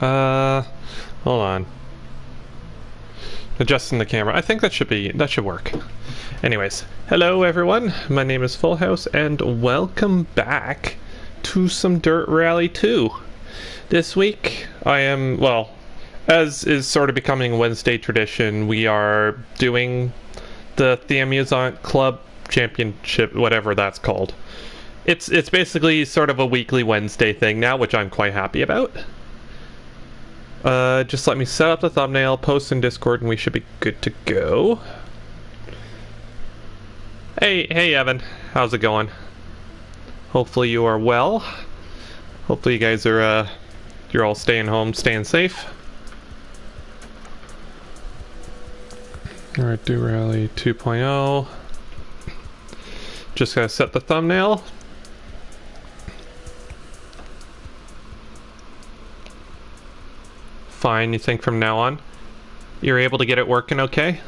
Hold on. Adjusting the camera. I think that should work. Anyways, hello everyone. My name is Full House, and welcome back to some Dirt Rally 2. This week, I am, well, as is sort of becoming Wednesday tradition, we are doing the Theamusante Club Championship, whatever that's called. It's basically sort of a weekly Wednesday thing now, which I'm quite happy about. Just let me set up the thumbnail, post in Discord, and we should be good to go. Hey Evan, how's it going? Hopefully you are well. Hopefully you guys are, you're all staying home, staying safe. Alright, do Rally 2.0. Just gotta set the thumbnail. Fine, you think from now on? You're able to get it working okay?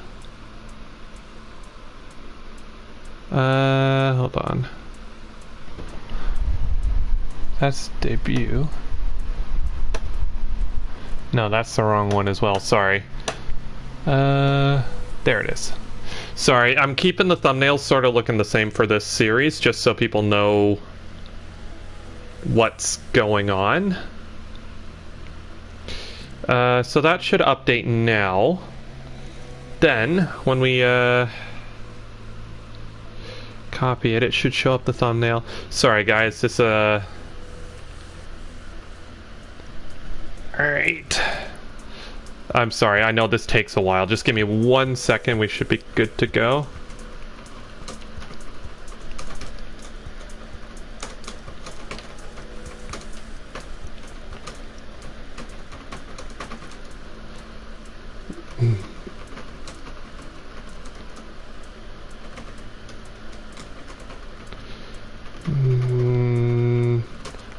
Hold on. That's debut. No, that's the wrong one as well, sorry. There it is. Sorry, I'm keeping the thumbnails sort of looking the same for this series, just so people know what's going on. So that should update now. Then, when we copy it, it should show up the thumbnail. Sorry guys, this Alright. I'm sorry, I know this takes a while. Just give me 1 second, we should be good to go.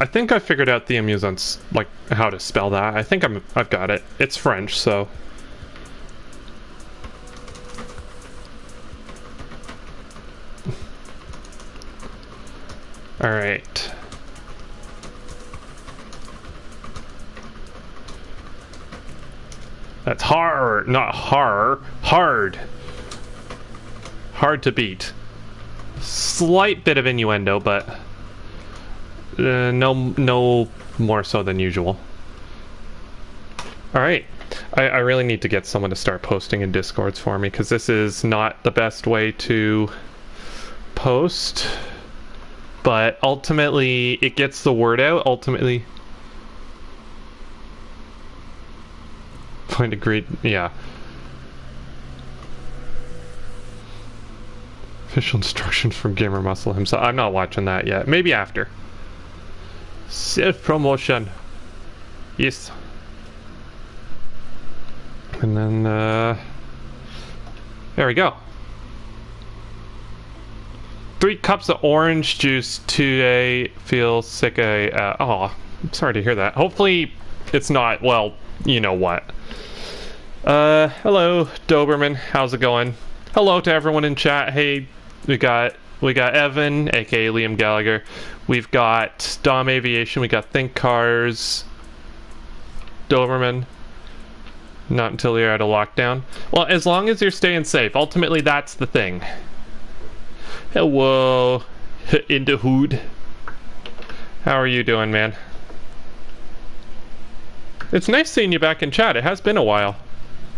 I think I figured out Theamusante's, like, how to spell that. I think I've got it. It's French, so. Alright. That's hard, not horror. Hard. Hard to beat. Slight bit of innuendo, but no more so than usual. Alright. I really need to get someone to start posting in Discords for me, because this is not the best way to post. But ultimately, it gets the word out. Ultimately, find a great, yeah. Official instructions from Gamer Muscle himself. I'm not watching that yet. Maybe after. Self-promotion. Yes. And then, there we go. 3 cups of orange juice today. Feel sick. Oh, I'm sorry to hear that. Hopefully it's not, well, you know what. Hello, Doberman. How's it going? Hello to everyone in chat. Hey, we got Evan, aka Liam Gallagher. We've got Dom Aviation. We got Think Cars. Doberman. Not until you're out of lockdown. Well, as long as you're staying safe. Ultimately, that's the thing. Hello, in the hood. How are you doing, man? It's nice seeing you back in chat. It has been a while.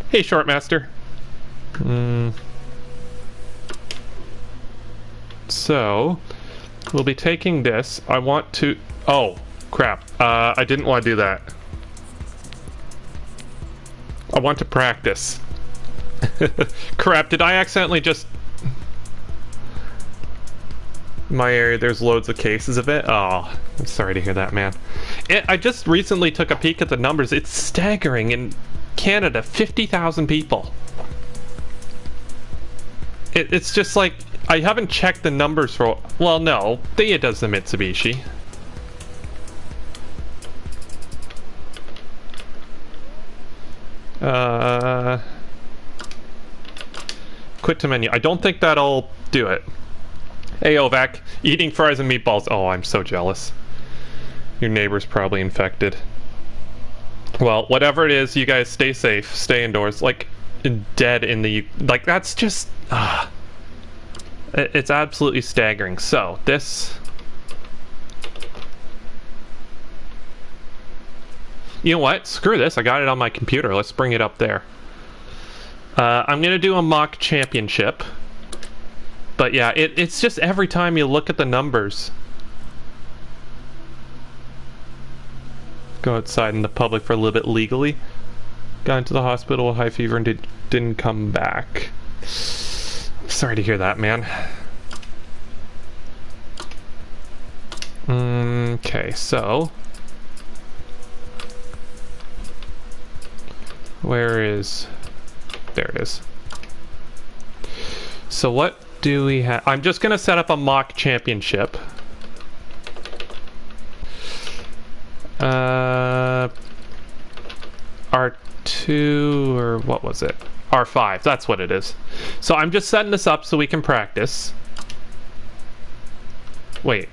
Hey, Shortmaster. So, we'll be taking this. I want to... Oh, crap. I didn't want to do that. I want to practice. Crap, did I accidentally just... My area, there's loads of cases of it. Oh, I'm sorry to hear that, man. I just recently took a peek at the numbers. It's staggering. In Canada, 50,000 people. It's just like... I haven't checked the numbers for... Well, no. Thea does the Mitsubishi. Quit to menu. I don't think that'll do it. Hey, Ovac. Eating fries and meatballs. Oh, I'm so jealous. Your neighbor's probably infected. Well, whatever it is, you guys stay safe, stay indoors. Like, dead in the... Like, that's just... it's absolutely staggering. So, this... You know what? Screw this. I got it on my computer. Let's bring it up there. I'm going to do a mock championship. But yeah, it's just every time you look at the numbers. Go outside in the public for a little bit legally. Got into the hospital with high fever and didn't come back. Sorry to hear that, man. Okay, so... Where is... There it is. So what do we have? I'm just going to set up a mock championship. R2 or what was it? R5, that's what it is. So I'm just setting this up so we can practice. Wait,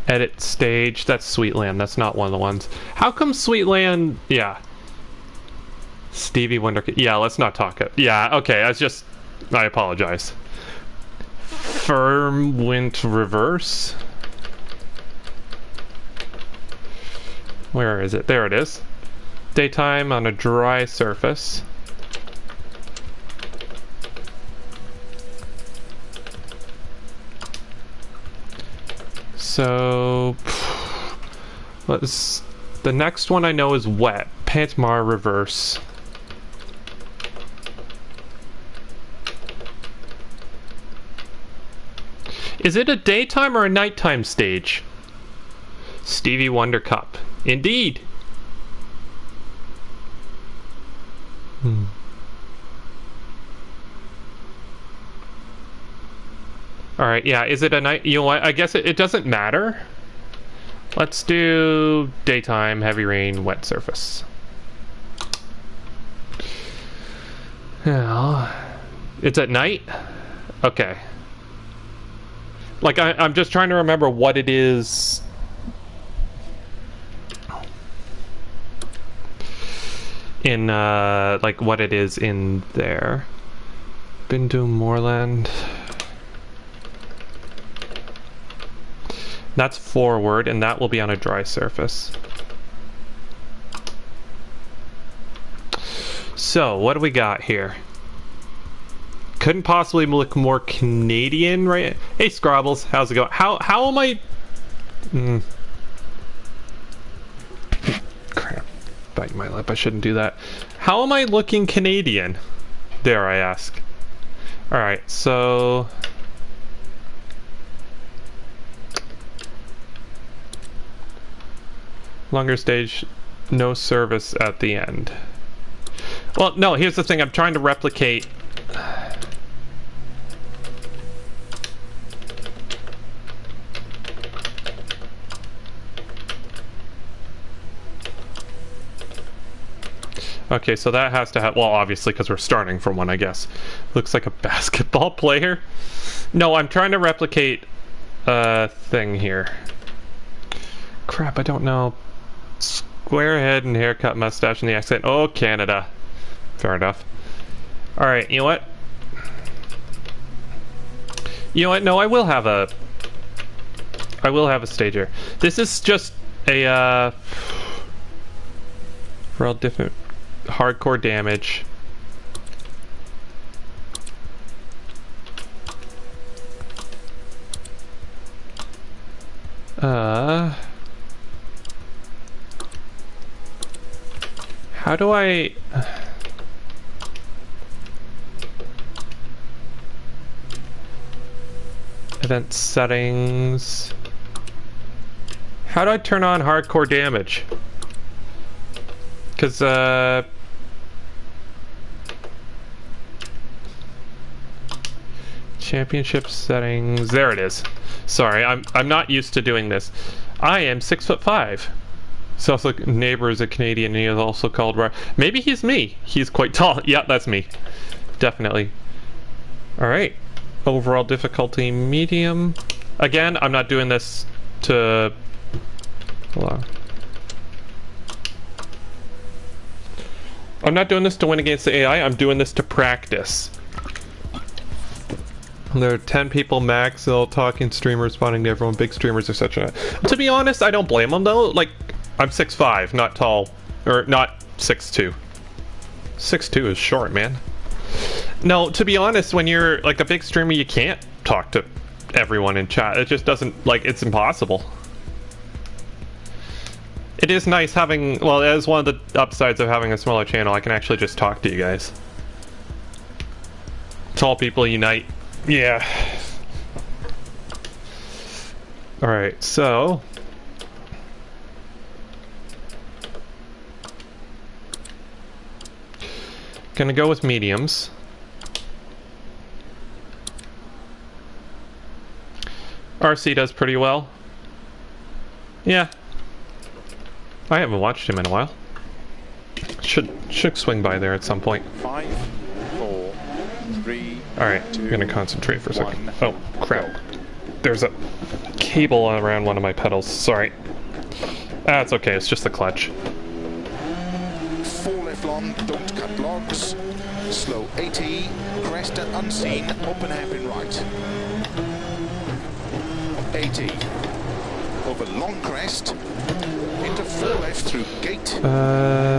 edit stage, that's Sweetland, that's not one of the ones. How come Sweetland, yeah. Stevie Wonder, yeah, let's not talk it. Yeah, okay, I apologize. Firmwind reverse. Where is it? There it is. Daytime on a dry surface. So, the next one I know is wet. Pantmar reverse. Is it a daytime or a nighttime stage? Stevie Wonder Cup. Indeed. Alright, yeah, is it a night? You know what? I guess it doesn't matter. Let's do daytime, heavy rain, wet surface. Yeah. It's at night? Okay. Like, I'm just trying to remember what it is. In, like, what it is in there. Been to Moorland. That's forward, and that will be on a dry surface. So, what do we got here? Couldn't possibly look more Canadian, right? Hey, Scrabbles, how's it going? How am I... Crap. Biting my lip, I shouldn't do that. How am I looking Canadian? Dare I ask. Alright, so... Longer stage, no service at the end. Well, no, here's the thing. I'm trying to replicate... Okay, so that has to have... Well, obviously, because we're starting from one, I guess. Looks like a basketball player. No, I'm trying to replicate a thing here. Crap, I don't know. Square head and haircut, mustache, and the accent. Oh, Canada. Fair enough. Alright, you know what? You know what? No, I will have a stager. This is just a, for all different hardcore damage. How do I... Event settings... How do I turn on hardcore damage? Because, championship settings... There it is. Sorry, I'm not used to doing this. I am 6'5". His also neighbor is a Canadian, and he is also called... Maybe he's me. He's quite tall. Yeah, that's me. Definitely. Alright. Overall difficulty medium. Again, I'm not doing this to... Hold on. I'm not doing this to win against the AI, I'm doing this to practice. There are 10 people max, all talking streamer, responding to everyone. Big streamers are such a... To be honest, I don't blame them though. Like, I'm 6'5", not tall. Or, not 6'2". 6'2" is short, man. No, to be honest, when you're like a big streamer, you can't talk to everyone in chat. It just doesn't, like, it's impossible. It is nice having, well, that is one of the upsides of having a smaller channel. I can actually just talk to you guys. Tall people unite. Yeah. Alright, so... Gonna go with mediums. RC does pretty well. Yeah. I haven't watched him in a while. Should swing by there at some point. 5, 4, 3. Alright, I'm gonna concentrate for a second. Oh, crap. There's a cable around one of my pedals. Sorry. It's okay, it's just the clutch. 4 left long, don't cut logs. Slow 80, crest and unseen, open hairpin right. 80. Over long crest. Into 4 left through gate.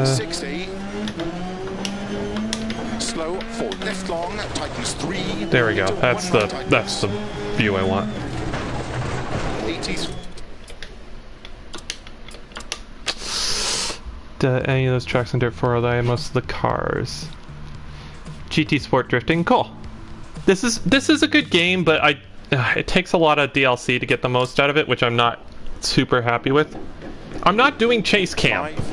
60. Slow 4 left long, tightens 3. There we go. That's the view I want. 80. Any of those tracks in Dirt 4 although most of the cars. GT Sport Drifting, cool. This is a good game, but it takes a lot of DLC to get the most out of it, which I'm not super happy with. I'm not doing chase cam. 5,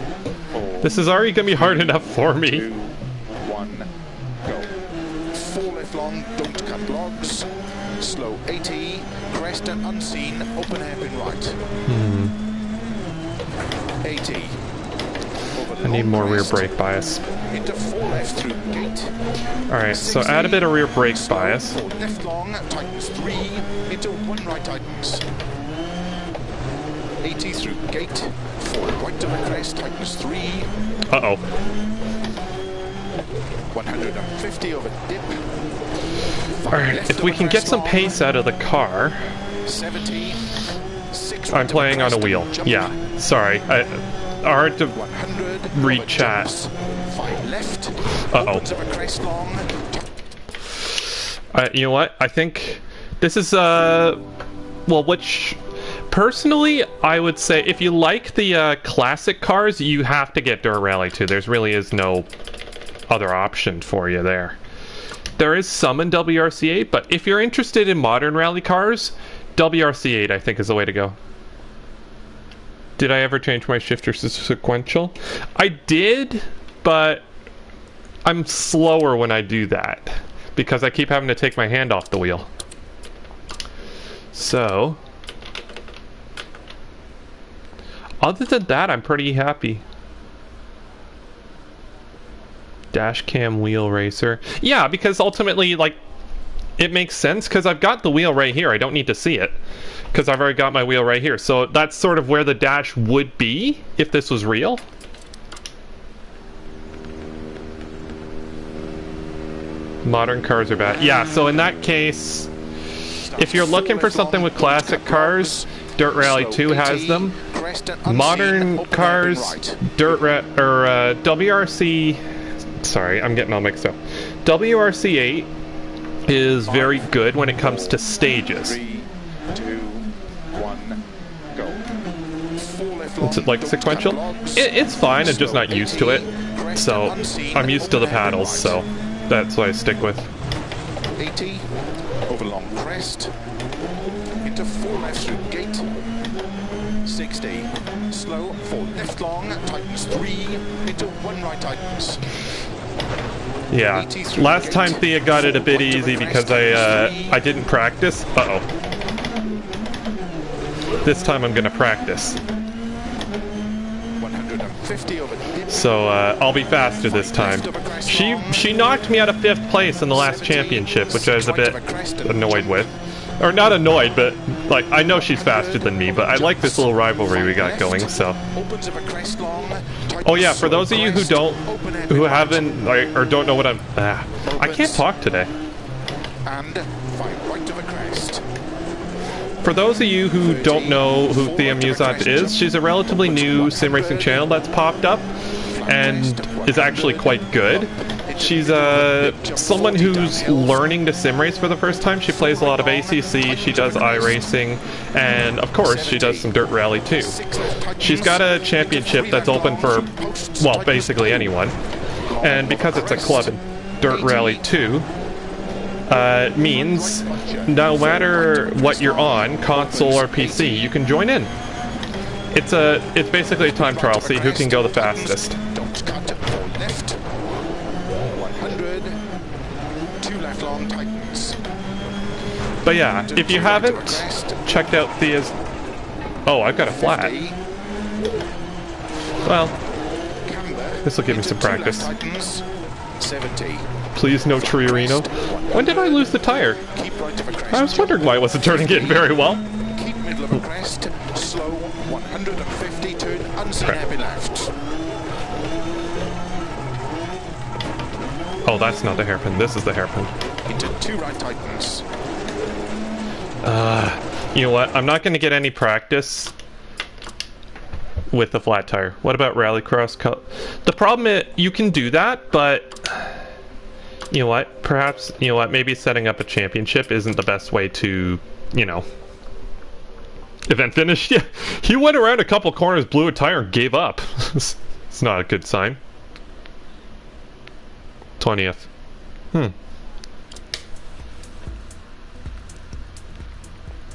4, This is already gonna be hard enough for me. 2, 1, go. 4 left long, don't cut logs. Slow 80, crest and unseen, open hairpin right. 80. I need more rear brake bias. Into 4 left through gate. Alright, so add a bit of rear brake bias. 4 left long, tightens 3. Into 1 right tightens. 80 through gate. 4 right to the crest, tightens 3. Uh-oh. 150 over dip. Alright, if we can get some pace out of the car... 70. 6 I'm playing on a wheel. Yeah, sorry. Hard to 100 read chat. 5 left. Uh-oh. Opens over crest long. You know what? I think this is, well, which... Personally, I would say if you like the classic cars, you have to get Dirt Rally 2. There really is no other option for you there. There is some in WRC8, but if you're interested in modern rally cars, WRC8 I think is the way to go. Did I ever change my shifter to sequential? I did, but I'm slower when I do that because I keep having to take my hand off the wheel. So, other than that, I'm pretty happy. Dash cam wheel racer. Yeah, because ultimately, like, it makes sense because I've got the wheel right here. I don't need to see it because I've already got my wheel right here. So that's sort of where the dash would be if this was real. Modern cars are bad. Yeah, so in that case, if you're looking for something with classic cars, Dirt Rally 2 has them. Modern cars, WRC... Sorry, I'm getting all mixed up. WRC8 is very good when it comes to stages. 3, 2, 1, go. It's like sequential. It's fine, I'm just not used to it. So, I'm used to the paddles, so that's what I stick with. 80, over long crest, into 4 left through gate, 60, slow, 4 left long, tightens 3, into 1 right tightens. Yeah, last time Thea got it a bit easy because I didn't practice. Uh-oh. This time I'm gonna practice. 50 over dip. So I'll be faster this time. She knocked me out of 5th place in the last championship, which I was a bit annoyed with. Or not annoyed, but like I know she's faster than me, but I like this little rivalry we got going. So. Oh yeah, for those of you who haven't or don't know what I can't talk today. And 5 right of a crest. For those of you who don't know who Theamusante is, she's a relatively new sim racing channel that's popped up and is actually quite good. She's someone who's learning to sim race for the first time. She plays a lot of ACC, she does iRacing, and of course she does some Dirt Rally too. She's got a championship that's open for, well, basically anyone. And because it's a club in Dirt Rally 2, means no matter what you're on, console or PC, you can join in. It's basically a time trial, see who can go the fastest. Don't cut or left. 100. 2 left long tightens. But yeah, if you haven't checked out Thea's... Oh, I've got a flat. Well, this will give me some practice. 70. Please no Triorino. When did I lose the tire? I was wondering why it wasn't turning in very well. Keep middle of a crest. Slow 150. Turn unseen happy left. Oh, that's not the hairpin. This is the hairpin. Into 2 right tightens. You know what? I'm not going to get any practice with the flat tire. What about rallycross? The problem is you can do that, but you know what? Perhaps, you know what? Maybe setting up a championship isn't the best way to, you know, event finish. Yeah, he went around a couple corners, blew a tire, and gave up. It's not a good sign. 20th.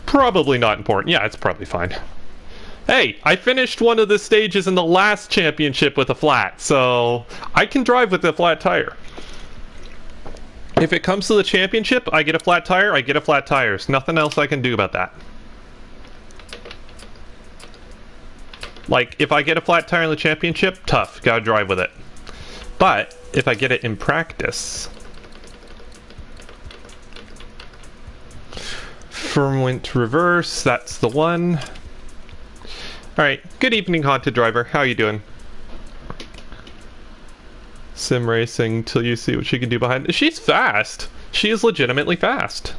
Probably not important. Yeah, it's probably fine. Hey, I finished one of the stages in the last championship with a flat, so I can drive with a flat tire. If it comes to the championship, I get a flat tire, I get a flat tire. There's nothing else I can do about that. Like, if I get a flat tire in the championship, tough, gotta drive with it. But, if I get it in practice... Firmwent reverse, that's the one. Alright, good evening, Haunted Driver. How you doing? Sim racing till you see what she can do behind. She's fast. She is legitimately fast.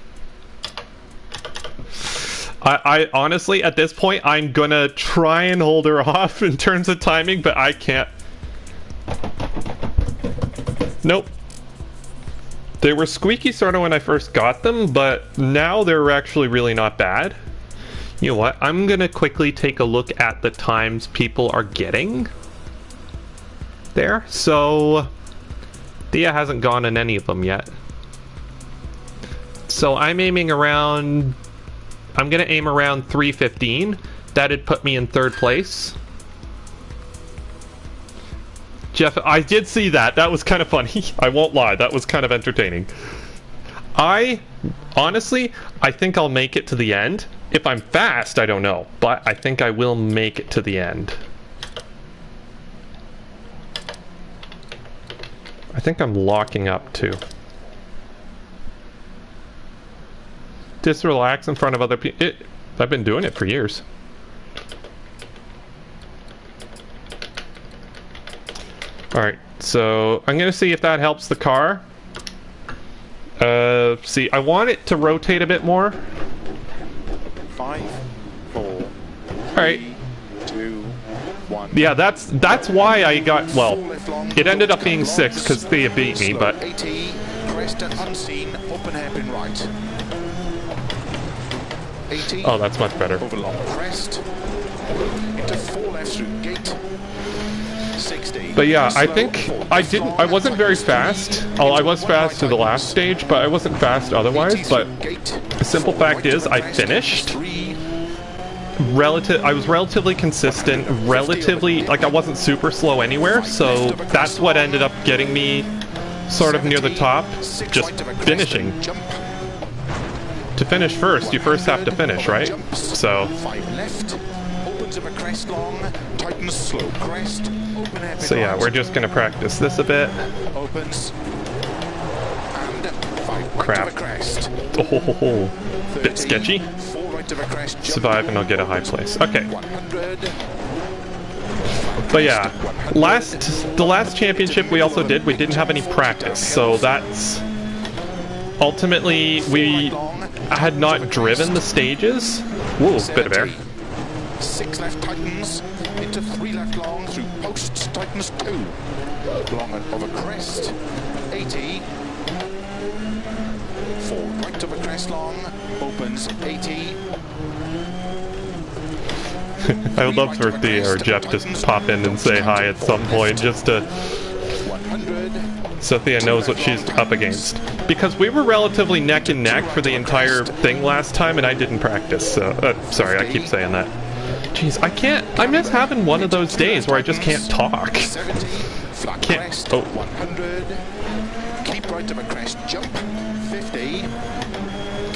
I honestly, at this point, I'm gonna try and hold her off in terms of timing, but I can't. Nope. They were squeaky sort of when I first got them, but now they're actually really not bad. You know what? I'm gonna quickly take a look at the times people are getting there. So Thea hasn't gone in any of them yet. So I'm aiming around... I'm gonna aim around 3:15. That'd put me in 3rd place. Jeff, I did see that. That was kind of funny. I won't lie. That was kind of entertaining. Honestly, I think I'll make it to the end. If I'm fast, I don't know. But I think I will make it to the end. I think I'm locking up too. Just relax in front of other people. I've been doing it for years. Alright, so I'm gonna see if that helps the car. See, I want it to rotate a bit more. 5, 4, 3, Alright. 2, 1. Yeah, that's why I got, well, it ended up being 6 because Thea beat me, but... 80, crest and unseen, open hairpin right. 80. Oh, that's much better. Over long crest. Into 4 left through gate. 60. But yeah, I think I wasn't very fast. Oh, I was fast to the last stage, but I wasn't fast otherwise. But the simple fact is, I finished. I was relatively consistent, like I wasn't super slow anywhere, so that's what ended up getting me sort of near the top, just finishing. To finish first, you first have to finish, right? So... 5 left. Opens Opens of a crest long, tightens slow crest, open hairpin So yeah, right. we're just gonna practice this a bit. Opens and 5 right Crap. of a crest. Oh, bit 30, sketchy. 4 right of a crest. Jump. Survive and I'll get a high place. Okay. 100. But yeah, the last championship we also did, we didn't have any practice, so that's ultimately we had not driven the stages. Whoa, bit of air. 6 left tightens into 3 left long through posts tightens 2 long of a crest 80 4 right of a crest long opens 80. I would love for Thea or Jeff to pop in and say hi at some point, just to 100. so Thea knows what she's up against. Because we were relatively neck and neck for the entire thing last time, and I didn't practice. So sorry, I keep saying that. Jeez, I can't. I miss having one of those days where I just can't talk. 70 flat Can't. crest Oh. 100. Keep right of a crest jump 50.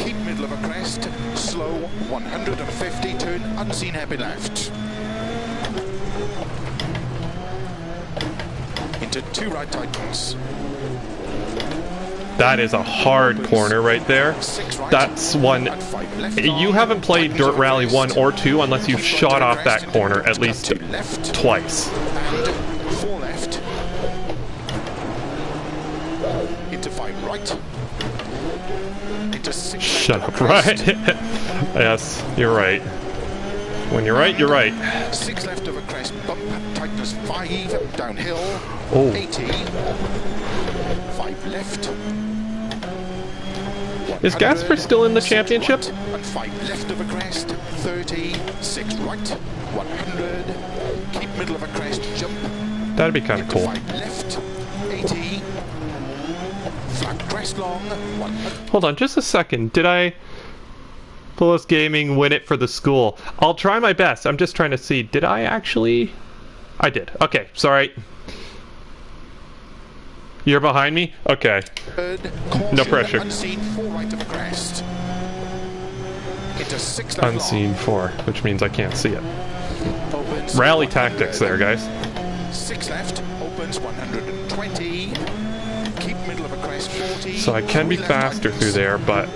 Keep middle of a crest slow 150. Turn unseen happy left into 2 right tightens. That is a hard corner right there. 6 right That's one. and 5 left You long, haven't played tightens Dirt of a Rally crest. 1 or 2 unless you Keep shot right of a off that crest, corner at cut least to left twice. and 4 left into 5 right into 6 Shut left up, of a right? crest. Yes, you're right. When you're right, you're right. 6 left of a crest bump tightness 5 downhill Oh. 80 5 left. Is Gasper still in the 6 championship? right and 5 left of a crest 30 6 right 100 keep middle of a crest jump That'd be kind of into cool. 5 left 80 flat crest long 100. Hold on, just a second. Did I Plus Gaming win it for the school? I'll try my best. I'm just trying to see. Did I actually? I did. Okay, sorry. You're behind me? Okay. No pressure. Unseen 4 right of a crest into 6 left Unseen 4, which means I can't see it. long. Opens Rally 100. tactics there, guys. 6 left opens 120 keep middle of a crest 40 So I can be 3 left faster tightens. through there, but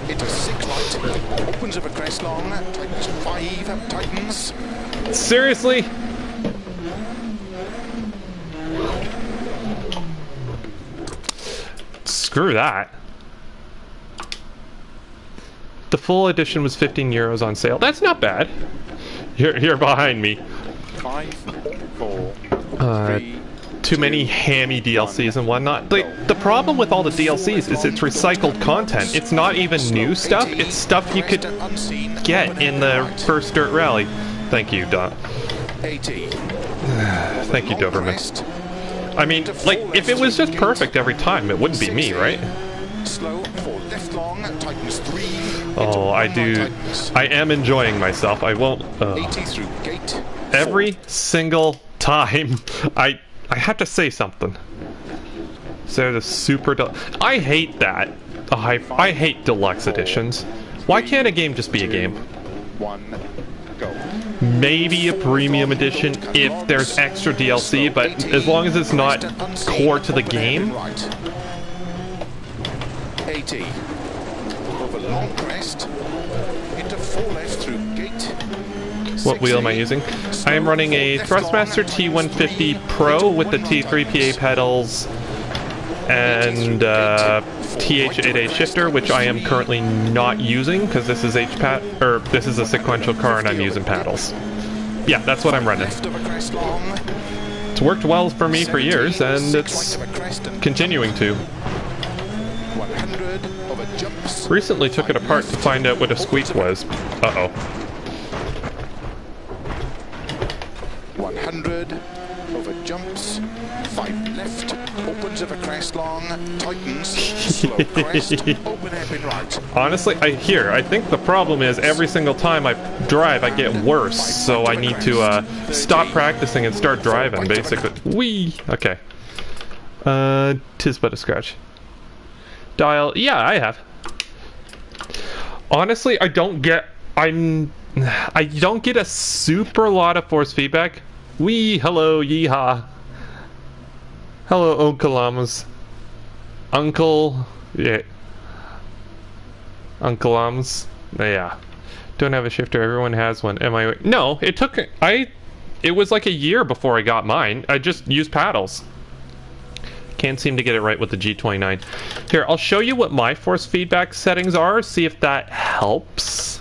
Into 6 right opens of a crest long tightens 5 tightens seriously? Screw that. The full edition was €15 on sale. That's not bad. You're behind me. 5 4 3 Too many hammy DLCs and whatnot. The problem with all the DLCs is it's recycled content. It's not even new stuff. It's stuff you could get in the first Dirt Rally. Thank you, Don. 80 Thank you, Doberman. I mean, like, if it was just perfect every time, it wouldn't be me, right? slow 4 left long tightens 3 Oh, I do. I am enjoying myself. I won't. 80 through gate Every single time, I have to say something. So the super. I hate that. I hate deluxe editions. Why can't a game just be a game? 1 go Maybe a premium edition if there's extra DLC, but as long as it's not core to the game. 80 over long crest into 4 left through gate. What wheel am I 60, using? I am running a Thrustmaster T150 Pro with the T3PA pedals and TH8A shifter, which I am currently not using because this is this is a sequential car and I'm using paddles. Yeah, that's what I'm running. Left of a crest long, It's worked well for me for 70, years, and 6 it's right of a crest and continuing to. 100 over jumps. Recently took it apart to find out what a squeak was. Uh-oh. 100 over jumps. 5 left opens of a crest long tightens slow crest open hairpin right. Honestly, I think the problem is every single time I drive, I get worse, so I need to stop practicing and start driving, basically. Whee! Okay. Tis but a scratch. Dial, yeah, I have. Honestly, I don't get, I don't get a super lot of force feedback. Wee, hello, yeehaw. Hello, Uncle Llamas. Uncle, yeah. Uncle Llamas, yeah. Don't have a shifter, everyone has one. Am I, no, it took, it was like a year before I got mine. I just used paddles. Can't seem to get it right with the G29. Here, I'll show you what my force feedback settings are, see if that helps.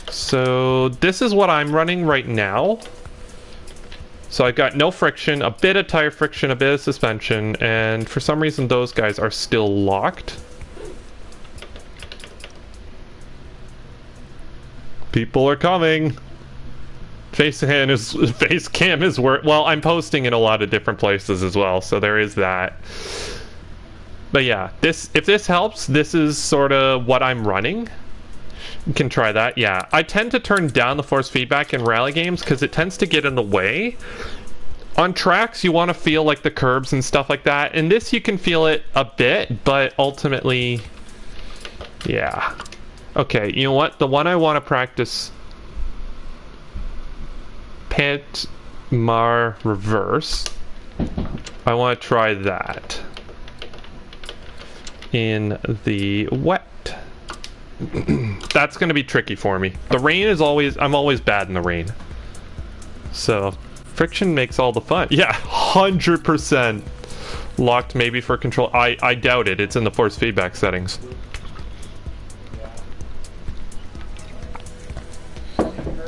So this is what I'm running right now. So I've got no friction, a bit of tire friction, a bit of suspension, and for some reason those guys are still locked. People are coming. Face cam is well, I'm posting in a lot of different places as well, so there is that. But yeah, if this helps, this is sort of what I'm running. You can try that. Yeah, I tend to turn down the force feedback in rally games because it tends to get in the way. On tracks, you want to feel like the curbs and stuff like that. In this, you can feel it a bit, but ultimately, yeah. Okay, you know what? The one I want to practice, Pant Mar reverse. I want to try that in the wet. That's going to be tricky for me. The rain is always, I'm always bad in the rain. So, friction makes all the fun. Yeah, 100% locked maybe for control. I doubt it. It's in the force feedback settings.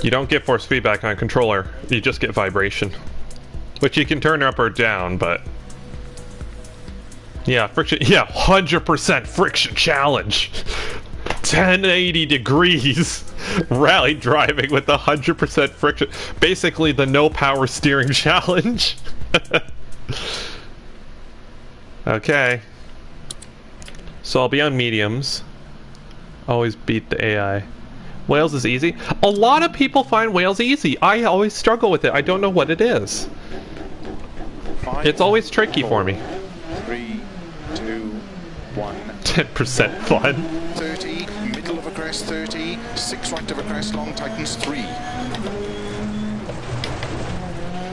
You don't get force feedback on a controller. You just get vibration. Which you can turn up or down, but... yeah, friction. Yeah, 100% friction challenge. 1080 degrees rally driving with 100% friction. Basically the no power steering challenge. Okay. So I'll be on mediums. Always beat the AI. Wales is easy. A lot of people find Wales easy. I always struggle with it. I don't know what it is. It's always tricky for me. 3, 2, 1. 10% fun. 30, middle of a crest 30, 6 right of a crest long, tightens 3.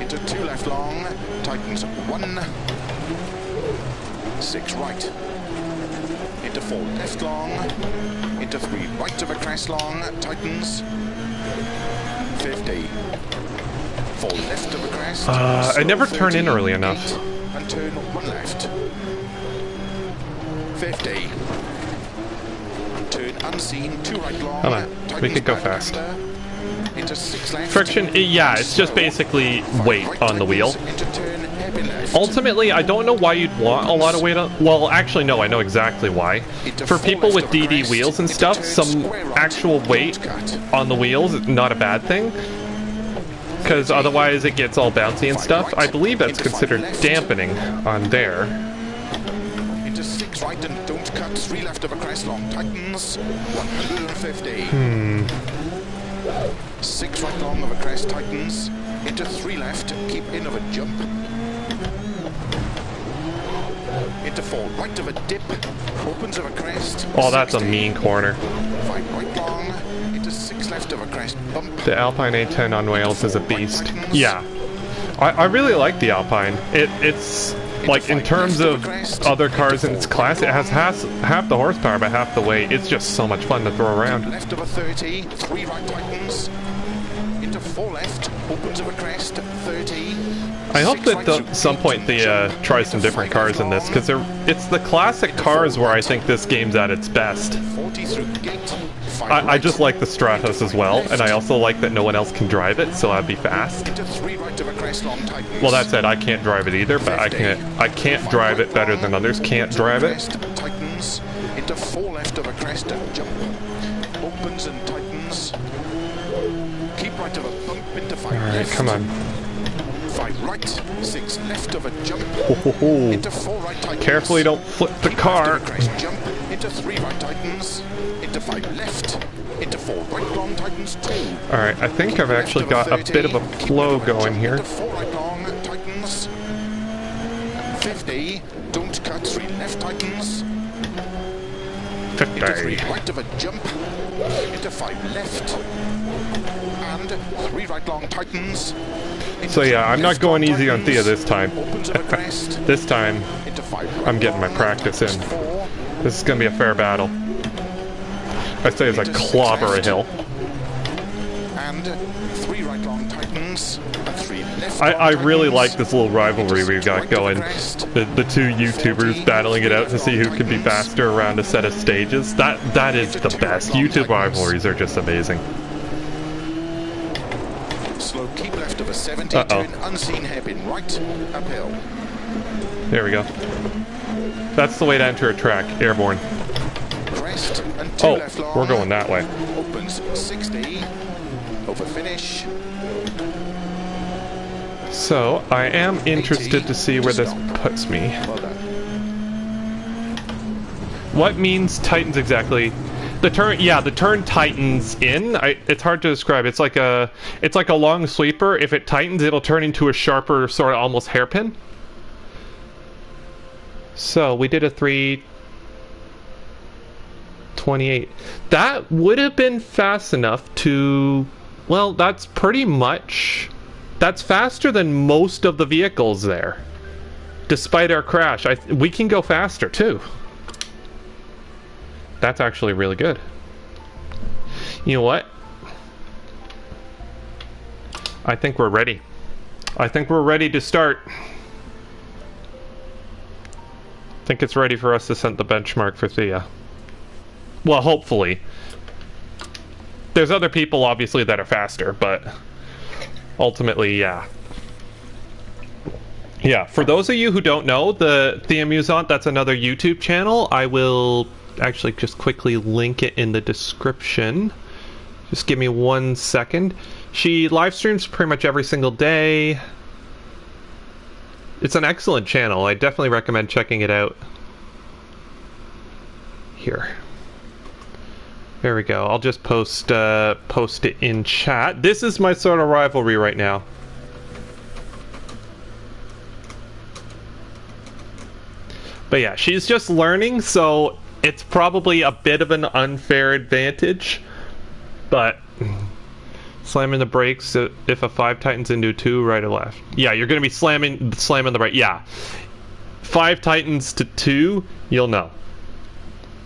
Into 2 left long, tightens 1. 6 right. Into 4 left long, into 3 right of a crest long, tightens 50. 4 left of a crest. I never turn in early enough. And turn 1 left. 50. Turn unseen, 2 right long. Come on, we could go fast. Into 6 left. Friction, yeah, it's just basically weight on the wheel. Ultimately, I don't know why you'd want a lot of weight on... well, actually, no, I know exactly why. For people with DD wheels and stuff, some actual weight on the wheels is not a bad thing. Because otherwise it gets all bouncy and stuff. I believe that's considered dampening on there. Into 6 right and don't cut, 3 left of a crest long, tightens 150. 6 right long of a crest, tightens into 3 left, keep in of a jump. Into 4 right of a dip, opens of a crest. Oh, that's a mean corner. 5 right long, into 6 left of a crest, bump. The Alpine A10 on Wales is a beast. Yeah, I really like the Alpine. It's like in terms of other cars in its class, it has half the horsepower but half the weight. It's just so much fun to throw around. Left of a 30, 3 right tightens. Into 4 left, opens of a crest, 30. I hope that at some point they try some different cars in this, because it's the classic cars where I think this game's at its best. 40 through gate. I just like the Stratos as well, and I also like that no one else can drive it, so I'd be fast. Into 3 right of a crest long tightens. Well, that said, I can't drive it either, but I can't drive it better than others can't drive it. Tightens into 4 left of a crest, jump. Opens and tightens. Keep right of a bump into 5 Alright, left. come on. 5 right, 6 left of a jump. Ho. Into 4 right tightens. Carefully don't flip the car. Crest, jump. Into 3 right tightens. Into 5 left. Into 4 right long tightens 2. Alright, I think I've actually got a bit of a flow going here. Into 4 right long tightens. 50. Don't cut, 3 left tightens. into 3 right of a jump, into 5 left, and 3 right long tightens. So yeah, I'm not going easy on Thea this time. Opens of a crest, This time, into 5 right I'm getting my long, practice in. 4, This is gonna be a fair battle. I say as I clobber a hill. and 3 right long tightens, and 3 left I long really tightens, like this little rivalry we've got going. The two YouTubers battling it out to see who can be faster around a set of stages. That is the best. YouTube rivalries are just amazing. Slow keep left of a 70 Uh-oh. to an unseen hairpin right, uphill. There we go. That's the way to enter a track, airborne. Crest and 2 Oh, left long. we're going that way. Opens 60, over finish. So, I am interested to see where this puts me. Well done. What means tightens exactly? The turn tightens in. It's hard to describe. It's like a long sweeper. If it tightens, it'll turn into a sharper sort of almost hairpin. So we did a 3:28. That would have been fast enough to. Well, that's pretty much. That's faster than most of the vehicles there. Despite our crash, we can go faster too. That's actually really good. You know what? I think we're ready. I think we're ready to start. I think it's ready for us to set the benchmark for Thea. Well, hopefully. There's other people, obviously, that are faster, but ultimately, yeah. Yeah, for those of you who don't know, the Theamusante, that's another YouTube channel. I will actually just quickly link it in the description. Just give me 1 second. She live streams pretty much every single day. It's an excellent channel. I definitely recommend checking it out. Here. There we go. I'll just post it in chat. This is my sort of rivalry right now. But yeah, she's just learning, so it's probably a bit of an unfair advantage. But slamming the brakes if a 5 tightens into 2, right or left. Yeah, you're going to be slamming the brake. Yeah. 5 tightens to 2, you'll know.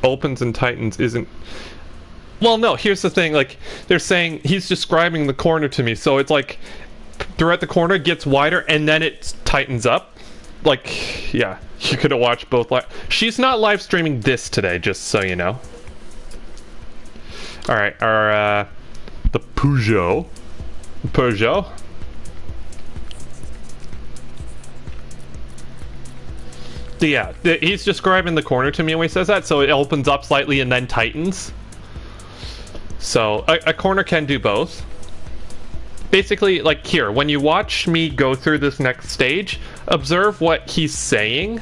Opens and tightens isn't. Well, no, here's the thing. Like, they're saying he's describing the corner to me, so it's like throughout the corner it gets wider and then it tightens up. Like, yeah, you could have watched both. She's not live streaming this today, just so you know. All right, our the Peugeot. Yeah, he's describing the corner to me when he says that, so it opens up slightly and then tightens. So a corner can do both. Basically, like here, when you watch me go through this next stage, observe what he's saying.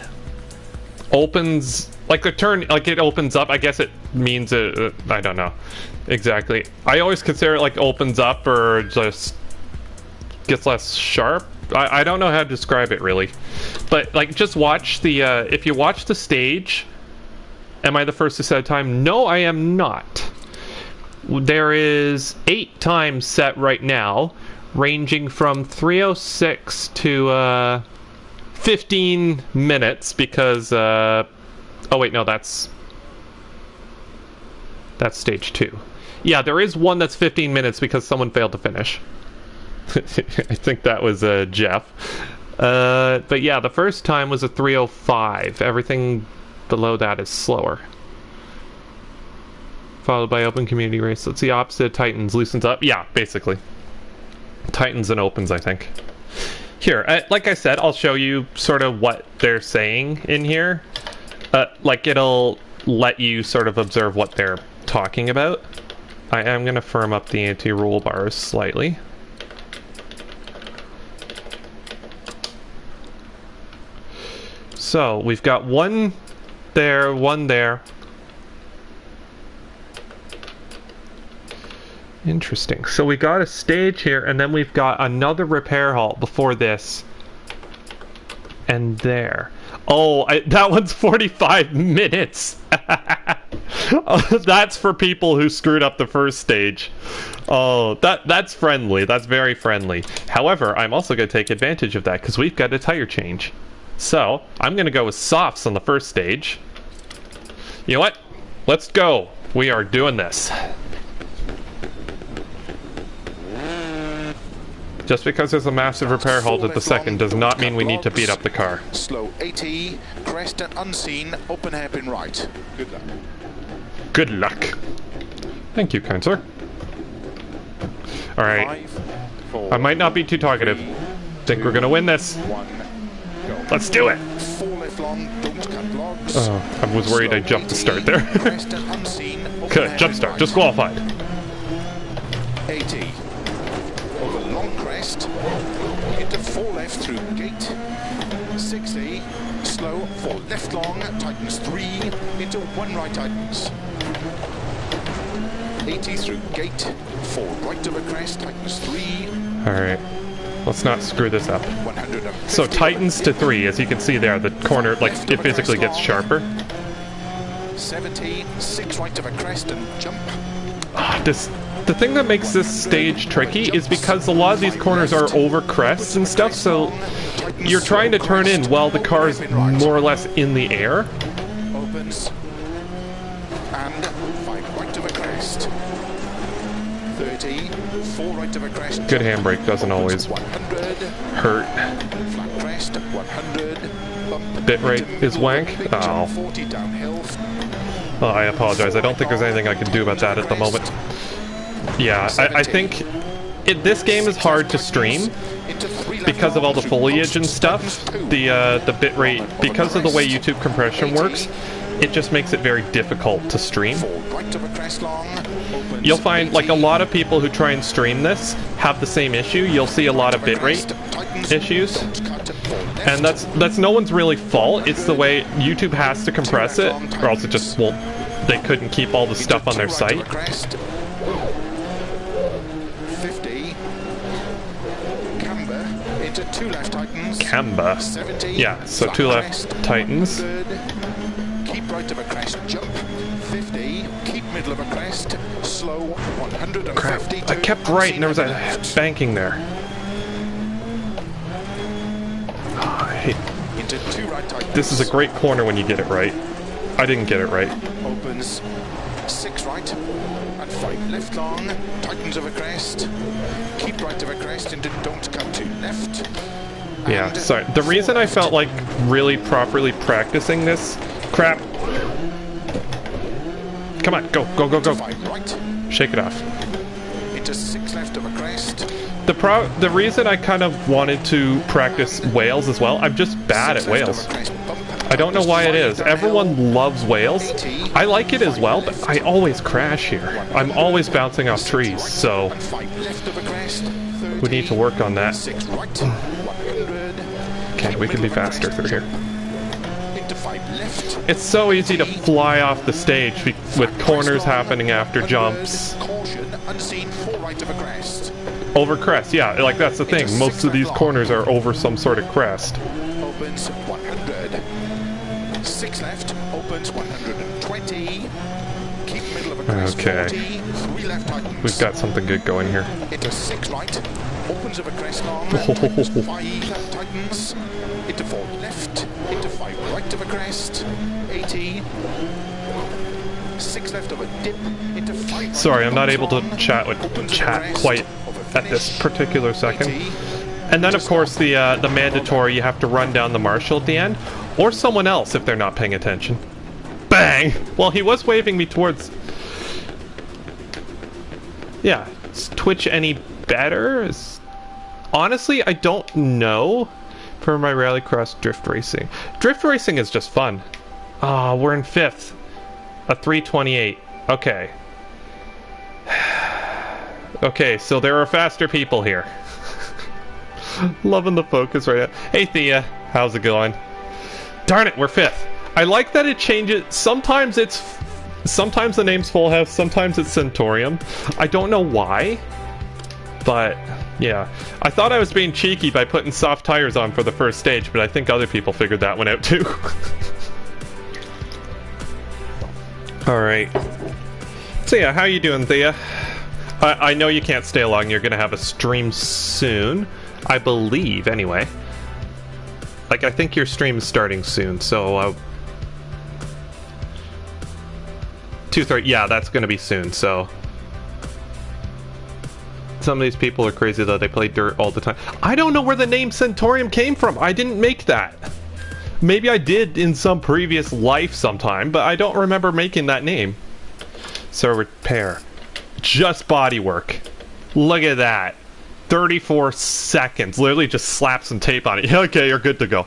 Opens, like the turn, like it opens up. I guess it means I don't know exactly. I always consider it like opens up or just gets less sharp. I don't know how to describe it really, but like just watch the if you watch the stage. Am I the first to set a time? No, I am not. There is 8 times set right now, ranging from 3:06 to 15 minutes because oh wait, no, that's stage 2. Yeah, there is one that's 15 minutes because someone failed to finish. I think that was Jeff. But yeah, the first time was a 3:05. Everything below that is slower. Followed by open community race. That's the opposite of Titans. Loosens up. Yeah, basically. Titans and opens, I think. Here, like I said, I'll show you sort of what they're saying in here. Like, it'll let you sort of observe what they're talking about. I am going to firm up the anti-roll bars slightly. So, we've got one there, one there. Interesting. So we got a stage here, and then we've got another repair halt before this. And there. Oh, that one's 45 minutes. That's for people who screwed up the first stage. Oh, that's friendly. That's very friendly. However, I'm also going to take advantage of that because we've got a tire change. So, I'm going to go with softs on the first stage. You know what? Let's go. We are doing this. Just because there's a massive repair halt at the second does not mean we need to beat up the car. Slow 80, crest and unseen, open hairpin right. Good luck. Good luck. Thank you, kind sir. Alright. I might not be too talkative. Think we're gonna win this. Let's do it! Oh, I was worried I jumped to start there. Good, jump start, just qualified. 80. Over long crest. Into 4 left through gate. 60. Slow 4 left long, tightens 3. Into 1 right tightens. 80 through gate. 4 right over crest, tightens 3. Alright. Let's not screw this up. So tightens to 3, as you can see there, the corner, like, it physically gets sharper. 70, 6 right of a crest and jump. The thing that makes this stage tricky is because a lot of these corners are over crests and stuff, so you're trying to turn in while the car's more or less in the air. Opens. And 5 right of a crest. 30, 4 right of a crest. Good handbrake doesn't always 100. hurt. Flat crest, 100. Bump. Bit rate is wank. Oh. 40 downhill. Oh, I apologize. I don't think there's anything I can do about that at the moment. Yeah, I think this game is hard to stream because of all the foliage and stuff. The bit rate, because of the way YouTube compression works, it just makes it very difficult to stream. You'll find, like, a lot of people who try and stream this have the same issue. You'll see a lot of bitrate issues. And that's no one's really fault. It's the way YouTube has to compress it, or else it just won't. They couldn't keep all the stuff on their site. 50. Camber into 2 left tightens. Camber. 70. Yeah, so 2 left tightens. Keep right of a crest, jump. 50. Keep middle of a crest. Slow 150. Crap, I kept right and there was a banking there. Oh, I hate. Into 2 right tightens. This is a great corner when you get it right. I didn't get it right. Opens 6 right and 5 left long. Tightens of a crest. Keep right of a crest into don't cut to left. Yeah, sorry. The reason I felt like really properly practicing this crap. Come on, go, go, go, go. 5 right. Shake it off. Into 6 left of a crest. The reason I kind of wanted to practice Wales as well, I'm just bad at Wales. I don't know why it is. Everyone loves Wales. I like it as well, but I always crash here. I'm always bouncing off trees, so we need to work on that. Okay, we can be faster through here. It's so easy to fly off the stage with corners happening after jumps. Over crest, yeah, like that's the thing. Most of these corners are over some sort of crest. Opens 100. 6 left, opens 120. Keep middle of a crest. Okay. 40, 3 left tightens. We've got something good going here. Into 6 right, opens of a crest long. Tightens 5 tightens. Into 4 left, into 5 right of a crest. 80. 6 left of a dip. Into 5. Sorry, I'm not able to chat quite at this particular second. And then, of course, the mandatory, you have to run down the marshal at the end, or someone else if they're not paying attention. Bang! Well, he was waving me towards... Yeah. Is Twitch any better? Honestly, I don't know for my Rallycross drift racing. Drift racing is just fun. Ah, we're in 5th. A 328. Okay. Okay, so there are faster people here. Loving the focus right now. Hey Thea, how's it going? Darn it, we're 5th. I like that it changes. Sometimes the name's Full House, sometimes it's Centurium. I don't know why, but yeah. I thought I was being cheeky by putting soft tires on for the first stage, but I think other people figured that one out too. Alright. So yeah, how you doing, Thea? I know you can't stay long. You're gonna have a stream soon. I believe, anyway. Like, I think your stream is starting soon, so... 2:30, yeah, that's gonna be soon, so... Some of these people are crazy, though. They play Dirt all the time. I don't know where the name Centaurium came from. I didn't make that. Maybe I did in some previous life sometime, but I don't remember making that name. So repair. Just bodywork. Look at that. 34 seconds. Literally just slap some tape on it. Okay, you're good to go.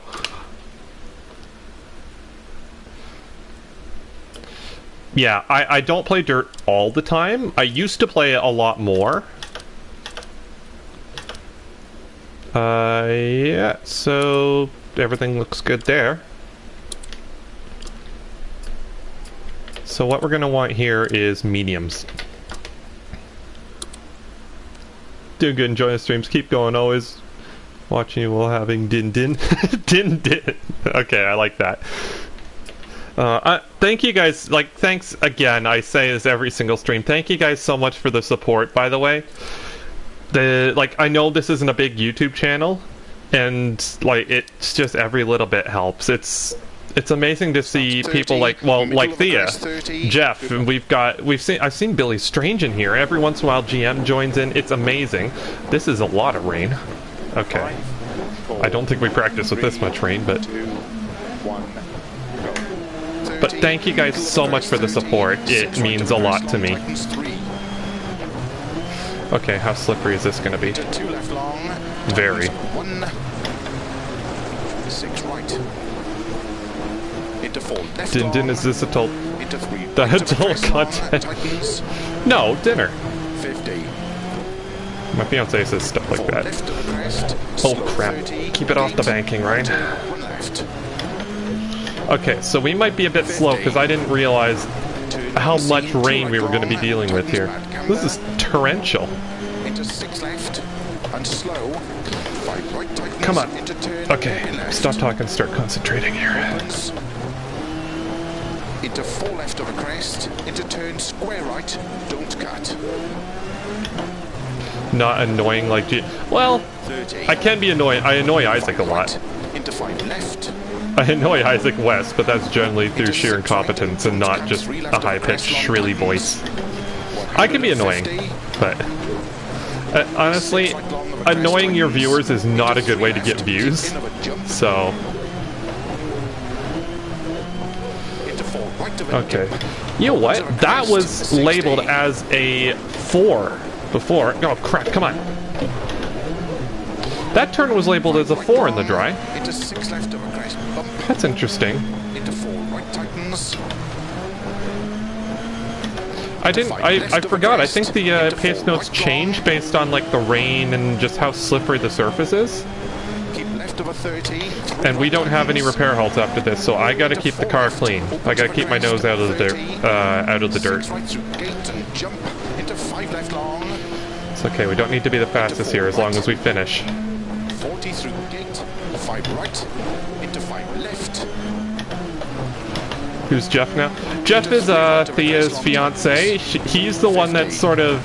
Yeah, I don't play Dirt all the time. I used to play it a lot more. Yeah, so everything looks good there. So what we're going to want here is mediums. Doing good, enjoying the streams. Keep going, always watching you while having din-din. Din-din. Okay, I like that. Thank you guys, like, thanks again. I say this every single stream. Thank you guys so much for the support, by the way. I know this isn't a big YouTube channel, and like it's just every little bit helps. It's amazing to see people like Thea, Jeff, and I've seen Billy Strange in here. Every once in a while GM joins in. It's amazing. This is a lot of rain. Okay. I don't think we practice with this much rain, but thank you guys so much for the support. It means a lot to me. Okay, how slippery is this going to be? Very. 6 right. Into 4 left. Din, is this adult? Into 3. The adult content? No, dinner. 50. My fiance says stuff like that. Oh crap. Keep it off the banking, right? Okay, so we might be a bit slow because I didn't realize how much rain we were going to be dealing with here. This is torrential. Into 6 left and slow. 5 right tightens. Come on. Okay, stop talking, start concentrating here. Into 4 left of a crest. Into turn square right. Don't cut. Not annoying like well, 30. I can be annoying. I annoy Isaac a lot. Into 5 left. I annoy Isaac West, but that's generally through sheer incompetence and not just a high-pitched, shrilly voice. I can be annoying, but honestly, annoying your viewers is not a good way to get views, so... Okay. You know what? That was labeled as a 4 before. Oh crap, come on. That turn was labeled as a 4 in the dry. That's interesting. I forgot. I think the pace notes change based on like the rain and just how slippery the surface is. And we don't have any repair halts after this, so I gotta keep the car clean. I gotta keep my nose out of the dirt. It's okay, we don't need to be the fastest here as long as we finish. 40 through the gate, 5 right, into 5 left. Who's Jeff now? Jeff is Thea's fiance. He's the one that's sort of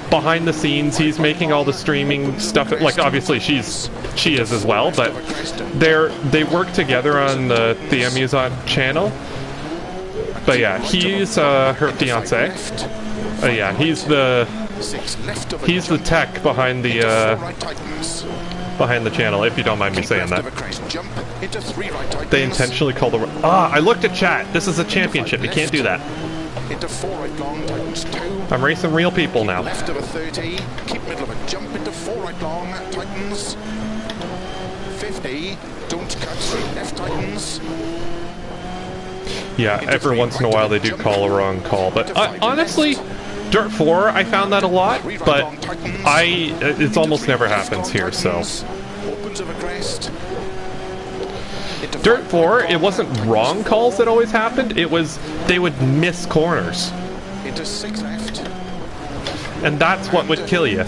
behind the scenes. He's making all the streaming stuff. Like obviously she is as well, but they work together on the Theamusante channel. But yeah, he's her fiance. Yeah, he's the tech behind the channel, if you don't mind me saying that. They intentionally call the... I looked at chat. This is a championship. You can't do that. I'm racing real people now. Left of a 30. Keep middle of a jump into 4 right long. Tightens. 50. Don't cut 3 left tightens. Yeah, every once in a while they do call a wrong call, but honestly... Dirt 4, I found that a lot, but it almost never happens here, so... Dirt 4, it wasn't wrong calls that always happened, it was they would miss corners. And that's what would kill you.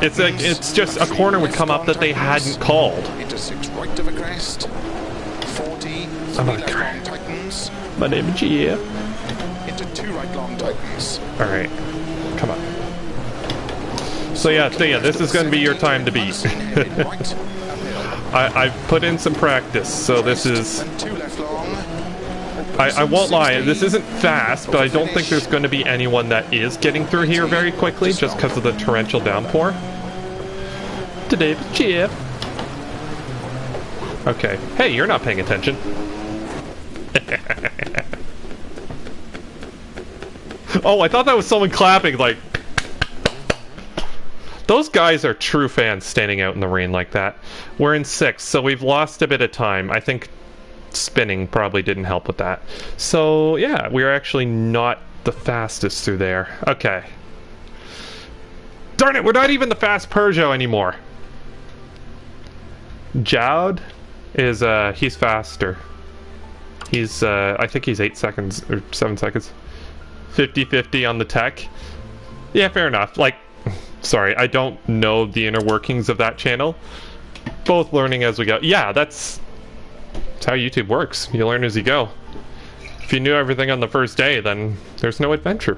It's just a corner would come up that they hadn't called. I'm gonna cry. My name is Gia. into 2 right long tightens. All right, come on. So yeah, this is going to be your time to beat. I've put in some practice, so this is... I won't lie, this isn't fast, but I don't think there's going to be anyone that is getting through here very quickly just because of the torrential downpour. Today, Chip. Okay. Hey, you're not paying attention. Oh, I thought that was someone clapping, like... Those guys are true fans standing out in the rain like that. We're in 6th, so we've lost a bit of time. I think spinning probably didn't help with that. So, yeah, we're actually not the fastest through there. Okay. Darn it, we're not even the fast Peugeot anymore. Jowd is, he's faster. He's, I think he's 8 seconds, or 7 seconds. 50-50 on the tech. Yeah, fair enough. Like, sorry, I don't know the inner workings of that channel. Both learning as we go. Yeah, that's how YouTube works. You learn as you go. If you knew everything on the first day, then there's no adventure.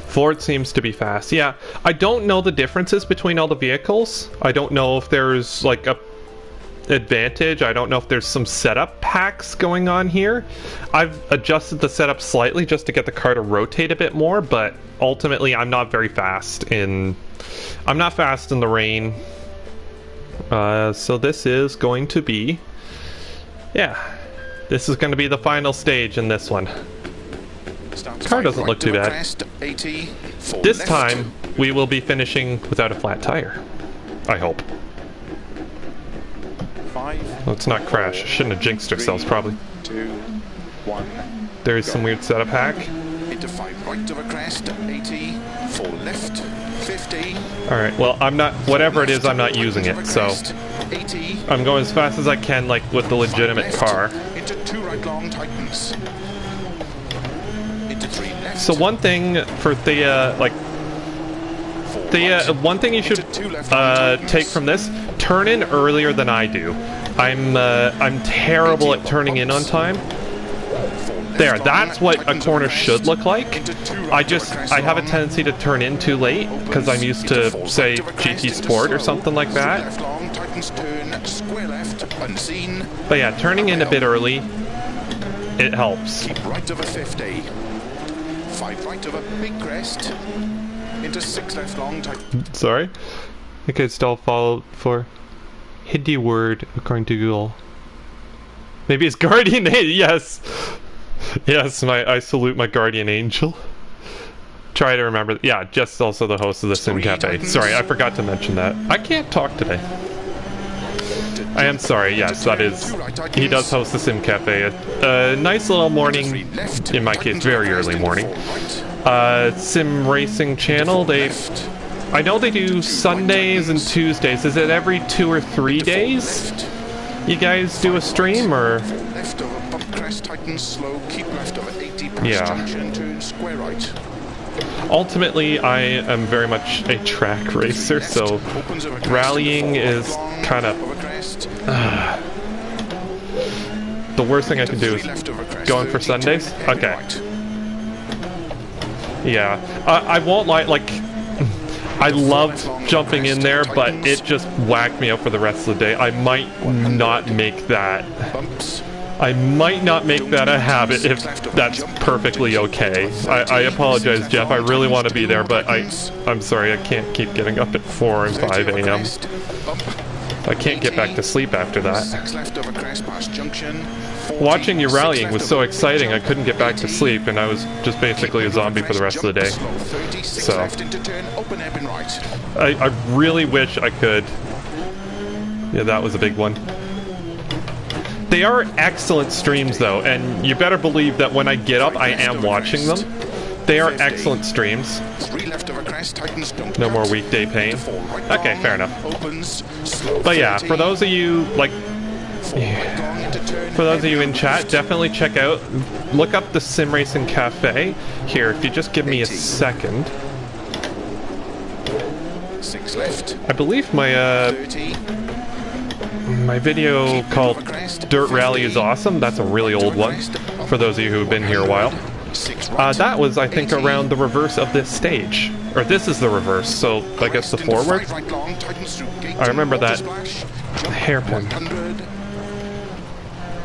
Ford seems to be fast. Yeah, I don't know the differences between all the vehicles. I don't know if there's like a advantage. I don't know if there's some setup packs going on here. I've adjusted the setup slightly just to get the car to rotate a bit more, but ultimately I'm not very fast in... I'm not fast in the rain. So this is going to be... Yeah. This is going to be the final stage in this one. Car doesn't look too bad. This time, we will be finishing without a flat tire. I hope. Let's not crash. Shouldn't have jinxed ourselves, probably. 2, 1. There's some weird setup hack. Into 5 right of a crest, 80, 4 left, 50. Alright, well, I'm not... Whatever it is, I'm not using it, so... 80. I'm going as fast as I can, like, with the legitimate car. Into 2 right long tightens. Into 3 left. So one thing for Thea, like... Thea, one thing you should take from this, turn in earlier than I do. I'm terrible at turning in on time. There, that's what a corner should look like. I have a tendency to turn in too late because I'm used to, say, GT Sport or something like that. But yeah, turning in a bit early, it helps. Keep right of a 50. 5 right of a big crest. Into 6 left long. Sorry? I could still follow for Hindi word according to Google. Maybe it's guardian angel. Yes. Yes, I salute my guardian angel. Try to remember. Yeah, Jess is also the host of the Sim Cafe. Sorry, I forgot to mention that. I can't talk today. I am sorry, yes, that is... He does host the Sim Cafe. A nice little morning, in my case, very early morning. Sim racing channel. I know they do Sundays and Tuesdays. Is it every 2 or 3 days? You guys do a stream, or? Yeah. Ultimately, I am very much a track racer, so rallying is kind of... the worst thing I can do is going for Sundays? Okay. Yeah. I won't lie, like... I loved jumping in there, but it just whacked me up for the rest of the day. I might not make that... I might not make that a habit if that's perfectly okay. I apologize, Jeff. I really want to be there, but I'm sorry. I can't keep getting up at 4 and 5 a.m. I can't get back to sleep after that. Watching you rallying was so exciting, I couldn't get back to sleep, and I was just basically a zombie for the rest of the day. So, I really wish I could. Yeah, that was a big one. They are excellent streams, though, and you better believe that when I get up, I am watching them. They are excellent streams. No more weekday pain. Okay, fair enough. But yeah, for those of you, like... For those of you in chat, definitely check out... Look up the Sim Racing Cafe. Here, if you just give me a second. I believe my, my video called Dirt Rally is Awesome. That's a really old one, for those of you who have been here a while. That was, I think, around the reverse of this stage. Or this is the reverse, so I guess the forward. I remember that hairpin.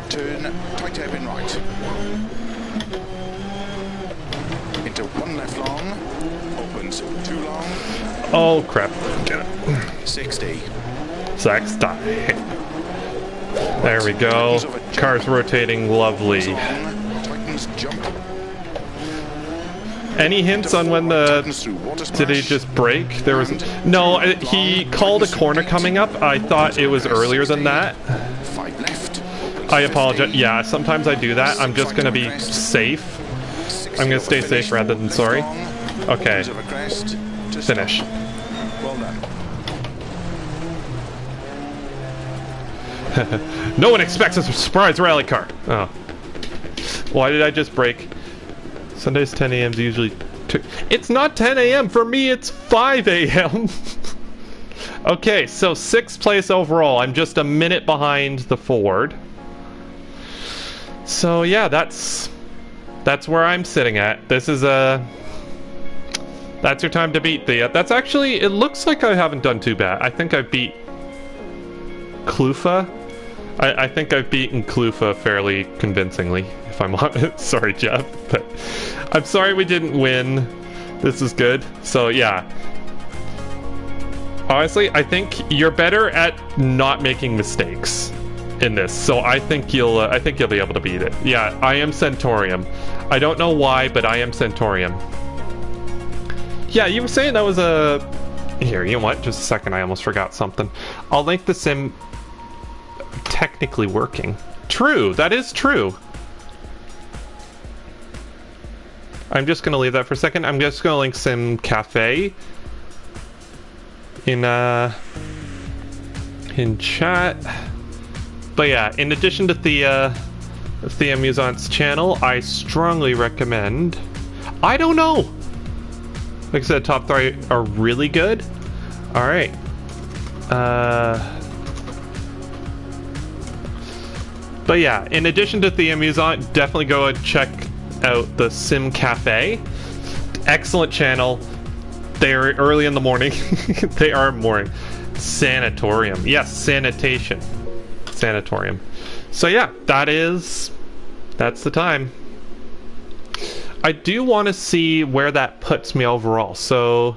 Turn tight hairpin right. Into one left long. Opens two long. Oh crap. Get it. 60. Zach, stop. There we go. Car's rotating lovely. Tightens jump. Any hints on when the... Did he just break? There was... No, he called a corner coming up. I thought it was earlier than that. 5 left. I apologize. Yeah, sometimes I do that. I'm just going to be safe. I'm going to stay safe rather than sorry. Okay. Finish. Well done. No one expects a surprise rally car. Oh. Why did I just break? Sundays 10 a.m. is usually... It's not 10 a.m. For me, it's 5 a.m. Okay, so 6th place overall. I'm just a minute behind the Ford. So yeah, that's where I'm sitting at. This is a... That's your time to beat the... That's actually... It looks like I haven't done too bad. I think I beat... Clufa? I think I've beaten Clufa fairly convincingly, if I'm honest. Sorry, Jeff, but I'm sorry we didn't win. This is good. So yeah. Honestly, I think you're better at not making mistakes in this. So I think you'll be able to beat it. Yeah, I am Centaurium. I don't know why, but I am Centaurium. Yeah, you were saying that was a... Here, you know what? Just a second, I almost forgot something. I'll link the sim... technically working. True, that is true. I'm just gonna leave that for a second. I'm just gonna link Sim Cafe in chat. But yeah, in addition to Theamusante's channel, I strongly recommend... I don't know! Like I said, top 3 are really good. Alright. But yeah, in addition to Theamusante, definitely go and check out the Sim Cafe. Excellent channel. They're early in the morning. They are morning. Sanatorium. Yes, sanitation. Sanatorium. So yeah, that's the time. I do want to see where that puts me overall. So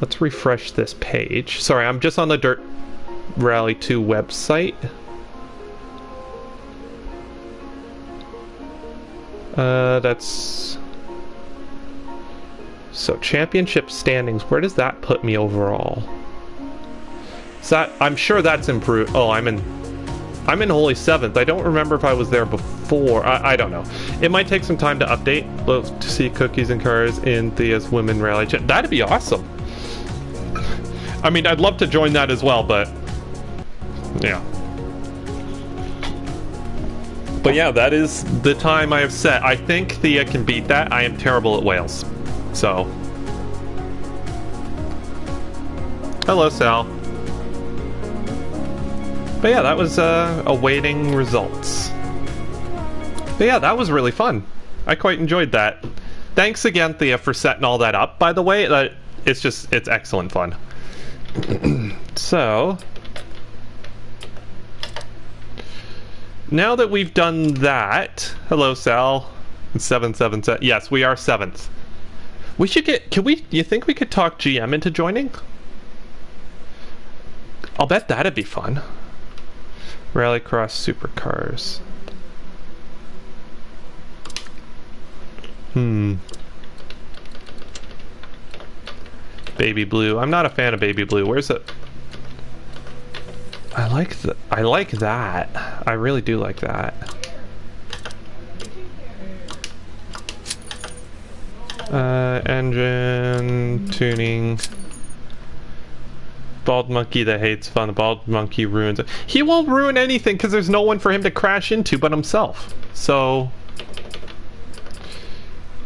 let's refresh this page. Sorry, I'm just on the Dirt Rally 2 website. That's... So, championship standings, where does that put me overall? Is that... I'm sure that's improved. Oh, I'm in Holy 7th. I don't remember if I was there before. I don't know. It might take some time to update. Love to see cookies and cars in Thea's Women Rally Chat. That'd be awesome. I mean, I'd love to join that as well, but... Yeah. But yeah, that is the time I have set. I think Thea can beat that. I am terrible at Wales. So. Hello, Sal. But yeah, that was awaiting results. But yeah, that was really fun. I quite enjoyed that. Thanks again, Thea, for setting all that up, by the way. It's excellent fun. So... Now that we've done that, hello Sal, 777. Yes, we are 7th. We should get. You think we could talk GM into joining? I'll bet that'd be fun. Rallycross supercars. Baby blue. I'm not a fan of baby blue. Where's it? I like that. I really do like that. Engine tuning. Bald monkey that hates fun. The bald monkey ruins it. He won't ruin anything because there's no one for him to crash into but himself. So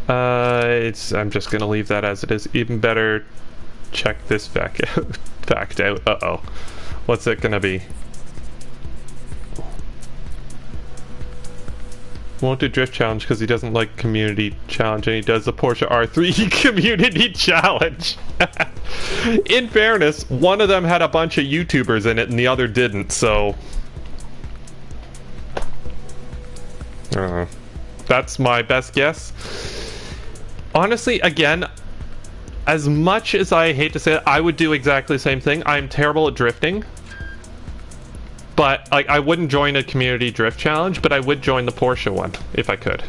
I'm just gonna leave that as it is. Even better check this fact out. Uh-oh. What's it gonna be? Won't do drift challenge because he doesn't like community challenge, and he does the Porsche R3 community challenge. In fairness, one of them had a bunch of YouTubers in it and the other didn't, so that's my best guess. Honestly, again, as much as I hate to say it, I would do exactly the same thing. I'm terrible at drifting. But, like, I wouldn't join a community drift challenge, but I would join the Porsche one, if I could.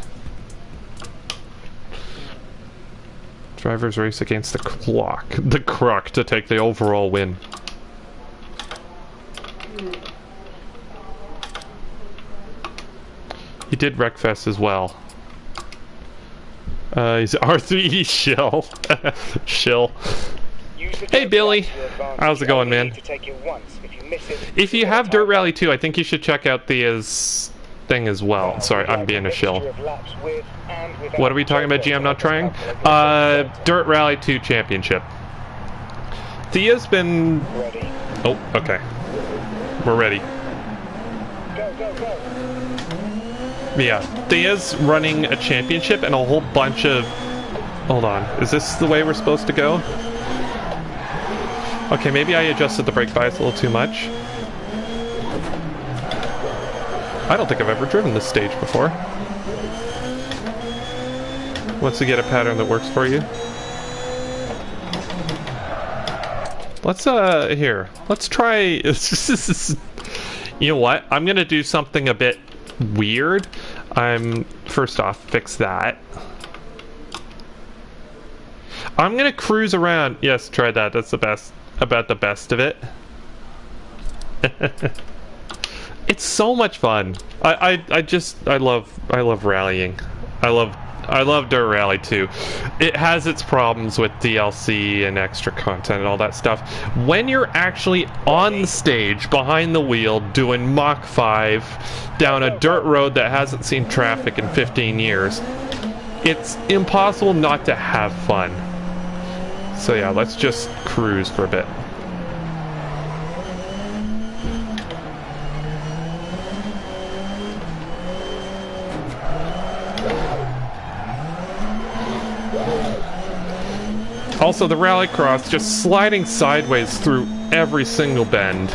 Drivers race against the croc to take the overall win. He did Wreckfest as well. He's R3 shill. Shill. Hey Billy, how's it going, man? If you have Dirt Rally 2, I think you should check out Thea's thing as well. Sorry, I'm being a shill. What are we talking about, G? I'm not trying? Dirt Rally 2 Championship. Thea's been... Oh, okay. We're ready. Yeah, Thea's running a championship and a whole bunch of... Hold on, is this the way we're supposed to go? Okay, maybe I adjusted the brake bias a little too much. I don't think I've ever driven this stage before. Once you get a pattern that works for you. Let's, here. Let's try... You know what? I'm gonna do something a bit weird. First off, fix that. I'm gonna cruise around. Yes, try that. That's the best. About the best of it. It's so much fun. I love rallying. I love Dirt Rally 2. It has its problems with DLC and extra content and all that stuff. When you're actually on the stage behind the wheel doing Mach 5 down a dirt road that hasn't seen traffic in 15 years, it's impossible not to have fun. So yeah, let's just cruise for a bit. Also, the rallycross just sliding sideways through every single bend.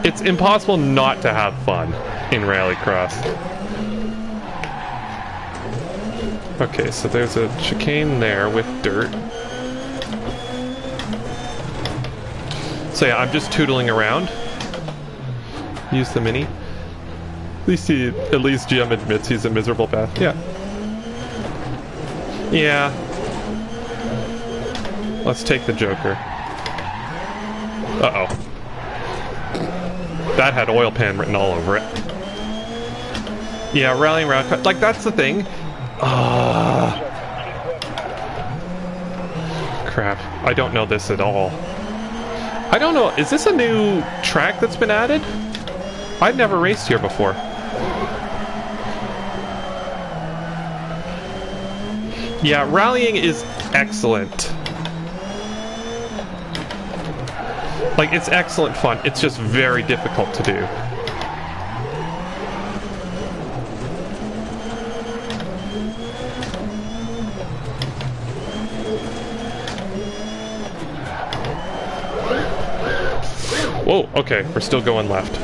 It's impossible not to have fun in rallycross. Okay, so there's a chicane there with dirt. So yeah, I'm just tootling around. Use the Mini. At least GM admits he's a miserable path. Yeah. Yeah. Let's take the Joker. Uh-oh. That had oil pan written all over it. Yeah, rallying around. Like, that's the thing. Crap. I don't know this at all. I don't know. Is this a new track that's been added? I've never raced here before. Yeah, rallying is excellent. Like, it's excellent fun. It's just very difficult to do. Whoa, okay, we're still going left.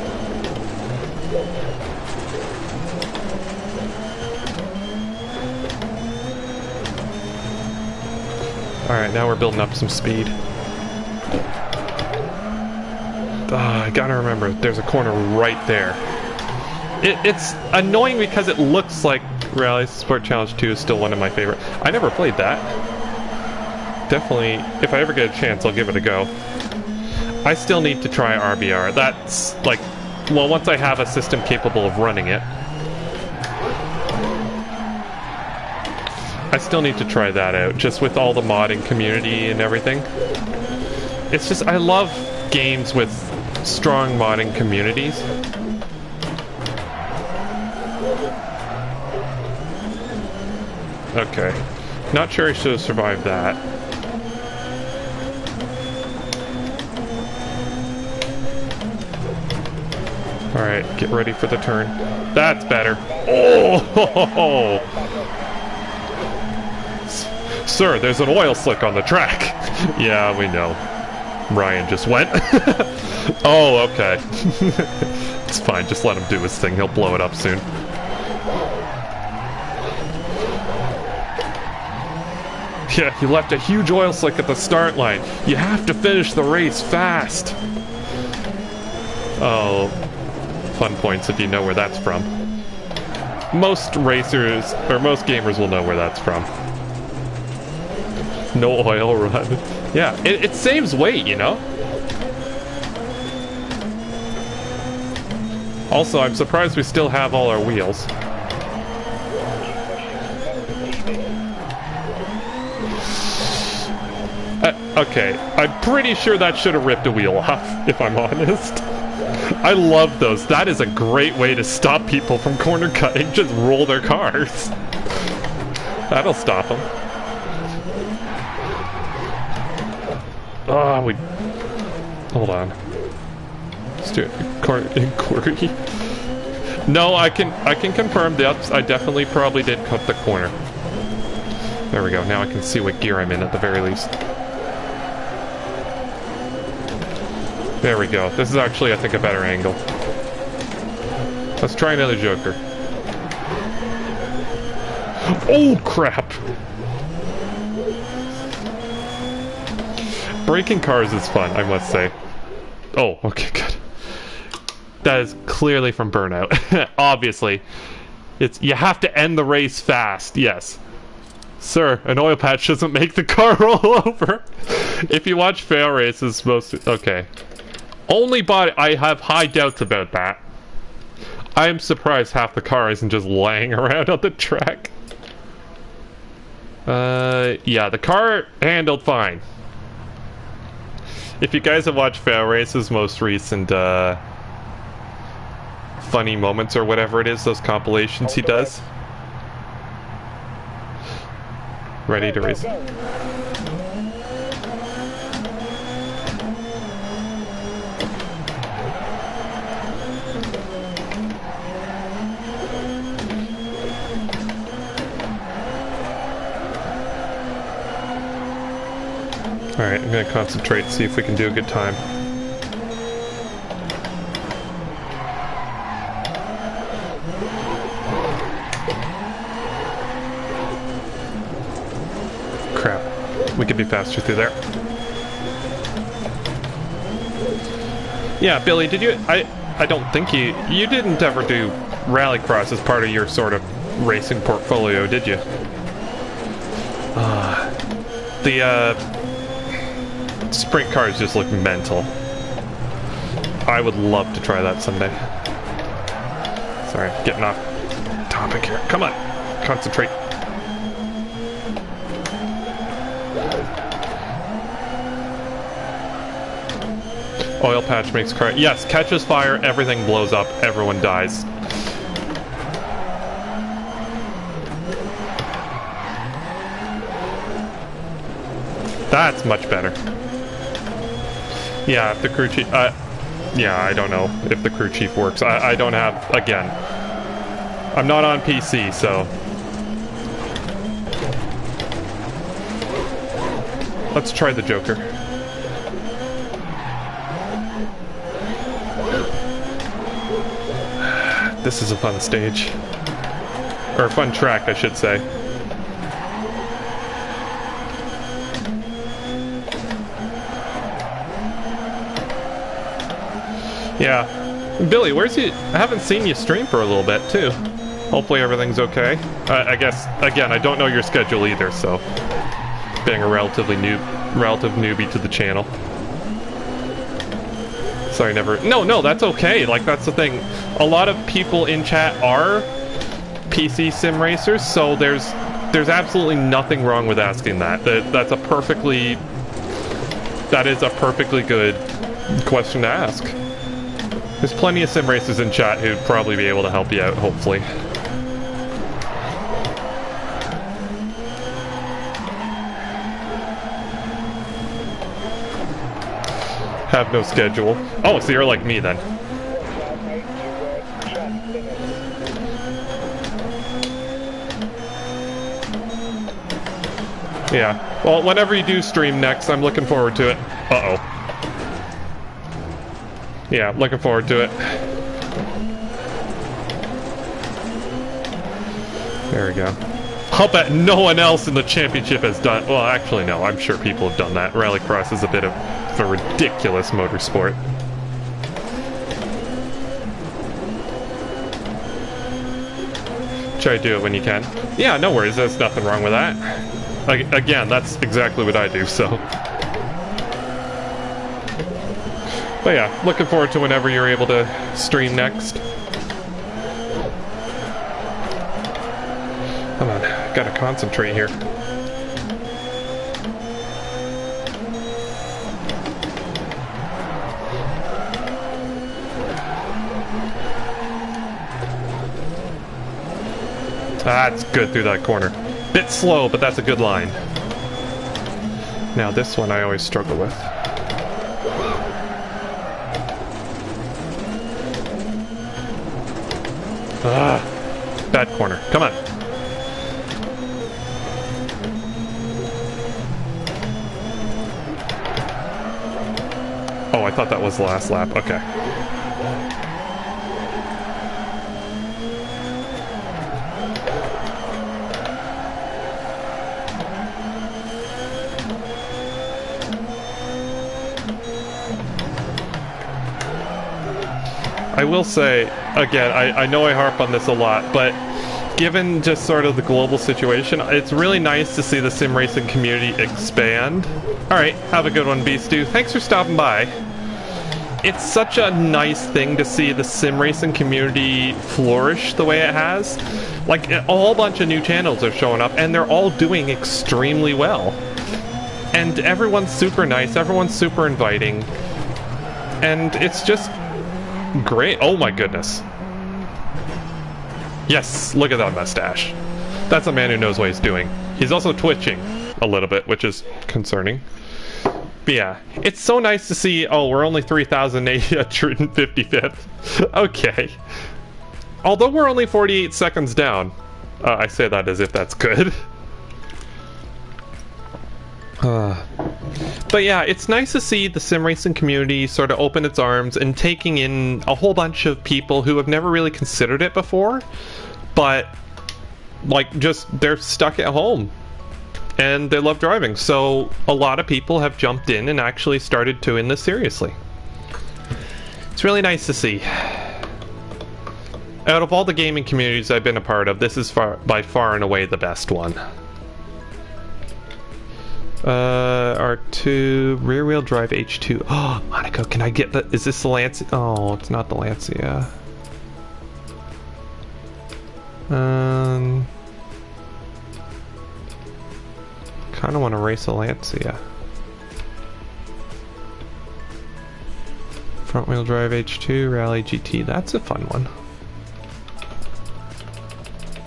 Alright, now we're building up some speed. I gotta remember, there's a corner right there. It's annoying because it looks like Rally Sport Challenge 2 is still one of my favorite. I never played that. Definitely, if I ever get a chance, I'll give it a go. I still need to try RBR. That's like, well, once I have a system capable of running it. I still need to try that out, just with all the modding community and everything. It's just, I love games with strong modding communities. Okay. Not sure I should have survived that. Alright, get ready for the turn. That's better. Oh! Sir, there's an oil slick on the track. Yeah, we know. Ryan just went. Oh, okay. It's fine, just let him do his thing. He'll blow it up soon. Yeah, you left a huge oil slick at the start line. You have to finish the race fast. Oh, fun points if you know where that's from. Most racers, or most gamers will know where that's from. No oil run. Yeah, it saves weight, you know? Also, I'm surprised we still have all our wheels. Okay, I'm pretty sure that should have ripped a wheel off, if I'm honest. I love those. That is a great way to stop people from corner cutting. Just roll their cars. That'll stop them. Oh, we... Hold on. Let's do it. Inquiry. No, I can confirm that I definitely probably did cut the corner. There we go. Now I can see what gear I'm in at the very least. There we go. This is actually, I think, a better angle. Let's try another Joker. Oh, crap! Breaking cars is fun, I must say. Oh, okay, good. That is clearly from Burnout. Obviously. You have to end the race fast, yes. Sir, an oil patch doesn't make the car roll over. If you watch fail races, okay. Only body, I have high doubts about that. I am surprised half the car isn't just laying around on the track. Yeah, the car handled fine. If you guys have watched Fail Race's most recent, funny moments or whatever it is, those compilations he does. Ready to race. Alright, I'm gonna concentrate, see if we can do a good time. Crap. We could be faster through there. Yeah, Billy, did you... I don't think you didn't ever do Rallycross as part of your sort of racing portfolio, did you? Sprint cars just look mental. I would love to try that someday. Sorry, getting off topic here. Come on, concentrate. Oil patch makes car... Yes, catches fire, everything blows up, everyone dies. That's much better. Yeah, if the crew chief... yeah, I don't know if the crew chief works. I don't have... Again, I'm not on PC, so... Let's try the Joker. This is a fun stage. Or a fun track, I should say. Yeah. Billy, where's you? I haven't seen you stream for a little bit, too. Hopefully everything's okay. I guess, again, I don't know your schedule either, so... Being a relative newbie to the channel. Sorry, never... No, that's okay. Like, that's the thing. A lot of people in chat are PC sim racers, so there's absolutely nothing wrong with asking that. That is a perfectly good question to ask. There's plenty of sim racers in chat who'd probably be able to help you out, hopefully. Have no schedule. Oh, so you're like me then. Yeah. Well, whenever you do stream next, I'm looking forward to it. Uh-oh. Yeah, looking forward to it. There we go. I'll bet no one else in the championship has done... Well, actually, no. I'm sure people have done that. Rallycross is a bit of a ridiculous motorsport. Try to do it when you can. Yeah, no worries. There's nothing wrong with that. Again, that's exactly what I do, so... But yeah, looking forward to whenever you're able to stream next. Come on, gotta concentrate here. That's good through that corner. Bit slow, but that's a good line. Now this one I always struggle with. Ah, bad corner. Come on. Oh, I thought that was the last lap. Okay. I will say, again, I know I harp on this a lot, but given just sort of the global situation, it's really nice to see the sim racing community expand. Alright, have a good one, Beastu. Thanks for stopping by. It's such a nice thing to see the sim racing community flourish the way it has. Like, a whole bunch of new channels are showing up, and they're all doing extremely well. And everyone's super nice, everyone's super inviting. And it's just great. Oh my goodness. Yes, look at that mustache. That's a man who knows what he's doing. He's also twitching a little bit, which is concerning. But yeah, it's so nice to see, oh, we're only 3,855th. Okay. Although we're only 48 seconds down. I say that as if that's good. But yeah, it's nice to see the sim racing community sort of open its arms and taking in a whole bunch of people who have never really considered it before, but like just they're stuck at home and they love driving. So a lot of people have jumped in and actually started doing this seriously. It's really nice to see. Out of all the gaming communities I've been a part of, this is by far and away the best one. R2, rear wheel drive H2. Oh, Monaco, can I get the, is this the Lancia? Oh, it's not the Lancia. Kind of want to race a Lancia. Front wheel drive H2, Rally GT, that's a fun one.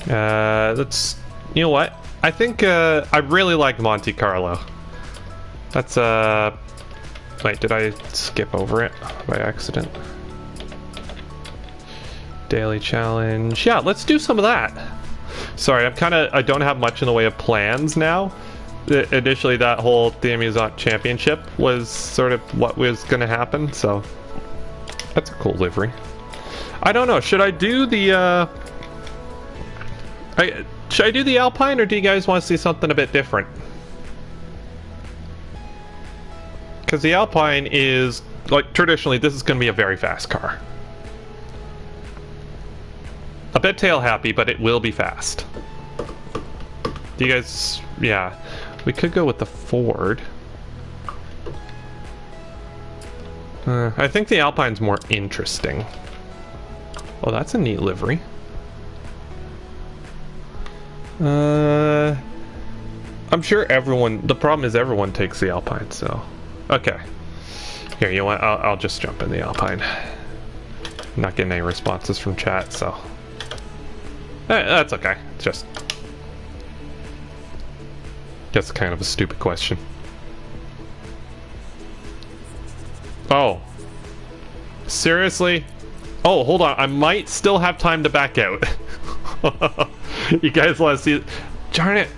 Let's, you know what? I think, I really like Monte Carlo. That's, wait, did I skip over it by accident? Daily challenge. Yeah, let's do some of that. Sorry, I don't have much in the way of plans now. Initially, that whole Theamusante championship was sort of what was going to happen, so that's a cool livery. I don't know, should I do the, should I do the Alpine, or do you guys want to see something a bit different? Because the Alpine is, like, traditionally, this is going to be a very fast car. A bit tail happy, but it will be fast. Do you guys, yeah. We could go with the Ford. I think the Alpine's more interesting. Oh, that's a neat livery. I'm sure everyone, the problem is everyone takes the Alpine, so. Okay. Here, you know what? I'll just jump in the Alpine. Not getting any responses from chat, so. That's okay. It's just. Guess kind of a stupid question. Oh. Seriously? Oh, hold on. I might still have time to back out. You guys want to see it? Darn it.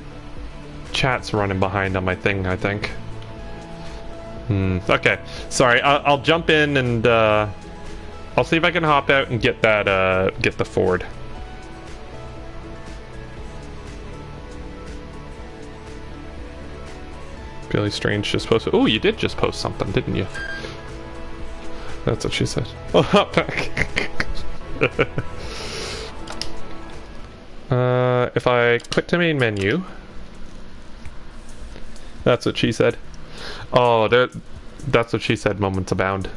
chat's running behind on my thing, I think. Okay, sorry. I'll jump in and I'll see if I can hop out and get that get the Ford. Billy Strange just posted. Oh, you did just post something, didn't you? That's what she said. Oh, hop back. If I click to main menu, that's what she said. Oh, that's what she said. Moments abound.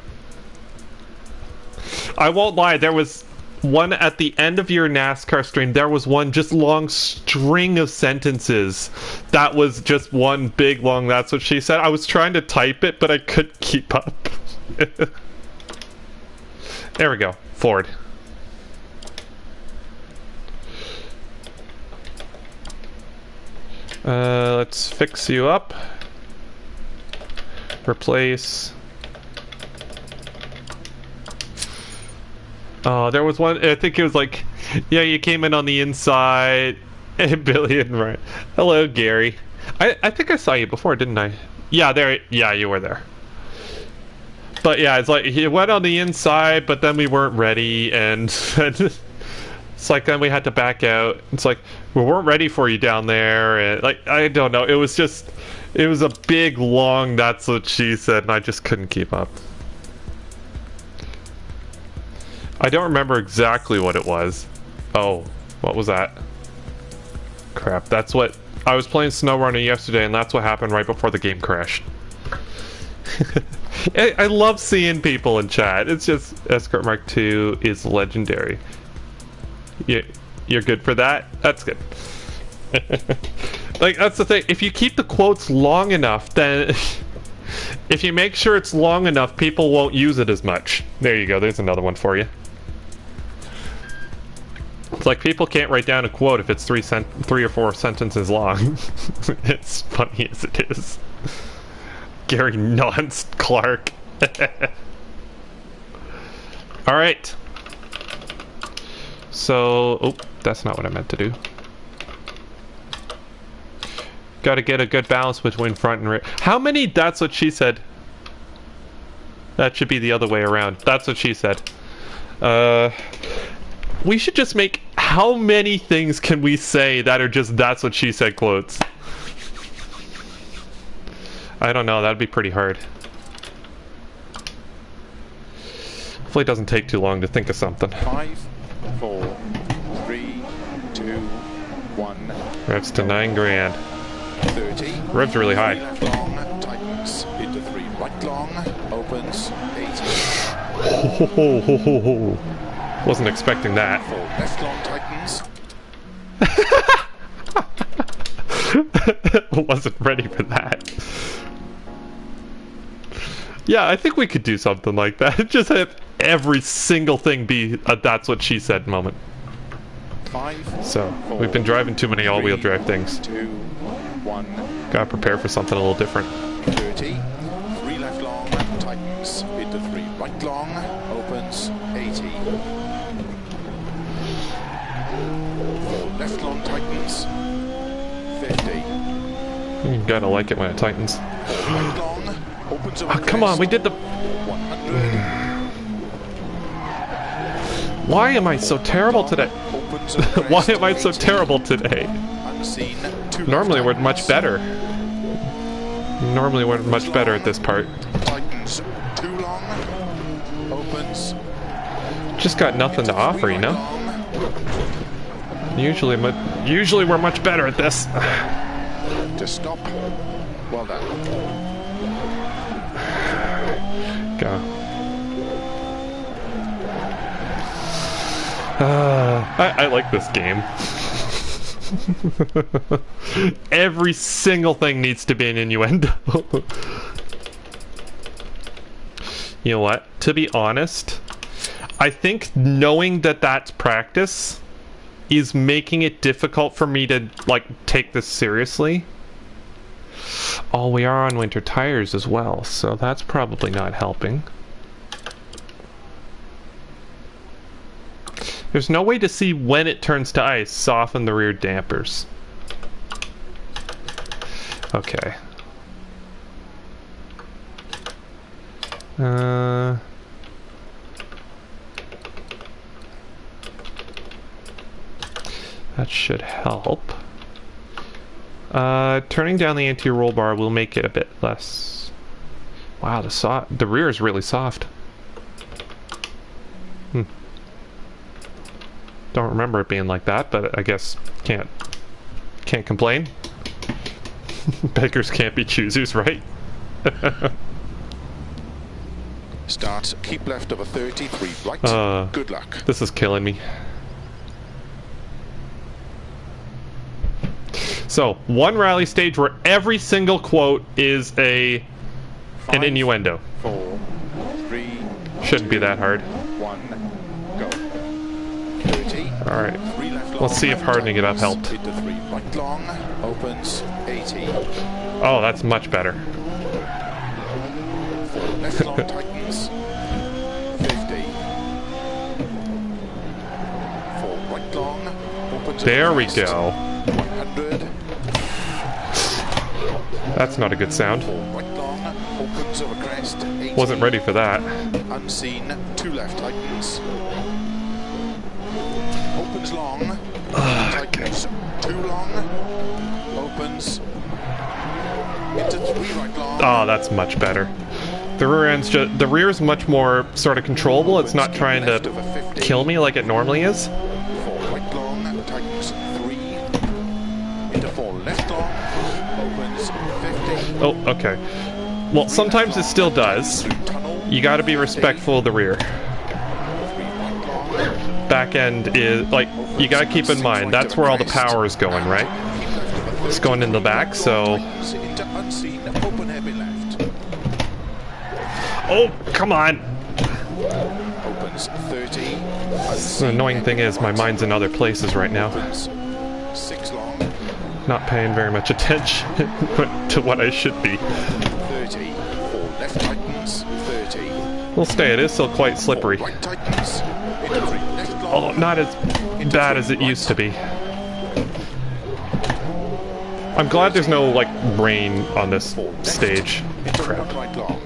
I won't lie. There was one at the end of your NASCAR stream. There was one just long string of sentences. That was just one big long. That's what she said. I was trying to type it, but I couldn't keep up. There we go. Ford. Let's fix you up. Replace. Oh, there was one. I think it was like, yeah, you came in on the inside. And Billy and Ryan. Hello, Gary. I think I saw you before, didn't I? Yeah, there. Yeah, you were there. But yeah, it's like he went on the inside, but then we weren't ready, and it's like then we had to back out. It's like we weren't ready for you down there, and like I don't know. It was a big long. That's what she said, and I just couldn't keep up. I don't remember exactly what it was. Oh, what was that? Crap, that's what I was playing SnowRunner yesterday, and that's what happened right before the game crashed. I love seeing people in chat. It's just Escort Mark II is legendary. You're good for that? That's good. Like, that's the thing. If you keep the quotes long enough, then if you make sure it's long enough, people won't use it as much. There you go. There's another one for you. It's like people can't write down a quote if it's three or four sentences long. It's funny as it is. Gary Nonce Clark. Alright. So, oh, that's not what I meant to do. Gotta get a good balance between front and rear. How many? That's what she said. That should be the other way around. That's what she said. We should just make... How many things can we say that are just that's what she said quotes? I don't know, that'd be pretty hard. Hopefully it doesn't take too long to think of something. 5, 4, 3, 2, 1. Revs to 9 grand. 30. Revs really high. Left long, tightens into 3 right long, opens 80. Wasn't expecting that. 4 left long, tightens. Wasn't ready for that. Yeah, I think we could do something like that. Just have every single thing be a that's what she said moment. 5, So, 4, we've been driving too many all-wheel drive things. 2, 1. Gotta prepare for something a little different. 30. 3 left long, tightens into 3 right long, opens 80. 4 left long, tightens 50. You gotta like it when it tightens. Right long, opens Oh, come on, we did the... 100. Why am I so terrible today? Why am I so terrible today? Unseen, 2 Normally we're left much better. Normally we're much better at this part. Tightens 2 long, opens. Just got nothing to offer, you know? Usually we're much better at this. To stop. Well done. Go. I like this game. Every single thing needs to be an innuendo. You know what? To be honest, I think knowing that that's practice is making it difficult for me to, like, take this seriously. Oh, we are on winter tires as well, so that's probably not helping. There's no way to see when it turns to ice. Soften the rear dampers. Okay. That should help. Turning down the anti-roll bar will make it a bit less... Wow, the rear is really soft. Don't remember it being like that, but I guess can't complain. Beggars can't be choosers, right? Start, keep left of a 33 right. Good luck. This is killing me. So, one rally stage where every single quote is an innuendo. 4, 3, shouldn't be that hard. 1, go. 30. Alright. Let's see if hardening it up helped. Into 3 right long, opens 80. Oh, that's much better. 4 left long tightens 50. 4 right long, opens there we go. 100. That's not a good sound. 4 right long, opens over crest 80. Wasn't ready for that. Unseen, 2 left tightens. Opens long. Tightens 2 long. Opens into 3 right long. Oh, that's much better. The rear is much more sort of controllable. It's not trying to kill me like it normally is. 4 right long, tightens 3. Into 4 left long. Opens 50. Oh, okay. Well, sometimes it still does. You gotta be respectful of the rear. Back end is, like, you gotta keep in mind, that's where all the power is going, right? It's going in the back, so... Oh, come on! Opens 30. The annoying thing is, my mind's in other places right now. 6 long. Not paying very much attention to what I should be. 30. 4 left tightens 30. We'll stay, it is still quite slippery. Right tightens into 3 left long. Oh, not as bad as it used to be. I'm glad there's no, like, rain on this stage. Crap. Right long.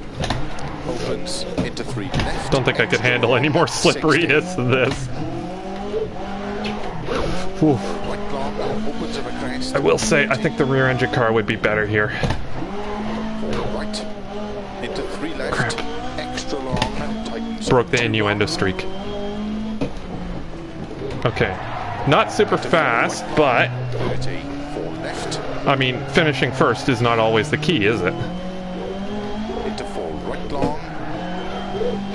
Opens into 3 left. Don't think I could handle any more slipperiness than this. Whew. Right long, opens over crest. I will say, I think the rear engine car would be better here. 4 right. Into 3 left. Crap. Extra long. Tightens. Broke the innuendo streak. Okay. Not super fast, but... 30. 4 left. I mean, finishing first is not always the key, is it? Into 4 right long.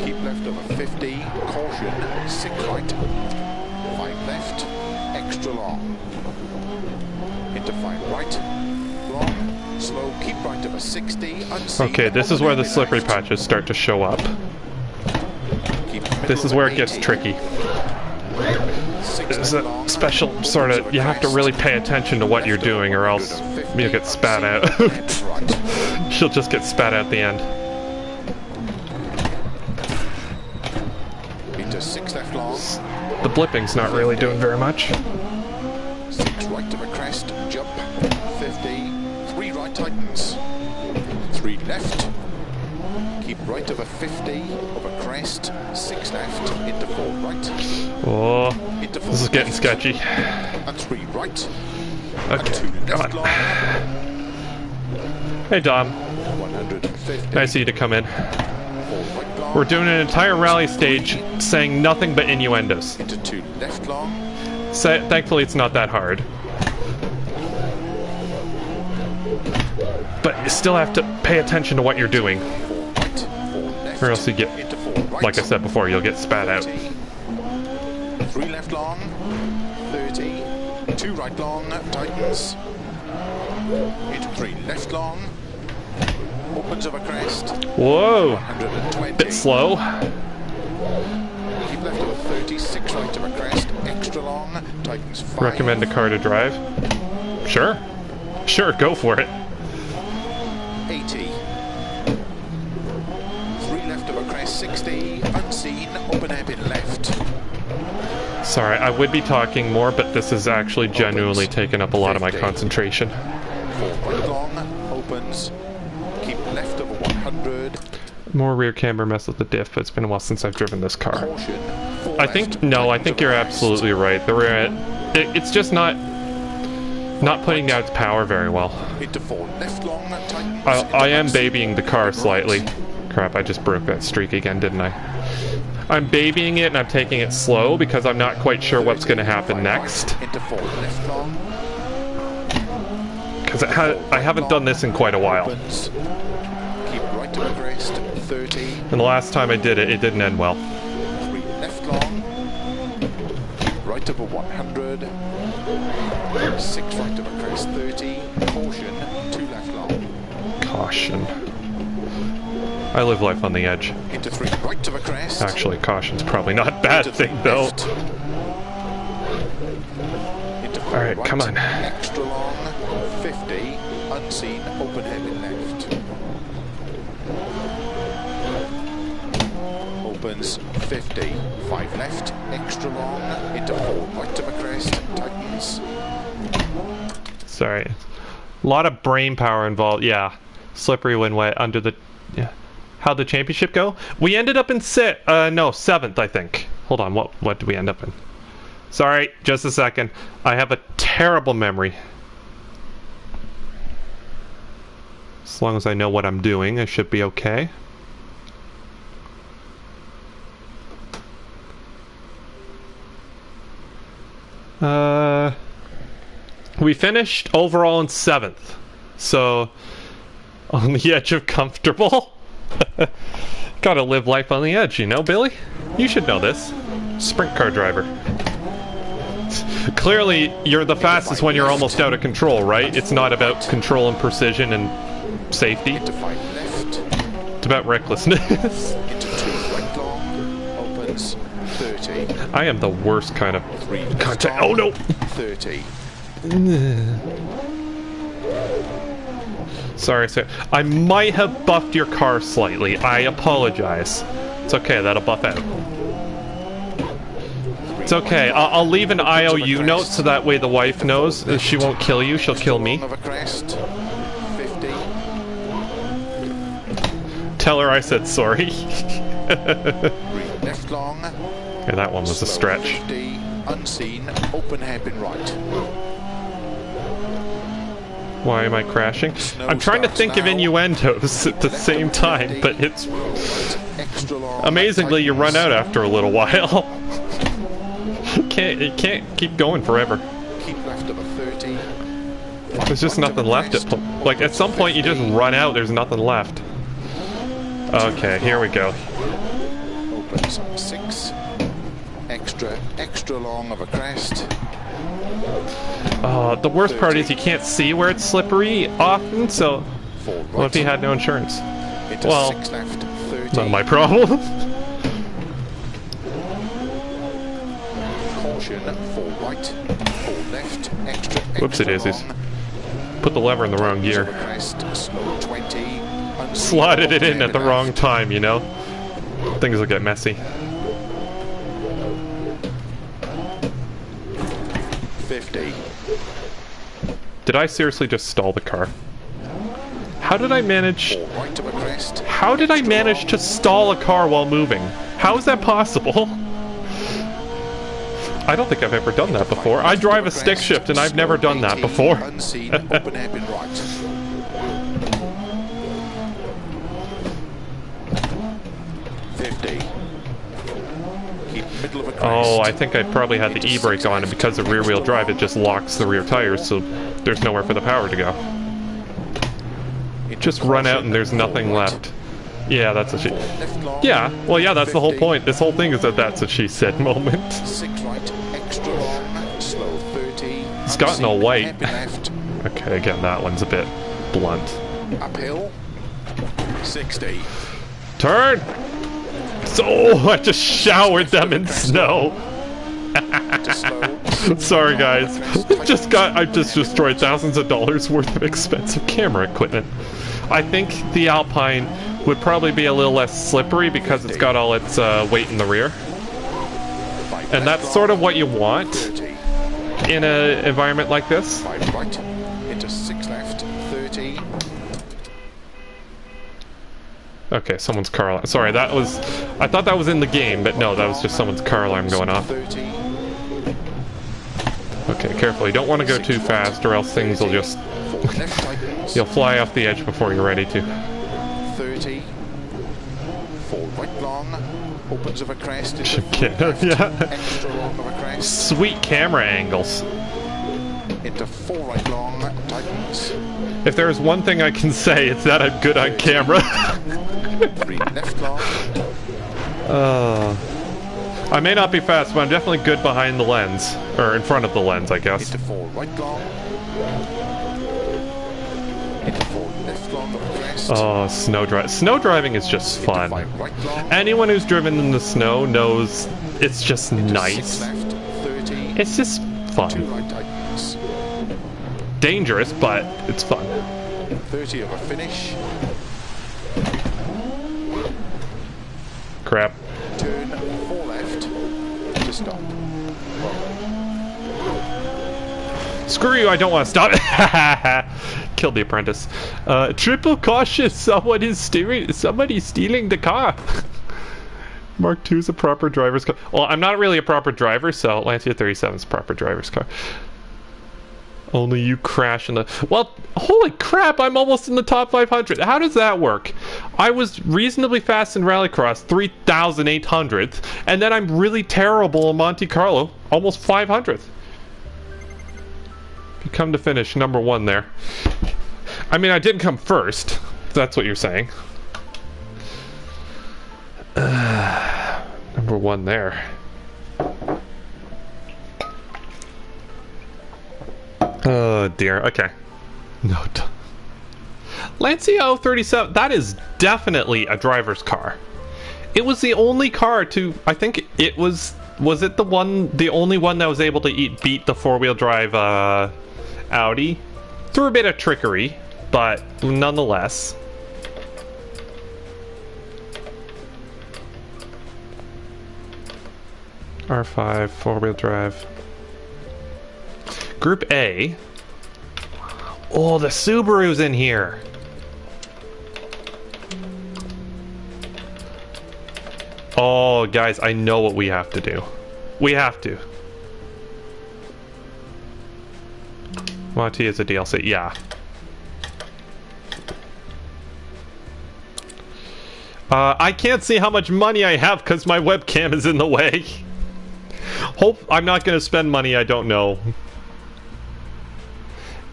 Keep left over 50. Caution. 6 right. 5 left. Extra long. Into 5 right. Long. Slow. Keep right over 60. Unseen. Okay, this is where the slippery patches start to show up. This is where it gets tricky. It's a special sort of, you have to really pay attention to what you're doing or else you'll get spat out. She'll just get spat out at the end. Into 6 left long. The blipping's not really doing very much. 6 right of a crest. Jump. 50. 3 right tightens. 3 left. Keep right of a 50. Of a crest. 6 left. Into 4 right. Oh, Into 4 this is getting left. sketchy. And 3 right. Okay, And 2 come left on. long. Hey Dom, 150. nice of you to come in. 4 right long. We're doing an entire rally stage saying nothing but innuendos. Into 2 left long. Thankfully it's not that hard. But you still have to pay attention to what you're doing. 4 right. 4 left. Or else you get, Into 4 right. like I said before, you'll get spat out. 30. 3 left long. 30. 2 right long. Tightens. Into 3 left long. Opens over crest. Whoa! 120. Bit slow. Keep left over 30. 6 right over crest. Extra long. Tightens 5. Recommend a car to drive? Sure. Sure, go for it. 80. 3 left over crest. 60. Unseen. Open hairpin left. Sorry, I would be talking more, but this is actually genuinely taking up a lot of my concentration. 4 right long. opens. Keep left over 100. More rear camber mess with the diff, but it's been a while since I've driven this car. Caution. I think you're absolutely right. The rear, it's just not putting out its power very well. Into 4 left long. I am babying the car slightly. Crap, I just broke that streak again, didn't I? I'm babying it and I'm taking it slow because I'm not quite sure what's going to happen next. Into 4 left long. Because I haven't done this in quite a while. Keep right to the crest. 30. And the last time I did it, it didn't end well. 3 left long. Keep right over 100. 6 right to the crest. 30. Caution. 2 left long. Caution. I live life on the edge. Into 3 right to the crest. Actually, caution's probably not a bad thing, though. Alright, come on. Extra long. 50. Unseen. Open heading left. Opens 50. 5 left. Extra long. Into 4 right to the crest. Tightens. Sorry. A lot of brain power involved. Yeah. Slippery when wet under the... Yeah. How'd the championship go? We ended up in 7th, I think. Hold on, what did we end up in? Sorry, just a second. I have a terrible memory. As long as I know what I'm doing, I should be okay. We finished overall in 7th. So, on the edge of comfortable. Gotta live life on the edge, you know, Billy? You should know this. Sprint car driver. Clearly, you're the fastest when you're almost out of control, right? It's not about control and precision and safety. It's about recklessness. I am the worst kind of contact. Oh no! 30. Sorry, sir. I might have buffed your car slightly. I apologize. It's okay, that'll buff out. It's okay. I'll leave an IOU note so that way the wife knows. She won't kill you, she'll kill me. Tell her I said sorry. Yeah, that one was a stretch. Unseen, open hairpin right. Why am I crashing? I'm trying to think of innuendos at the same time, but it's... Amazingly, you run out after a little while. It can't keep going forever. There's just nothing left. Like, at some point you just run out, there's nothing left. Okay, here we go. Opens 6. Extra long of a crest. The worst part is you can't see where it's slippery often, so... What if he had no insurance? Well, not my problem. Caution, 4 right, 4 left, extra Whoopsie-daisies. Put the lever in the wrong gear. Slow 20. Slotted it in at the wrong time, you know? Things will get messy. 50. Did I seriously just stall the car? How did I manage... How did I manage to stall a car while moving? How is that possible? I don't think I've ever done that before. I drive a stick shift and I've never done that before. 50. Oh, I think I probably had the e-brake on, and because of rear-wheel drive, it just locks the rear tires, so there's nowhere for the power to go. Just run out and there's nothing left. Yeah, that's what she... Yeah, well, yeah, that's the whole point. This whole thing is that that's what she said moment. It's gotten all white. Okay, again, that one's a bit blunt. Uphill. 60. Turn! So, I just showered them in snow. Sorry guys, I just destroyed thousands of dollars worth of expensive camera equipment. I think the Alpine would probably be a little less slippery because it's got all its weight in the rear. And that's sort of what you want in an environment like this. 5 right, into 6 left, 30. Okay, someone's car alarm. Sorry, that was... I thought that was in the game, but no, that was just someone's car alarm going off. 30. Okay, careful. You don't want to go too fast, or else things will just... Left tightens. You'll fly off the edge before you're ready to. 30. 4 right long. Opens of a crest. Yeah. Extra long of a crest. Sweet camera angles. Into 4 right long. Tightens. If there's one thing I can say, it's that I'm good on camera. 3 left long. I may not be fast, but I'm definitely good behind the lens. Or in front of the lens, I guess. Into 4 right long. Into 4 left long of a crest. Oh, snow driving. Snow driving is just fun. 5 right long. Anyone who's driven in the snow knows it's just Into nice. 6 left. 30. It's just 2 fun. right tightens. Dangerous, but it's fun. 30 of a finish. Crap. Turn 4 left to stop. Screw you, I don't want to stop. Killed the apprentice. Triple cautious, somebody's stealing the car. Mark II is a proper driver's car. Well, I'm not really a proper driver, so Lancia 37 is a proper driver's car. Only you crash in the... Well, holy crap, I'm almost in the top 500. How does that work? I was reasonably fast in Rallycross, 3,800th, and then I'm really terrible in Monte Carlo, almost 500th. You come to finish, number 1 there. I mean, I didn't come first, if that's what you're saying. Number 1 there. Oh dear, okay. No. Lancia 37, that is definitely a driver's car. It was the only car to, I think it was it the only one that was able to beat the 4-wheel drive Audi? Through a bit of trickery, but nonetheless. R5, 4-wheel drive. Group A. Oh, the Subaru's in here. Oh, guys, I know what we have to do. We have to. Monty is a DLC. Yeah. I can't see how much money I have because my webcam is in the way. Hope I'm not going to spend money I don't know.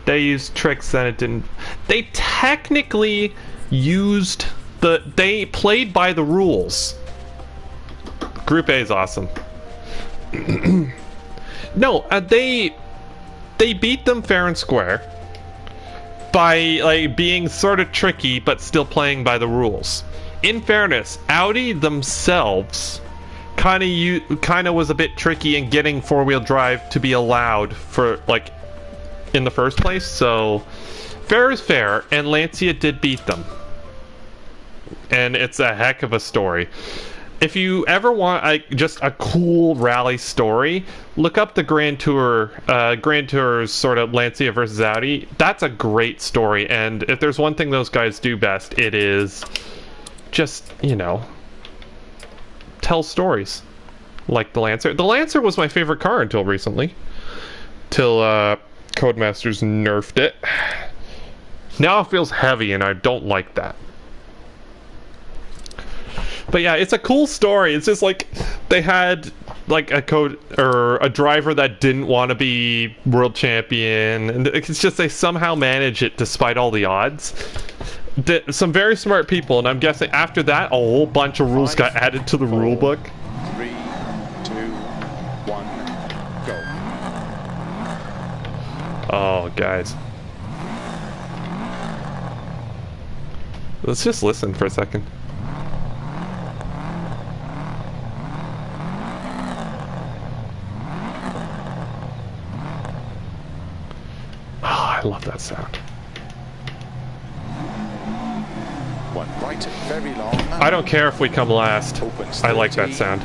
They used tricks that it didn't. They technically used they played by the rules. Group A is awesome. No, they beat them fair and square by like being sort of tricky but still playing by the rules. In fairness, Audi themselves kind of was a bit tricky in getting 4-wheel drive to be allowed for like in the first place, so fair is fair, and Lancia did beat them. And it's a heck of a story. If you ever want just a cool rally story, look up the Grand Tour's sort of Lancia versus Audi. That's a great story, and if there's one thing those guys do best, it is just, you know, tell stories. Like the Lancer. The Lancer was my favorite car until recently. Till, Codemasters nerfed it. Now it feels heavy and I don't like that. But yeah, it's a cool story. It's just like they had like a driver that didn't want to be world champion, and it's just they somehow manage it despite all the odds. Some very smart people, and I'm guessing after that a whole bunch of rules got added to the rule book. 3, 2, 1, go. Oh, guys. Let's just listen for a second. Oh, I love that sound. 1 right, very long. I don't care if we come last. I like that sound.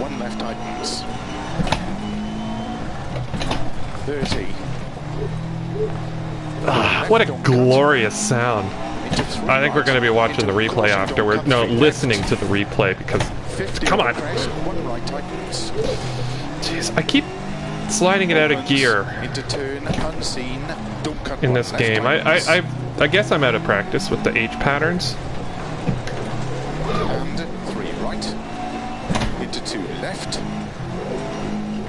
1 left tightens. 30. What a glorious sound. I think we're going to be watching the replay afterward. No, listening to the replay because... Come on. Jeez, I keep sliding it out of gear in this game. I guess I'm out of practice with the H patterns. And 3 right. Into 2 left.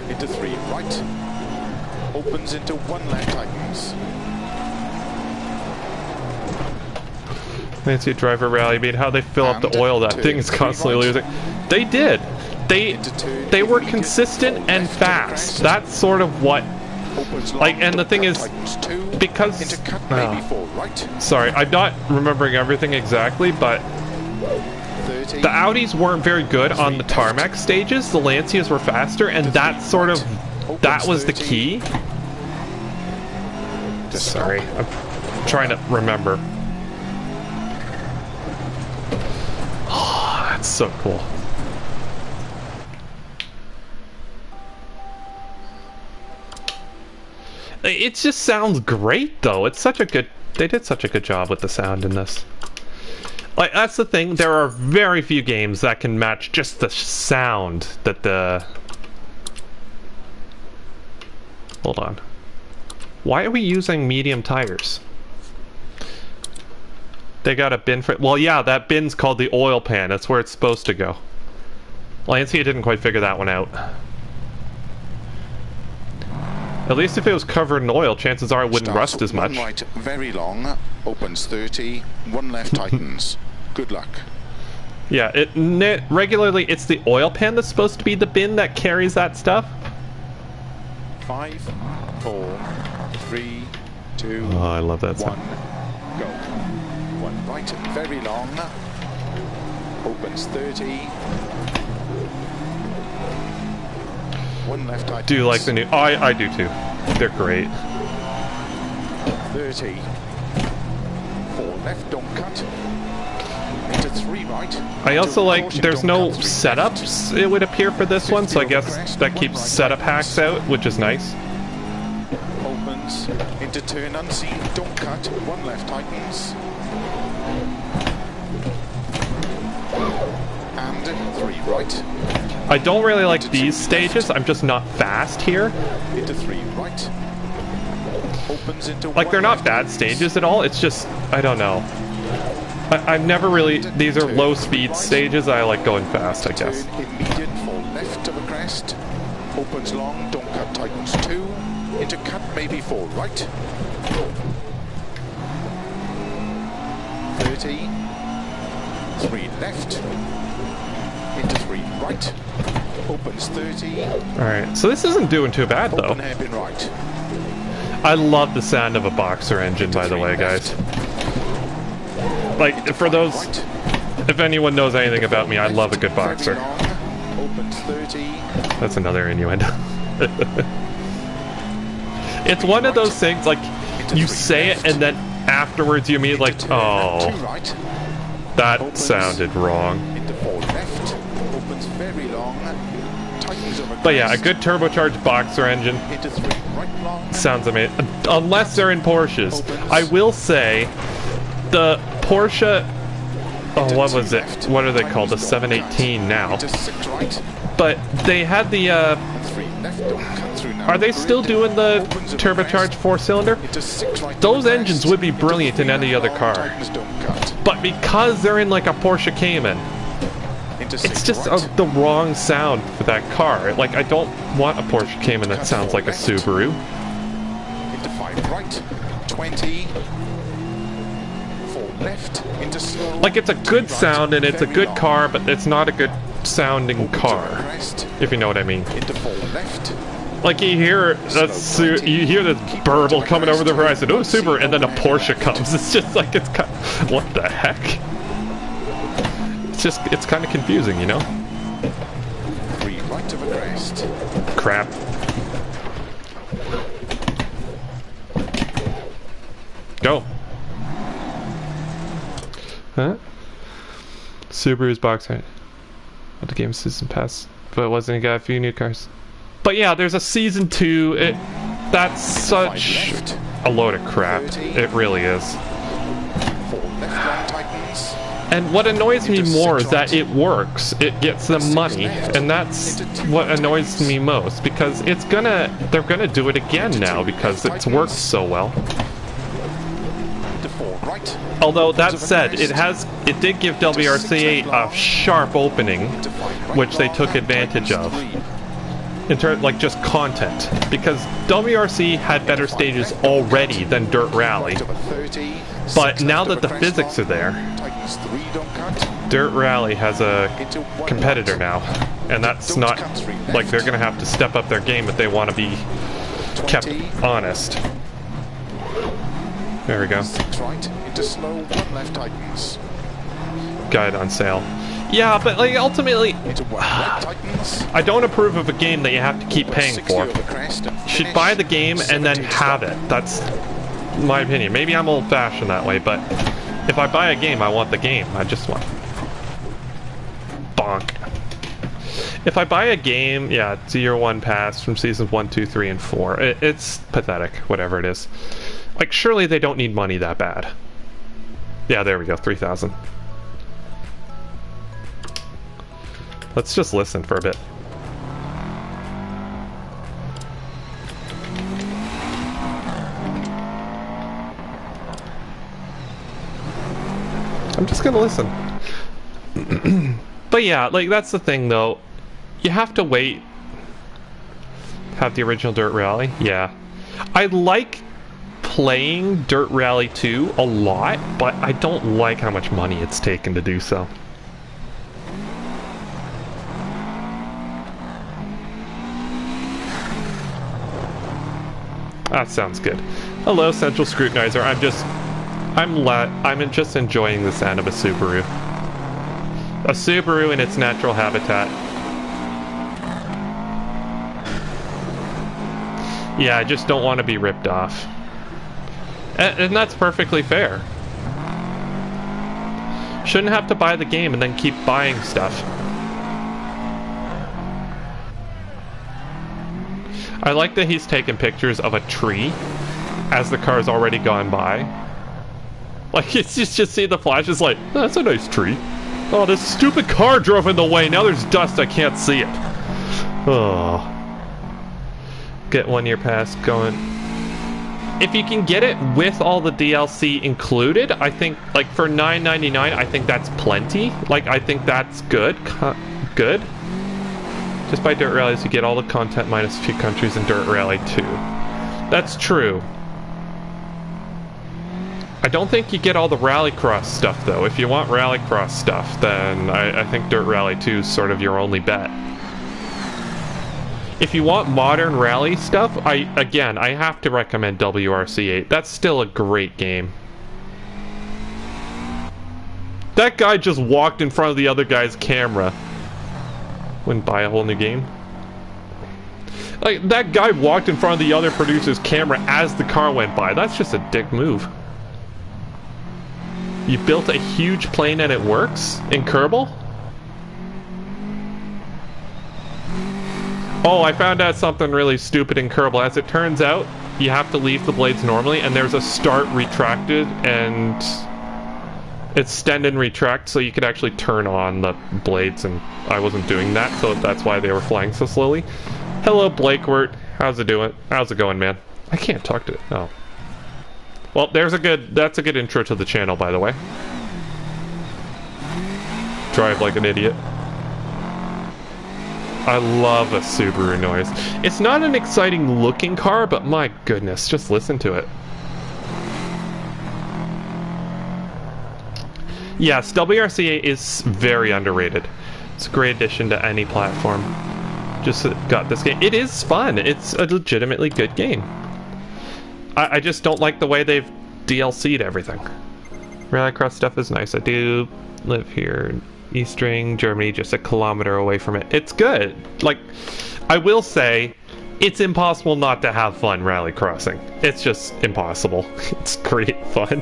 Into 3 right. Opens into 1 left, tightens. Fancy driver rally beat. How they fill up the oil that thing is constantly losing. They did. They were consistent and fast. That's sort of what, like, and the thing is, because sorry, I'm not remembering everything exactly, but the Audis weren't very good on the tarmac stages. The Lancias were faster, and that was the key. Sorry, I'm trying to remember. Oh, that's so cool. It just sounds great, though. It's such a good... They did such a good job with the sound in this. Like, that's the thing. There are very few games that can match just the sound that the... Hold on. Why are we using medium tires? They got a bin for... Well, yeah, that bin's called the oil pan. That's where it's supposed to go. Lancia didn't quite figure that one out. At least if it was covered in oil, chances are it wouldn't rust as much. 1 right, very long, opens 30, 1 left, tightens. Good luck. Yeah, regularly it's the oil pan that's supposed to be the bin that carries that stuff. 5, 4, 3, 2, oh, I love that 1, sound. go. 1 right, very long, opens 30. 1 left, tightens. Do you like the new... Oh, I do too. They're great. 30. 4 left, don't cut. Into 3 right. I also like... There's no setups, it would appear, for this one, so I guess that keeps setup hacks out, which is nice. Opens into turn unseen, don't cut. 1 left, tightens. And 3 right. I don't really like these stages. I'm just not fast here. Into 3 right. Opens into like, they're not bad stages at all. It's just, I don't know. I've never really... These are low speed stages. I like going fast, I guess. Immediate for left of a crest. Opens long, don't cut, tightens 2. Into cut, maybe 4 right. 30. 3 left. Into 3 right. Opens 30. Alright, so this isn't doing too bad, though. Open hairpin right. I love the sound of a boxer engine, by the way, guys. Like, for those... If anyone knows anything about me, I love a good boxer. Opens 30. That's another innuendo. It's one of those things, like, you say it and then afterwards you mean, like, oh, that sounded wrong. But yeah, a good turbocharged boxer engine sounds amazing. Unless they're in Porsches. I will say, the Porsche... Oh, what was it? What are they called? The 718 now. But they had the... Are they still doing the turbocharged 4-cylinder? Those engines would be brilliant in any other car. But because they're in like a Porsche Cayman, it's just the wrong sound for that car. Like, I don't want a Porsche Cayman that sounds like a Subaru. Into 5 right, 20. 4 left, into slow. Like, it's a good sound and it's a good car, but it's not a good sounding car, if you know what I mean. Into 4 left. Like, you hear this burble coming over the horizon, oh, Subaru, and then a Porsche comes. It's just like, it's kind of, what the heck? It's kind of confusing, you know? 3 right of a crest. Crap. Go. Huh? Subaru's boxer. But the game season pass, but it wasn't. He got a few new cars. But yeah, there's a season 2. That's such a load of crap. It really is. 4 left long tightens. And what annoys me more is that it works. It gets them money, and that's what annoys me most, because they're gonna do it again now because it's worked so well. To 4 right. Although that said, it did give WRC8 a sharp opening, which they took advantage of. In terms, like, just content, because WRC had better stages already than Dirt Rally, but now that the physics are there, Dirt Rally has a competitor now, and that's not, like, they're gonna have to step up their game if they want to be kept honest. There we go. 6 right into slow, 1 left tightens. Guide on sale. Yeah, but like ultimately, Into 1 right tightens. I don't approve of a game that you have to keep paying 60 for. over crest and You should finish. buy the game and then 70 to have stop. it. That's my opinion. Maybe I'm old-fashioned that way, but if I buy a game, I want the game. I just want... Bonk. If I buy a game, yeah, it's a year 1 pass from seasons 1, 2, 3, and 4. It's pathetic, whatever it is. Like, surely they don't need money that bad. Yeah, there we go, 3,000. Let's just listen for a bit. I'm just gonna listen. But yeah, like, that's the thing though. You have to wait. Have the original Dirt Rally? Yeah. I like playing Dirt Rally 2 a lot, but I don't like how much money it's taken to do so. That sounds good. Hello, Central Scrutinizer. I'm just enjoying the sound of a Subaru. A Subaru in its natural habitat. Yeah, I just don't want to be ripped off. And that's perfectly fair. Shouldn't have to buy the game and then keep buying stuff. I like that he's taking pictures of a tree as the car's already gone by. Like, it's just see the flashes like, oh, that's a nice tree. Oh, this stupid car drove in the way. Now there's dust, I can't see it. Oh. Get 1 year pass going. If you can get it with all the DLC included, I think, like, for $9.99, I think that's plenty. Like, I think that's good. Good. Just by Dirt Rallies, you get all the content minus a few countries in Dirt Rally 2. That's true. I don't think you get all the Rallycross stuff, though. If you want Rallycross stuff, then I think Dirt Rally 2 is sort of your only bet. If you want modern rally stuff, I have to recommend WRC8. That's still a great game. That guy just walked in front of the other guy's camera. Wouldn't buy a whole new game. Like, that guy walked in front of the other producer's camera as the car went by. That's just a dick move. You built a huge plane and it works in Kerbal? Oh, I found out something really stupid in Kerbal. As it turns out, you have to leave the blades normally, and there's a start retracted and extend and retract, so you could actually turn on the blades, and I wasn't doing that, so that's why they were flying so slowly. Hello, Blakewert. How's it doing? How's it going, man? I can't talk to it. Oh. Well, that's a good intro to the channel, by the way. Drive like an idiot. I love a Subaru noise. It's not an exciting looking car, but my goodness, just listen to it. Yes, WRC8 is very underrated. It's a great addition to any platform. Just got this game. It is fun. It's a legitimately good game. I just don't like the way they've DLC'd everything. Rallycross stuff is nice. I do live here in Eastring, Germany, just a kilometer away from it. It's good. Like, I will say, it's impossible not to have fun rallycrossing. It's just impossible. It's great fun.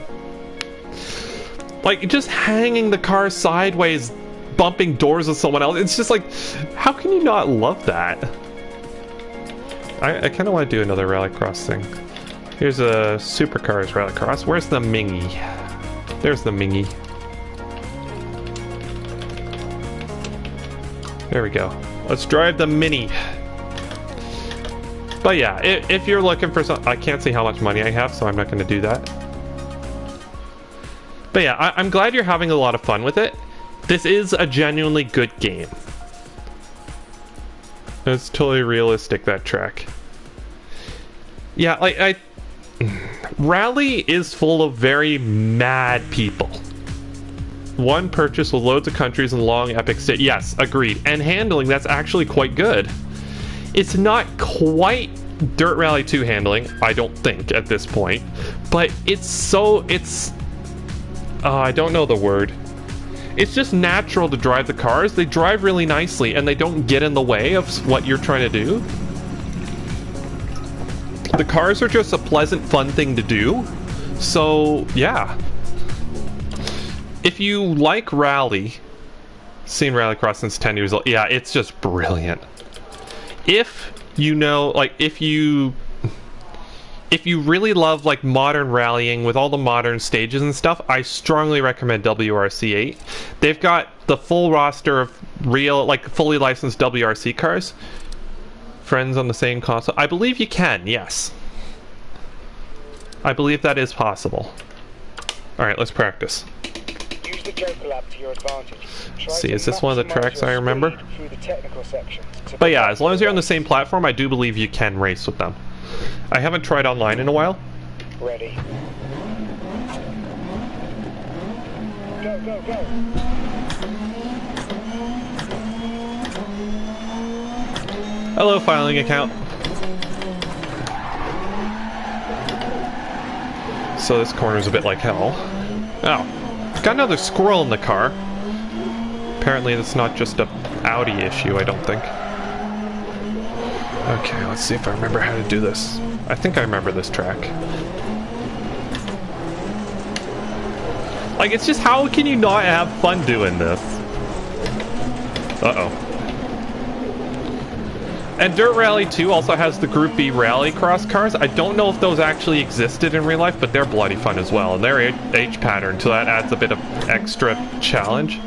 Like, just hanging the car sideways, bumping doors with someone else. It's just like, how can you not love that? I kind of want to do another rallycross thing. Here's a Supercars Rallycross. Where's the Mingy? There's the Mingy. There we go. Let's drive the Mini. But yeah, if you're looking for some... I can't see how much money I have, so I'm not going to do that. But yeah, I'm glad you're having a lot of fun with it. This is a genuinely good game. It's totally realistic, that track. Yeah, like, Rally is full of very mad people. One purchase with loads of countries and long epic state. Yes, agreed. And handling, that's actually quite good. It's not quite Dirt Rally 2 handling, I don't think, at this point. But it's I don't know the word. It's just natural to drive the cars. They drive really nicely, and they don't get in the way of what you're trying to do. The cars are just a pleasant, fun thing to do. So, yeah. If you like Rally, seen Rallycross since 10 years old, yeah, it's just brilliant. If you know, like, if you really love, like, modern rallying with all the modern stages and stuff, I strongly recommend WRC8. They've got the full roster of real, like, fully licensed WRC cars. Friends on the same console. I believe you can, yes. I believe that is possible. Alright, let's practice. Use the Joker lab to your advantage. See, is this one of the tracks I remember? Through the technical section. But yeah, as long as you're on the same platform, I do believe you can race with them. I haven't tried online in a while. Ready. Go, go, go. Hello, filing account. So this corner's a bit like hell. Oh, got another squirrel in the car. Apparently it's not just a Audi issue, I don't think. Okay, let's see if I remember how to do this. I think I remember this track. Like, it's just, how can you not have fun doing this? Uh-oh. And Dirt Rally 2 also has the Group B Rallycross cars. I don't know if those actually existed in real life, but they're bloody fun as well. And they're H-pattern, so that adds a bit of extra challenge.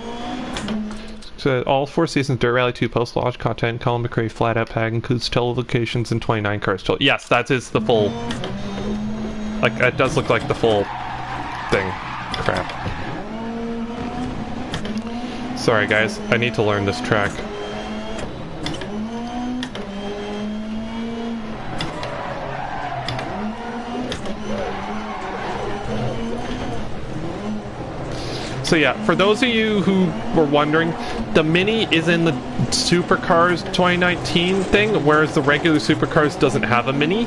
So all 4 seasons Dirt Rally 2 post-launch content, Colin McRae flat-out pack includes 12 locations and 29 cars. Yes, that is the full... Like, it does look like the full thing. Crap. Sorry guys, I need to learn this track. So yeah, for those of you who were wondering, the Mini is in the Supercars 2019 thing, whereas the regular Supercars doesn't have a Mini.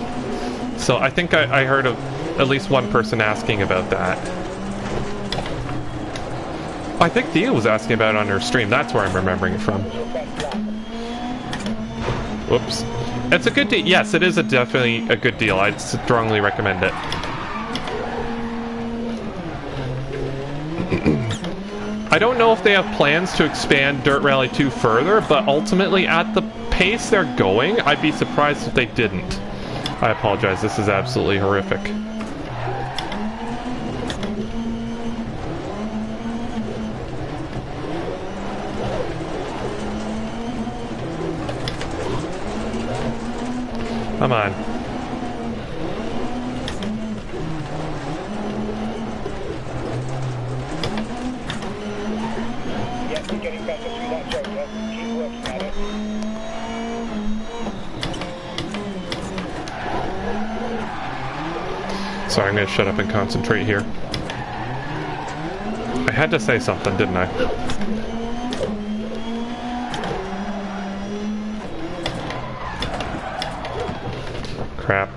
So I think I heard of at least one person asking about that. I think Thea was asking about it on her stream. That's where I'm remembering it from. Whoops. It's a good deal. Yes, it is definitely a good deal. I'd strongly recommend it. I don't know if they have plans to expand Dirt Rally 2 further, but ultimately at the pace they're going, I'd be surprised if they didn't. I apologize, this is absolutely horrific. Come on. Yes, you're getting better through that Joker. Keep working at it. Sorry, I'm gonna shut up and concentrate here. I had to say something, didn't I? Crap.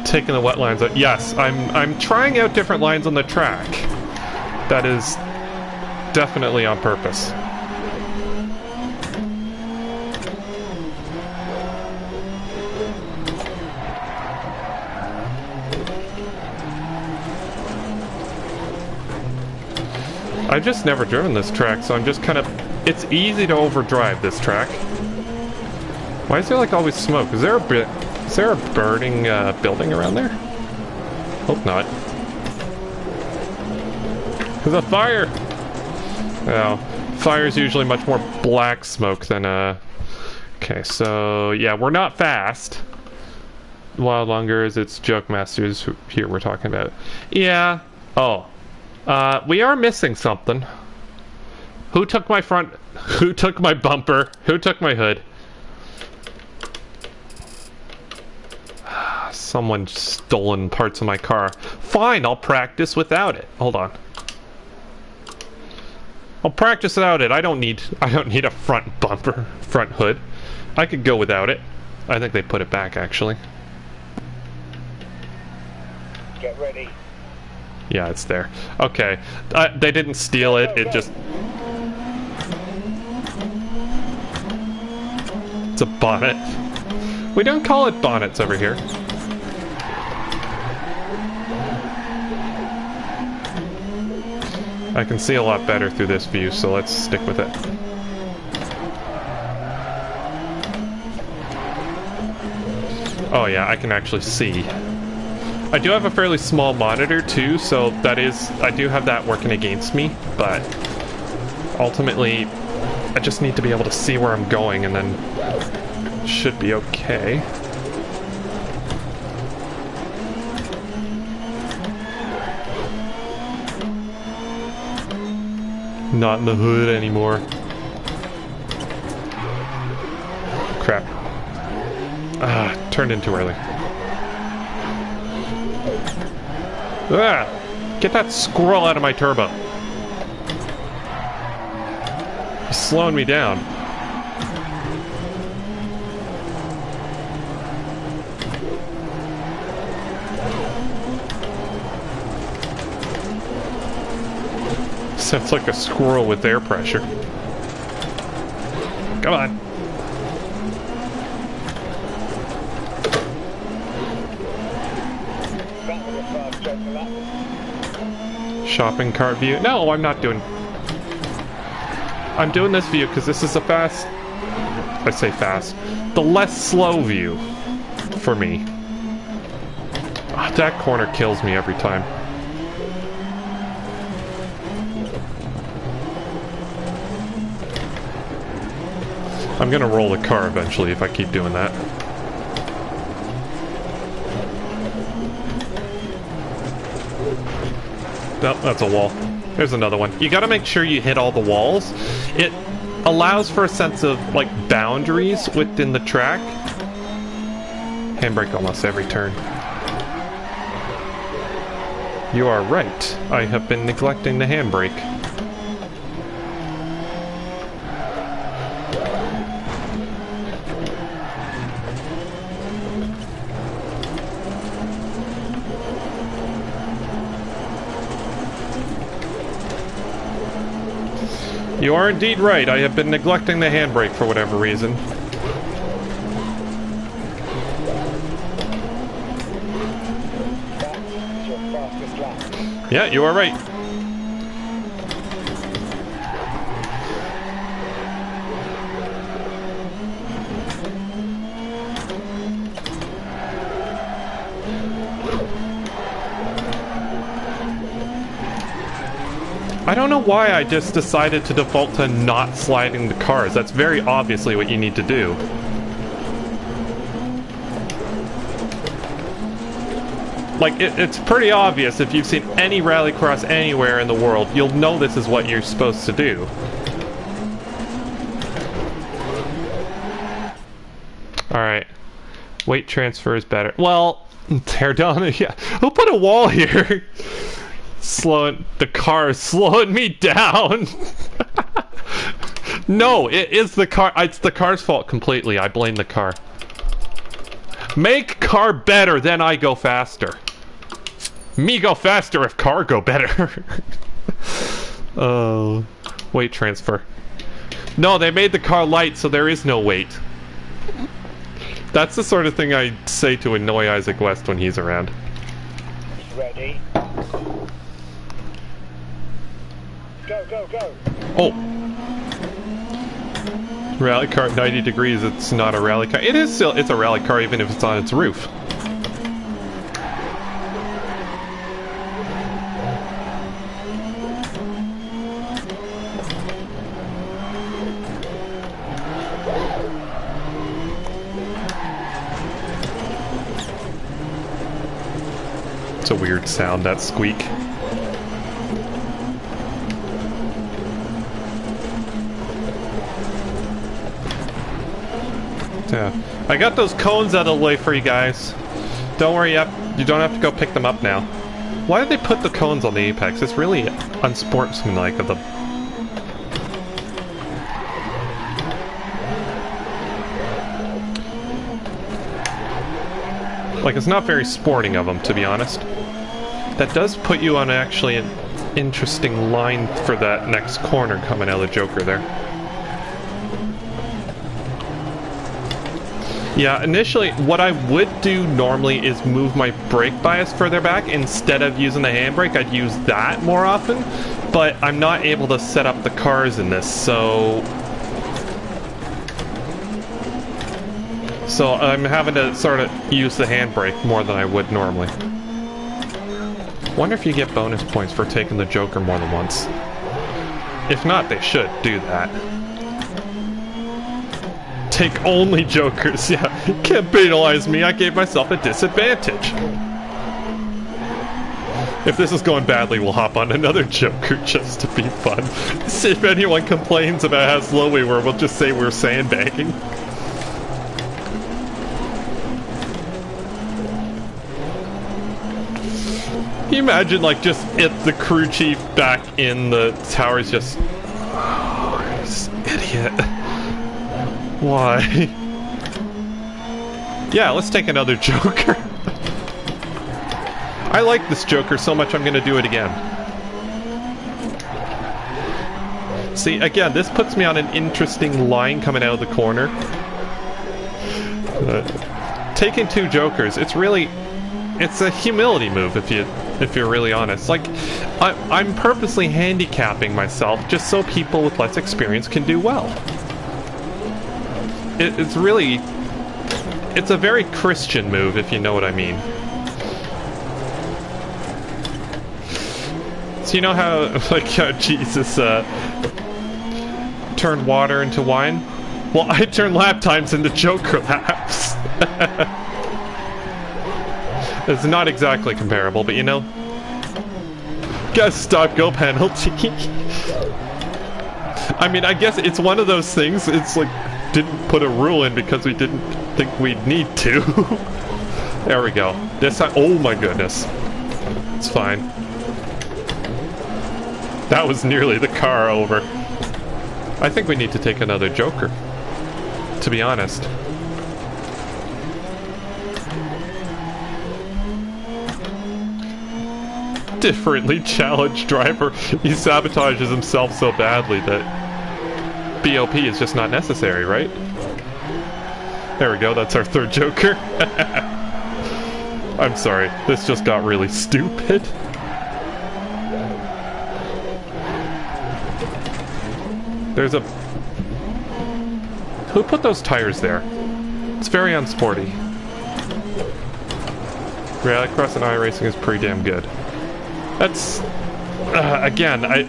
Taking the wet lines out. Yes, I'm trying out different lines on the track. That is definitely on purpose. I've just never driven this track, so I'm just kind of... It's easy to overdrive this track. Why is there like always smoke? Is there a burning building around there? Hope not. There's a fire! Well, fire's usually much more black smoke than Okay, so yeah, we're not fast. Wild Longers, it's Joke Masters here we're talking about. Yeah. Oh. We are missing something. Who took my front? Who took my bumper? Who took my hood? Someone stolen parts of my car. Fine, I'll practice without it. Hold on. I'll practice without it. I don't need a front bumper, front hood. I could go without it. I think they put it back actually. Get ready. Yeah, it's there. Okay. They didn't steal it, it just... It's a bonnet. We don't call it bonnets over here. I can see a lot better through this view, so let's stick with it. Oh yeah, I can actually see. I do have a fairly small monitor too, so that is, I do have that working against me, but ultimately I just need to be able to see where I'm going and then should be okay. Not in the hood anymore. Crap. Turned in too early. Ah! Get that squirrel out of my turbo. He's slowing me down. Sounds like a squirrel with air pressure. Come on. Shopping cart view. No, I'm not doing... I'm doing this view because this is a fast... I say fast. The less slow view for me. Oh, that corner kills me every time. I'm gonna roll the car eventually if I keep doing that. Nope, that's a wall. There's another one. You gotta make sure you hit all the walls. It allows for a sense of, like, boundaries within the track. Handbrake almost every turn. You are right. I have been neglecting the handbrake. You are indeed right. I have been neglecting the handbrake for whatever reason. Yeah, you are right. I don't know why I just decided to default to not sliding the cars. That's very obviously what you need to do. Like, it's pretty obvious if you've seen any rallycross anywhere in the world, you'll know this is what you're supposed to do. Alright. Weight transfer is better. Well, tear down, yeah. Who put a wall here? The car is slowing me down. No, it is the car. It's the car's fault completely. I blame the car. Make car better, then I go faster. Me go faster if car go better. Oh, weight transfer. No, they made the car light, so there is no weight. That's the sort of thing I say to annoy Isaac West when he's around. Ready. Go, go, go. Oh. Rally car at 90 degrees, it's not a rally car. It is still, it's a rally car even if it's on its roof. It's a weird sound, that squeak. Yeah. I got those cones out of the way for you guys. Don't worry, you don't have to go pick them up now. Why did they put the cones on the apex? It's really unsportsmanlike of them. Like, it's not very sporting of them, to be honest. That does put you on actually an interesting line for that next corner coming out of the Joker there. Yeah, initially, what I would do normally is move my brake bias further back. Instead of using the handbrake, I'd use that more often. But I'm not able to set up the cars in this, so I'm having to sort of use the handbrake more than I would normally. Wonder if you get bonus points for taking the Joker more than once. If not, they should do that. Take only Jokers, yeah. Can't penalize me, I gave myself a disadvantage. If this is going badly, we'll hop on another Joker just to be fun. See if anyone complains about how slow we were, we'll just say we're sandbagging. Can you imagine, like, just the crew chief back in the towers just... Oh, this idiot. Why? Yeah, let's take another Joker. I like this Joker so much I'm gonna do it again. See, again, this puts me on an interesting line coming out of the corner. Taking two Jokers, it's a humility move if you're really honest. Like, I'm purposely handicapping myself just so people with less experience can do well. It's a very Christian move, if you know what I mean. So you know how, like, how Jesus turned water into wine? Well, I turned lap times into Joker laps. It's not exactly comparable, but you know. Guess stop-go penalty. I mean, I guess it's one of those things, it's like, didn't put a rule in because we didn't think we'd need to. There we go. This time, oh my goodness. It's fine. That was nearly the car over. I think we need to take another Joker, to be honest. Differently challenged driver. He sabotages himself so badly that BOP is just not necessary, right? There we go, that's our third Joker. I'm sorry, this just got really stupid. There's a... Who put those tires there? It's very unsporty. Rallycross and iRacing is pretty damn good. That's... again,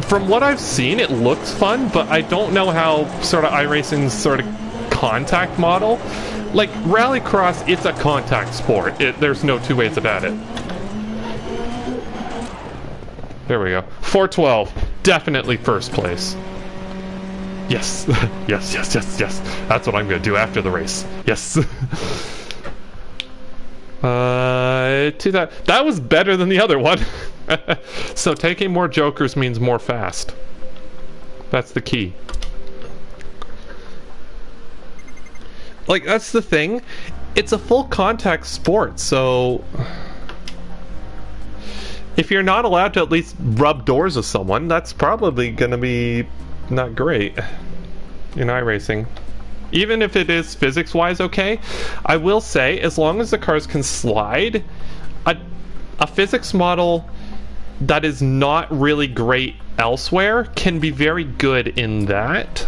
from what I've seen, it looks fun, but I don't know how sort of iRacing's sort of contact model. Like, Rallycross, it's a contact sport. There's no two ways about it. There we go. 412. Definitely first place. Yes. Yes, yes, yes, yes. That's what I'm going to do after the race. Yes. That was better than the other one. So taking more Jokers means more fast. That's the key. Like, that's the thing. It's a full contact sport, so... if you're not allowed to at least rub doors with someone, that's probably gonna be not great in iRacing. Even if it is physics-wise okay, I will say, as long as the cars can slide, a physics model that is not really great elsewhere can be very good in that.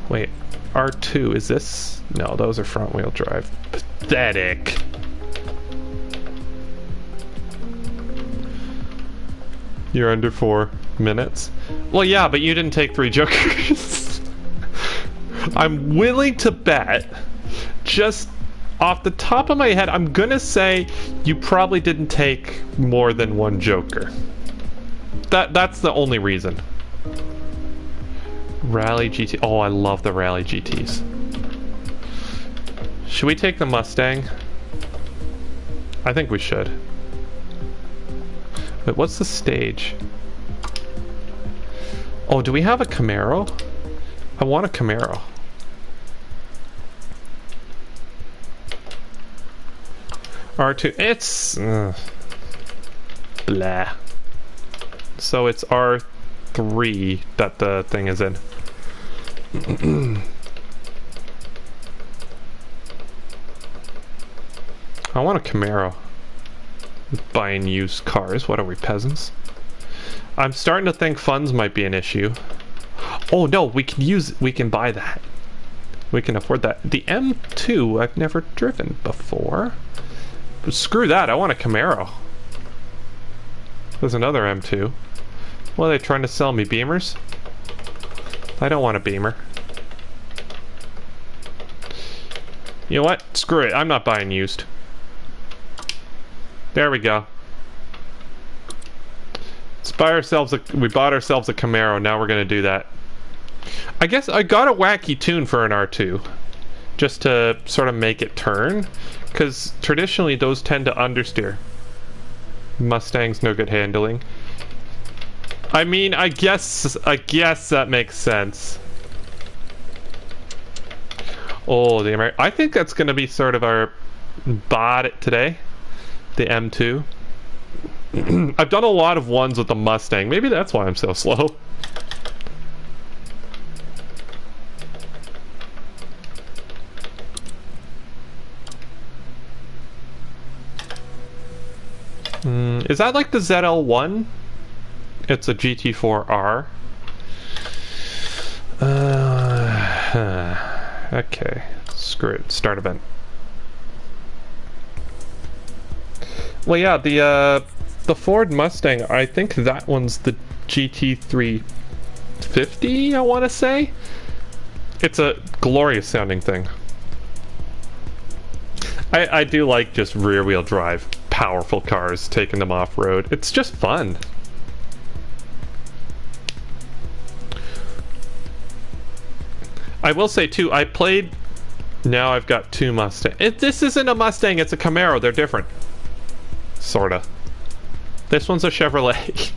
Wait, R2, is this? No, those are front-wheel drive. Pathetic. You're under 4 minutes? Well, yeah, but you didn't take 3 jokers. I'm willing to bet, just off the top of my head, I'm gonna say you probably didn't take more than 1 joker. That's the only reason. Rally GT. Oh, I love the Rally GTs. Should we take the Mustang? I think we should. But what's the stage? Oh, do we have a Camaro? I want a Camaro. R2, it's... blah. So it's R3 that the thing is in. I want a Camaro. Buying used cars, what are we, peasants? I'm starting to think funds might be an issue. Oh no, we can buy that. We can afford that. The M2 I've never driven before. But screw that, I want a Camaro. There's another M2. What are they trying to sell me, Beamers? I don't want a Beamer. You know what? Screw it, I'm not buying used. There we go. We bought ourselves a Camaro, now we're gonna do that. I guess I got a wacky tune for an R2. Just to sort of make it turn. Because traditionally those tend to understeer. Mustang's no good handling. I mean, I guess that makes sense. Oh, I think that's gonna be sort of our bot today. The M2. I've done a lot of ones with the Mustang. Maybe that's why I'm so slow. Is that like the ZL1? It's a GT4R. Okay. Screw it. Start event. Well, yeah, the Ford Mustang, I think that one's the GT350, I want to say. It's a glorious sounding thing. I do like just rear-wheel drive, powerful cars, taking them off-road. It's just fun. I will say, too, I played... Now I've got 2 Mustangs. This isn't a Mustang, it's a Camaro. They're different. Sorta. This one's a Chevrolet.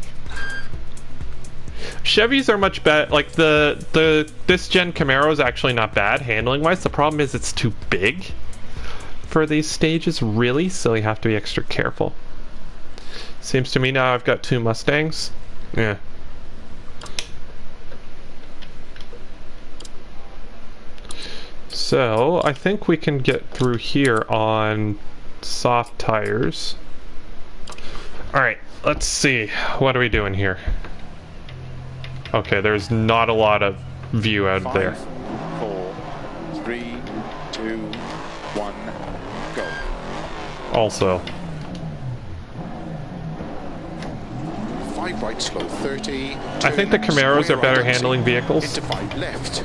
Chevys are much better. Like this gen Camaro is actually not bad handling wise. The problem is it's too big for these stages, really, so you have to be extra careful. Seems to me now I've got 2 Mustangs. Yeah. So I think we can get through here on soft tires. Alright, let's see. What are we doing here? Okay, there's not a lot of view out there. 5, 4, 3, 2, 1, go. Also. 5 right, slow 30. I think the Camaros are better handling vehicles. Into 5 left.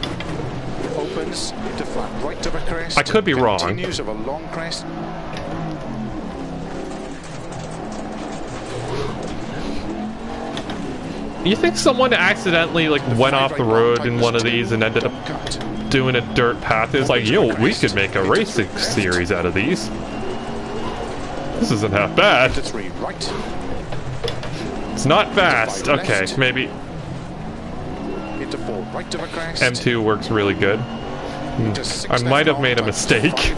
Opens into flat right of a crest. I could be wrong. Continues of a long crest. You think someone accidentally went off the road in one of these and ended up doing a dirt path? It's like, yo, we could make a racing series out of these. This isn't half bad. Into 3 right. It's not fast. Okay, maybe. Into 4 right of a crest. M2 works really good. I might have made a mistake.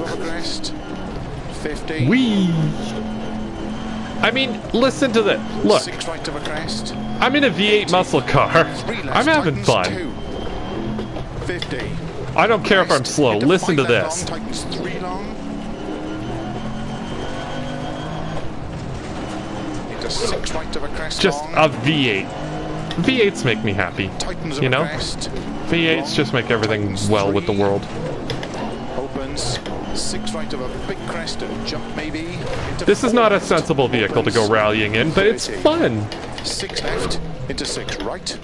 50. Whee! I mean, listen to this. Look, 6 right of a crest. I'm in a V8 muscle car. 3 left, I'm having tightens fun. 2. 50. I don't care if I'm Crest, slow. into Listen to 5 left this. long, tightens 3 long. Into 6 right of a crest Just long. a V8. V8s make me happy. Tightens You of a know? crest. V8s just make everything well with the world. Opens 6 right of a big crest and jump maybe. Into This is 4 not a left. sensible vehicle to go Opens rallying in, but it's 30. fun. 6 left into 6 right.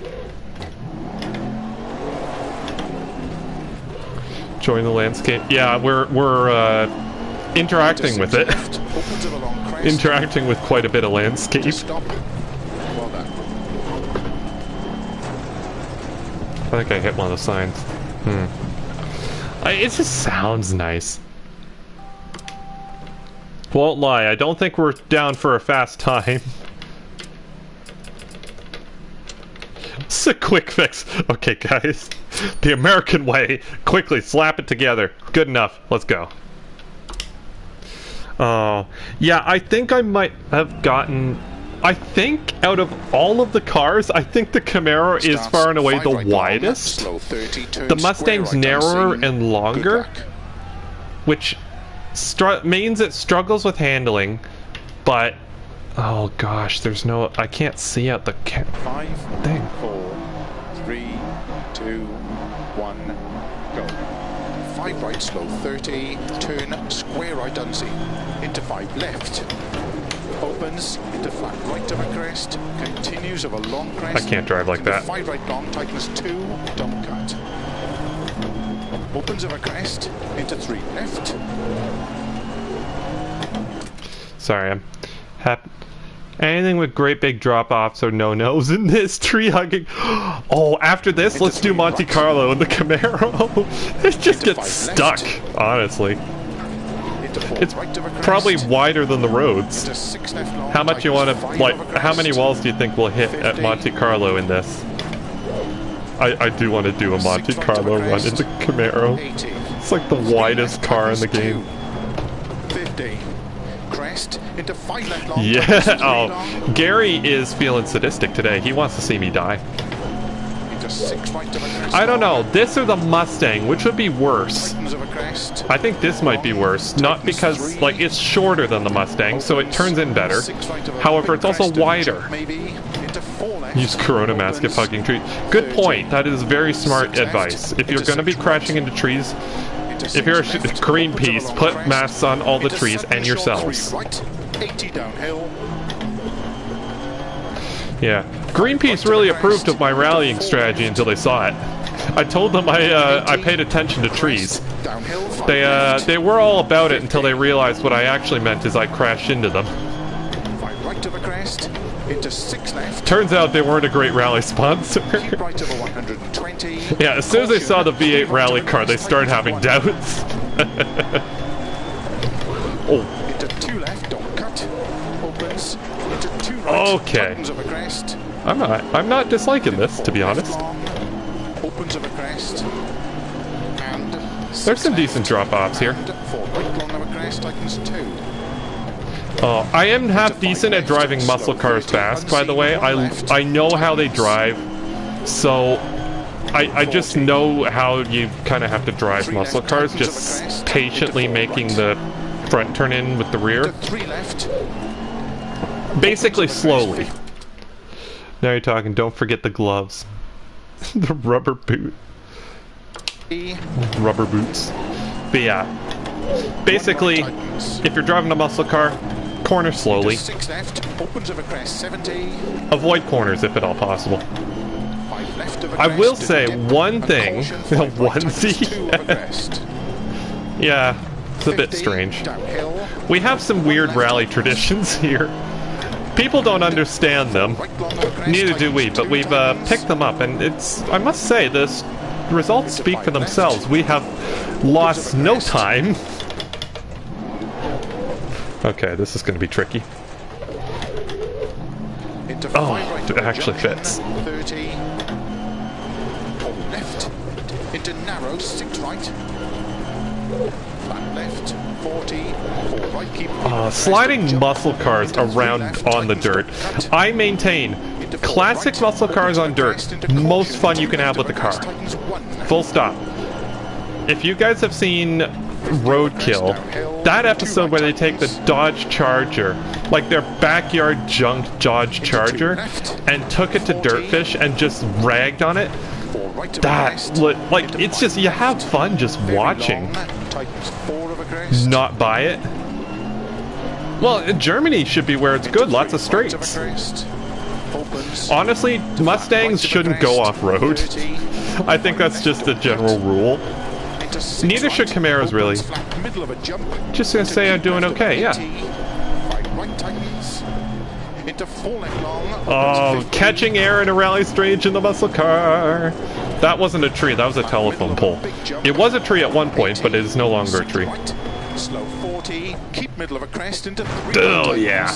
Join the landscape. Yeah, we're interacting with it. Left, opens of a long crest. Interacting with quite a bit of landscape. To stop. Well done. I think I hit one of the signs. It just sounds nice. Won't lie, I don't think we're down for a fast time. It's a quick fix. Okay, guys. The American way. Quickly, slap it together. Good enough. Let's go. Oh, yeah, I think I might have gotten... I think out of all of the cars, I think the Camaro is Starts far and away 5 the right long, widest. slow 30, turn The square Mustang's right narrower unseen. and Good longer, luck. which means it struggles with handling, but... Oh gosh, there's no... I can't see out the 5, thing. 4, 3, 2, 1, go. 5 right, slow 30, turn square right unseen. Into 5 left. Opens into flat right of a crest, continues of a long crest. I can't drive like into that. 5 right long, tightens 2, dump cut. Opens of a crest, into 3 left. Sorry, I'm happy. Anything with great big drop-offs or no-nos in this tree hugging. Oh, after this, Into let's do 3 Monte right. Carlo in the Camaro. It just Into gets 5 stuck, left. honestly. Into 4 It's right of a crest. probably wider than the roads. Into 6 left long, How much you want tightens to, 5 like, of a how many crest. walls do you think we'll hit at 50. Monte Carlo in this? I do want to do a Monte 6 right of a Carlo run in crest. the Camaro. 80. It's like the widest car in the game. 50. Crest into 5 left long. Yeah, tightens 3 oh, long, Gary is feeling sadistic today. He wants to see me die. into 6 right of a crest. I don't know, long, this or the Mustang, which would be worse? tightens of a crest. I think this might be worse, not because, like, it's shorter than the Mustang, so it turns in better. 6 right of a However, big it's also crest and wider. jump maybe into 4 left. Use Corona mask at Opens fucking trees. Good 30. point, that is very smart 6 left, advice. If you're into gonna be 6 crashing right. into trees, Into if 6 you're a left, opens of Greenpeace, a put crest. masks on all the Into trees 7 and short, yourselves. 3 right, 80 downhill. Yeah, Greenpeace really approved of my rallying strategy until they saw it. I told them I paid attention to trees. Downhill, 5 left. They were all about it until they realized what I actually meant is I crashed into them. 5 right of a crest. Into 6 left. Turns out they weren't a great rally sponsor. Keep right of a 120. Yeah, as soon as they saw the V8 rally car, they started having doubts. Oh, Into 2 left, don't cut. Opens. Into 2 right. Okay. Tightens of a crest. I'm not disliking this, to be Left honest. long, opens of a crest. And There's some decent drop-offs here. 4 right long of a crest, tightens 2. Oh, I am half decent at driving muscle cars fast, by the way. I know how they drive, so I just know how you kind of have to drive muscle cars, just patiently making the front turn in with the rear. Into 3 left. Basically slowly. Now you're talking, don't forget the gloves. The rubber boot. Rubber boots. But yeah, basically, if you're driving a muscle car, corner slowly. 6 left, opens of a crest, 70. Avoid corners if at all possible. 5 left of a I crest, will and say dip, one and thing, caution, a 5 right, tightens onesie. 2 of a crest. Yeah, it's a bit 50, strange. Downhill. We have some weird rally traditions here. People don't understand them. Right long of a crest, Neither do we, tightens but 2, we've tightens. picked them up, and it's, I must say, this results speak for themselves. We have lost no time. Okay, this is going to be tricky. Into Oh, 5 right it of a actually junction, fits. 30. 4 left. Into narrow, 6 right. Flat left, 40. 4 right, keep sliding muscle cars around on the dirt. I maintain classic muscle cars on dirt, most fun you can have with the car. Full stop. If you guys have seen Roadkill, that episode where they take the Dodge Charger, like their backyard junk Dodge Charger, and took it to Dirtfish and just ragged on it, like, it's just, you have fun just watching. Not buy it. Well, Germany should be where it's good, lots of straights. Honestly, Mustangs shouldn't go off-road. I think that's just a general rule. Neither should Camaros, really. Just gonna say I'm doing okay, yeah. Oh, catching air in a rally stage in the muscle car. That wasn't a tree, that was a telephone pole. It was a tree at one point, but it is no longer a tree. Slow 40, keep middle of a crest into 3. Oh, yeah.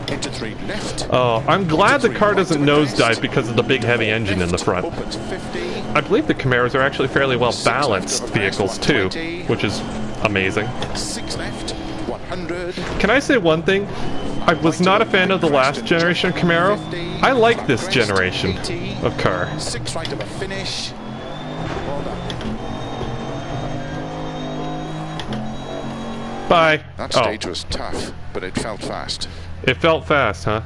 Into 3 left. Oh, I'm glad the car doesn't nosedive because of the big heavy engine in the front. I believe the Camaros are actually fairly well balanced vehicles too, which is amazing. 6 left, 100. Can I say one thing? I was not a fan of the last generation of Camaro. I like this generation of car. 6 right of a finish. Well done. Bye. That stage was tough, but it felt fast. It felt fast, huh?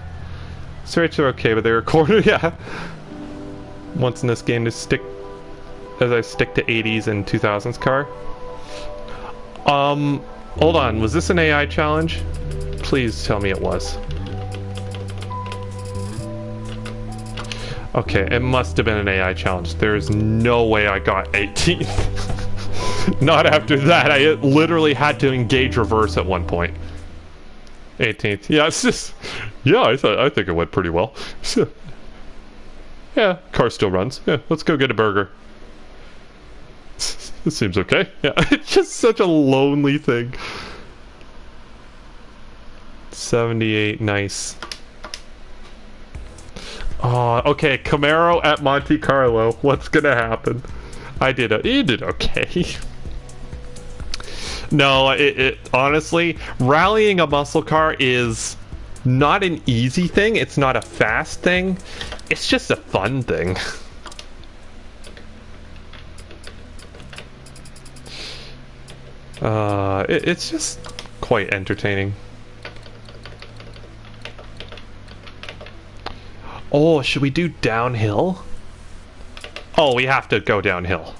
Straights are okay, but they were corner, yeah. Once in this game to stick, as I stick to 80s and 2000s car. Hold on, was this an AI challenge? Please tell me it was. Okay, it must have been an AI challenge. There's no way I got 18th. Not after that. I literally had to engage reverse at one point. 18th. Yeah, it's just... Yeah, I think it went pretty well. Yeah, car still runs. Yeah, let's go get a burger. This seems okay. Yeah, it's just such a lonely thing. 78, nice. Oh, okay, Camaro at Monte Carlo. What's gonna happen? You did okay. No, it honestly, rallying a muscle car is not an easy thing. It's not a fast thing. It's just a fun thing. It's just quite entertaining. Oh, should we do downhill? Oh, we have to go downhill.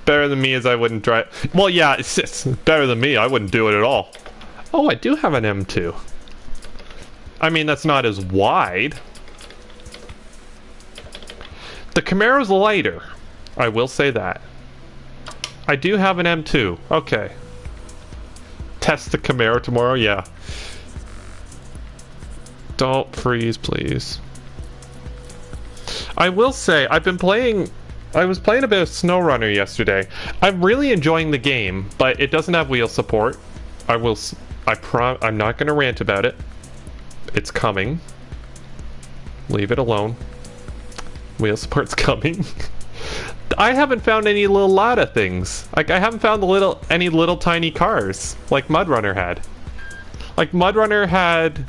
Better than me as I wouldn't drive. Well, yeah, it's better than me. I wouldn't do it at all. Oh, I do have an M2. I mean, that's not as wide. The Camaro's lighter. I will say that. I do have an M2. Okay. Test the Camaro tomorrow? Yeah. Don't freeze, please. I will say, I was playing a bit of SnowRunner yesterday. I'm really enjoying the game, but it doesn't have wheel support. I'm not gonna rant about it. It's coming. Leave it alone. Wheel support's coming. I haven't found any little Lada things. Like, I haven't found any little tiny cars like MudRunner had. Like, MudRunner had...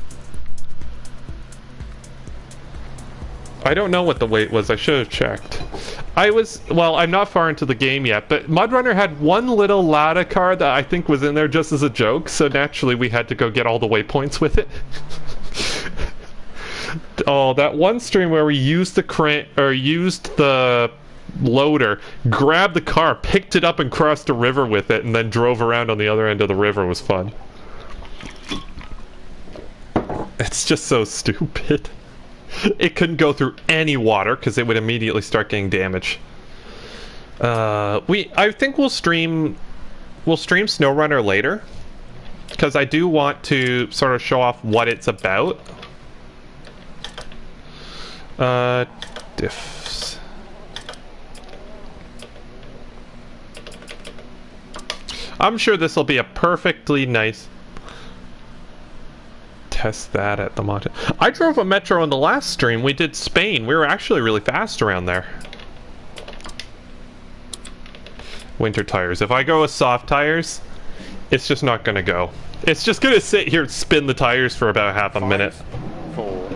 I don't know what the weight was. I should have checked. Well, I'm not far into the game yet, but MudRunner had one little Lada car that I think was in there just as a joke, so naturally we had to go get all the waypoints with it. Oh, that one stream where we used the crane, or used the loader, grabbed the car, picked it up and crossed a river with it, and then drove around on the other end of the river was fun. It's just so stupid. It couldn't go through any water because it would immediately start getting damaged. I think we'll stream SnowRunner later because I do want to sort of show off what it's about. Diffs. I'm sure this will be a perfectly nice... Test that at the mountain. I drove a Metro in the last stream. We did Spain. We were actually really fast around there. winter tires. If I go with soft tires, it's just not gonna go. It's just gonna sit here and spin the tires for about half a minute. 4,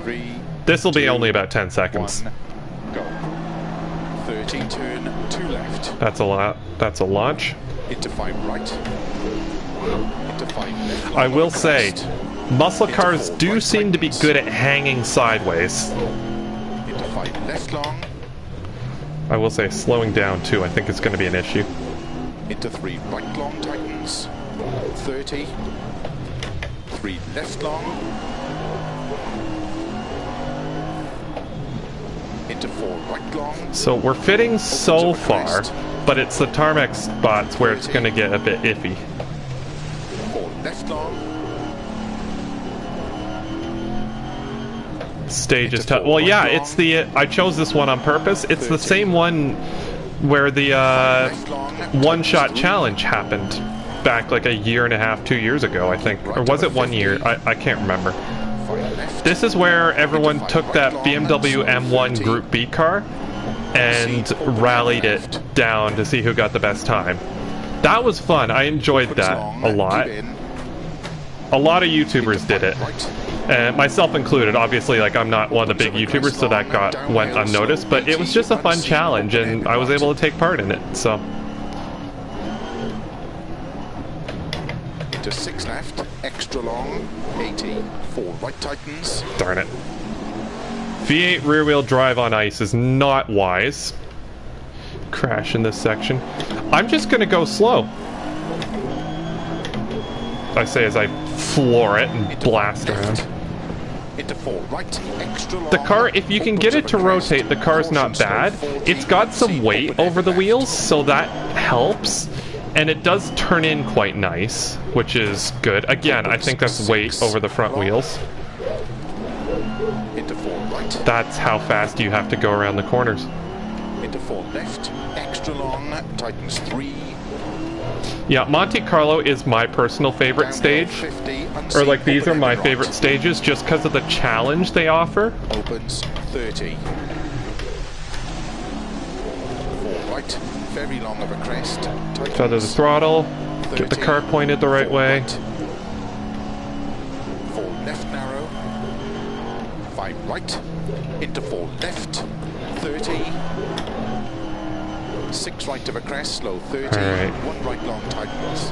3. This will be 2, only about 10 seconds. 1, go. 30, turn 2 left. That's a lot. That's a launch. Into 5 right. Into 5 left. I will say, Crest. muscle cars do seem to be good at hanging sideways. Into 5 left long. I will say slowing down too, I think it's going to be an issue. Into 3 right long tightens. 30. 3 left long. Into 4 right long. So we're fitting so a far, crest. but it's the tarmac spots where it's going to get a bit iffy. 4 left long. Stage is tough. Well, yeah, it's the... I chose this one on purpose. It's the same one where the one-shot challenge happened back like a year and a half, 2 years ago, I think. Or was it 1 year? I can't remember. This is where everyone took that BMW M1 Group B car and rallied it down to see who got the best time. That was fun. I enjoyed that a lot. A lot of YouTubers did it. Myself included. Obviously, like, I'm not one of the big YouTubers, so that went unnoticed, but it was just a fun challenge, and I was able to take part in it, so... Into 6 left, extra long, 80, 4 right tightens. Darn it. V8 rear-wheel drive on ice is not wise. Crash in this section. I'm just gonna go slow. I say as I floor it and blast around. Into 4 right, extra long. The car, if you can get it to rotate, the car's not bad. It's got some weight over the wheels, so that helps. And it does turn in quite nice, which is good. Again, I think that's weight over the front wheels. Into 4 right. That's how fast you have to go around the corners. Into 4 left, extra long, tightens 3. Yeah, Monte Carlo is my personal favorite stage. 50, Or like, these are my right. favorite stages just because of the challenge they offer. Opens 30. 4 right, very long of a crest. Feather the throttle, get the car pointed the right way. 4 left narrow. 5 right. Into 4 left. 30. 6 right of a crest, slow 30. All right. 1 right long tightens.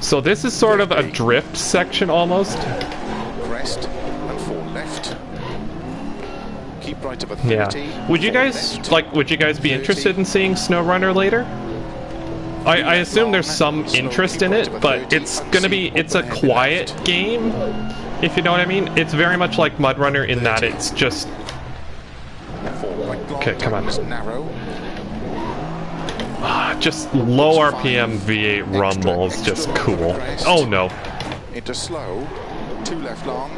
So this is sort of a drift section almost. Crest and 4 left. Keep right of a 30. Yeah. Would you 4 guys left. would you guys be 30. interested in seeing SnowRunner later? I assume there's some interest in it, but it's a quiet game, if you know what I mean. It's very much like Mud Runner in that it's just... 4 right long Okay, come on. tightens, narrow. just low RPM V8 rumble is just cool. Oh no. Into slow. 2 left long.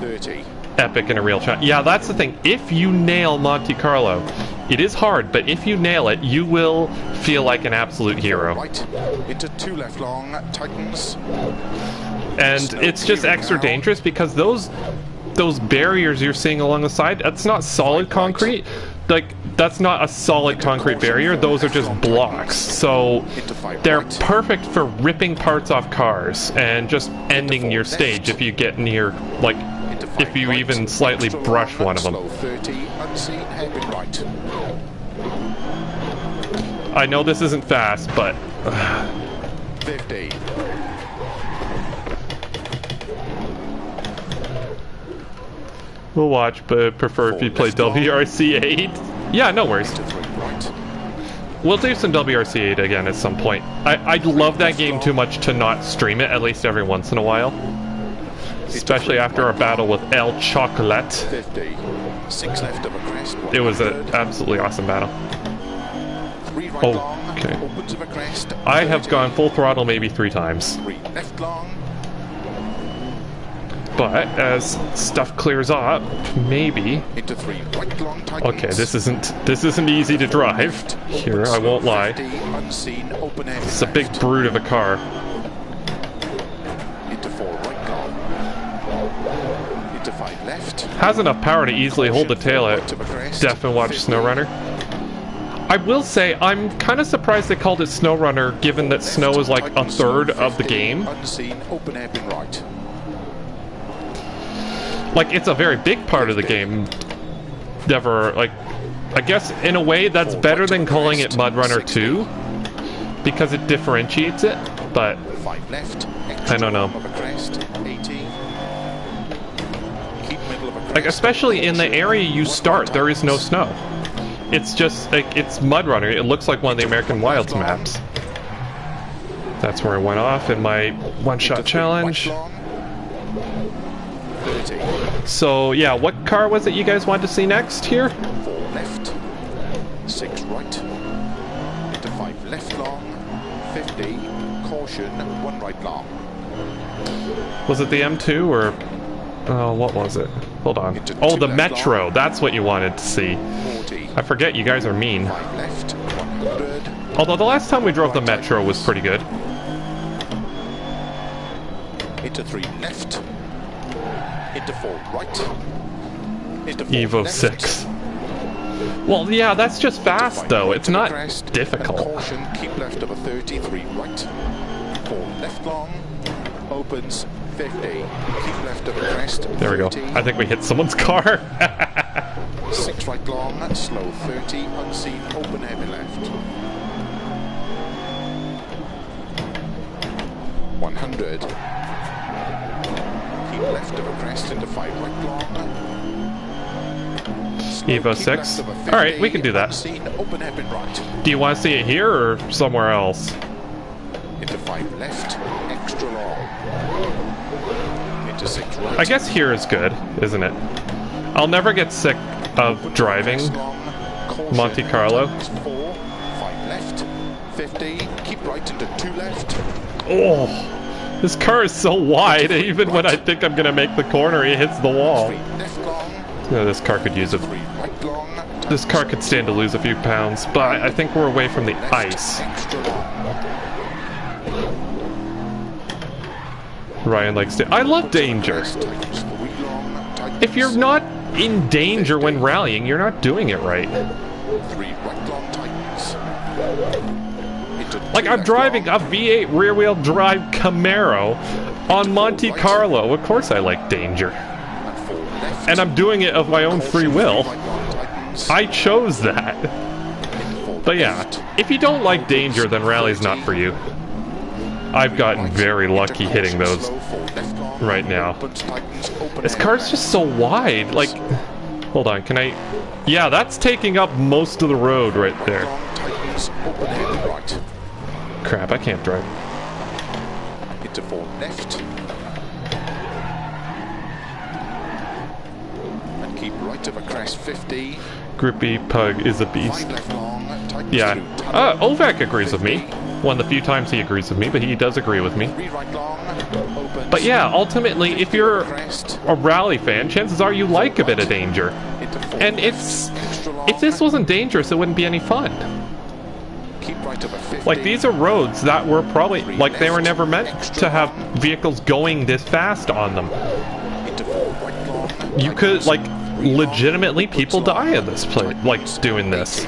30. Epic in a real shot. Yeah, that's the thing. If you nail Monte Carlo, it is hard, but if you nail it, you will feel like an absolute hero. Right. Into 2 left long. Tightens. And it's just extra dangerous because those barriers you're seeing along the side, that's not solid concrete. Like, that's not a solid concrete barrier. Those are just blocks. So they're perfect for ripping parts off cars and just ending your stage if you get near, like, if you even slightly brush one of them. 30, unseen, hairpin right. I know this isn't fast, but 50. we'll watch, but prefer if you play WRC8. Yeah, no worries. Into 3 right. We'll do some WRC8 again at some point. I love that game too much to not stream it, at least every once in a while. Especially after our battle with El Chocolat. 50. 6 left of a crest. It was an absolutely awesome battle. 3 right long. Okay. Opens of a crest. I have 30. gone full throttle maybe 3 times. 3 left long. But as stuff clears up, maybe. Into 3 right long tightens. Okay, this isn't easy to drive. Here, I won't lie. 50, unseen, open air. It's a big brute of a car. Into 4 right long. Into 5 left. Has enough power to easily hold the tail at Right of a crest, Def and Watch 50. SnowRunner. I will say, I'm kind of surprised they called it SnowRunner, given that snow is like a third of the game. Unseen, open hairpin right. Like, it's a very big part of the game. Never, like, I guess in a way that's better than calling it Mud Runner 2, because it differentiates it, but 5 left. I don't know. Of a crest, 80. Keep middle of a crest. Like, especially in the area you start, there is no snow. It's just, like, it's Mud Runner. It looks like one of the American Wilds maps. That's where I went off in my one-shot challenge. 30. So, yeah, what car was it you guys wanted to see next here? 4 left. 6 right. Into 5 left long. 50. Caution. 1 right long. Was it the M2 or... what was it? Hold on. Oh, the Metro. That's what you wanted to see. 40. I forget you guys are mean. 5 left. 100. Although the last time we drove the Metro was pretty good. Into 3 left. Into 4 right. Into 4 Evo left. 6. Well, yeah, that's just fast, though. It's not difficult. And caution, keep left of a 33 right. 4 left long. Opens 50. Keep left of a crest. There we go. 30. I think we hit someone's car. 6 right long. Slow 30. Unseen. Open heavy left. 100. Keep left of a crest into 5 right long. Evo 6. Alright, we can do that. Open hairpin right. Do you want to see it here or somewhere else? Into 5 left. Extra long. Into 6 right. I guess here is good, isn't it? I'll never get sick of driving Monte Carlo. 4. 5 left. 50. Keep right into 2 left. Oh, this car is so wide, even when I think I'm going to make the corner, it hits the wall. 3 left long. No, this car could use a... 3 right long. This car could stand to lose a few pounds, but I think we're away from the Left, ice. Extra long. Ryan likes to... I love danger. Tightens 3 long. Tightens If you're not in danger when rallying, you're not doing it right. 3 right long tightens. Into 2 Like, I'm left driving long. a V8 rear-wheel drive Camaro on Monte Carlo. Of course I like danger. And 4 left. And I'm doing it of my own free will. Right long tightens. I chose that. Into 4 But yeah, left. if you don't like danger, then rally's not for you. I've gotten very lucky hitting those right now. This car's just so wide. Like, hold on, can I... Yeah, that's taking up most of the road right there. Crap, I can't drive. Into 4 left. And keep right of a crest 50. Groupie Pug is a 5 beast. left long. Tightens Yeah. through tunnel. Ovek agrees with me. One of the few times he agrees with me, but he does agree with me. 3 right long. Opens. But yeah, ultimately, if you're Crest. a rally fan, chances are you like a bit of danger. Into 4 And left. it's... Extra long. If this wasn't dangerous, it wouldn't be any fun. Keep right of a 50. Like, these are roads that were probably... Like, they were never meant to have vehicles going this fast on them. Into 4 right long. You could, like, legitimately people die in this place, like, doing this.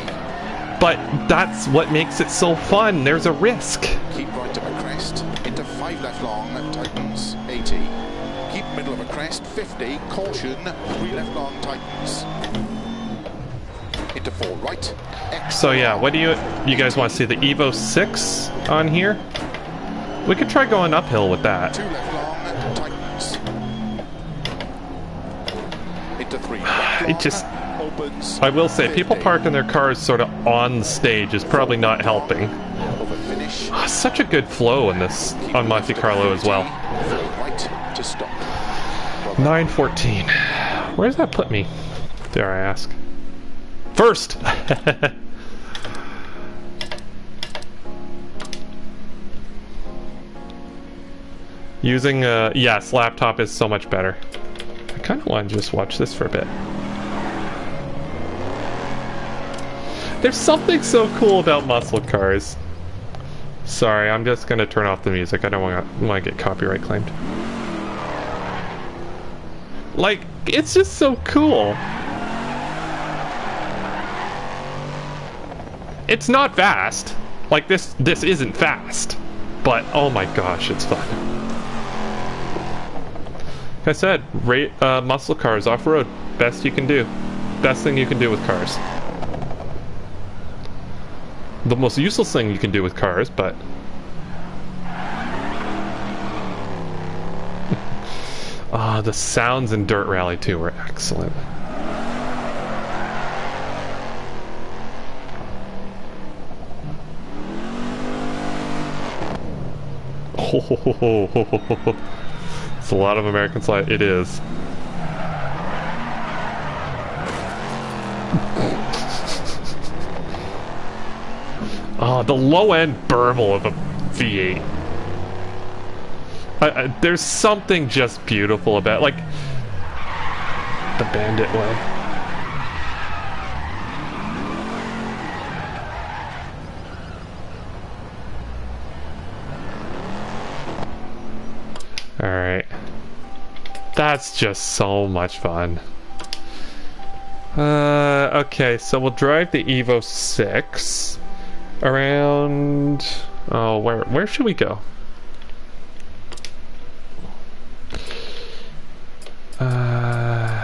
But that's what makes it so fun. There's a risk. Keep right of a crest. Into 5 left long. Tightens 80. Keep middle of a crest 50. Caution. 3 left long. Tightens. Into 4 right. Extra So yeah, long. what do you guys want to see? The Evo 6 on here? We could try going uphill with that. 2 left long. Tightens. Into 3 right long. It just... Opens. I will say, people 50. parking their cars sort of on the stage is probably not helping. Over finish. Such a good flow in this, on Monte Carlo as well. 4 right to stop. 9:14. Where does that put me? Dare I ask? First! Using, yes, laptop is so much better. I kind of want to just watch this for a bit. There's something so cool about muscle cars. Sorry, I'm just gonna turn off the music. I don't want to get copyright claimed. Like, it's just so cool. It's not fast. Like, this isn't fast. But, oh my gosh, it's fun. Like I said, muscle cars off-road. Best you can do. Best thing you can do with cars. The most useless thing you can do with cars, but... the sounds in Dirt Rally 2 were excellent. It's a lot of American slide. It is. The low-end burble of a V8. There's something just beautiful about, like, the Bandit way. Alright. That's just so much fun. Okay, so we'll drive the Evo 6 around... Oh, where should we go? I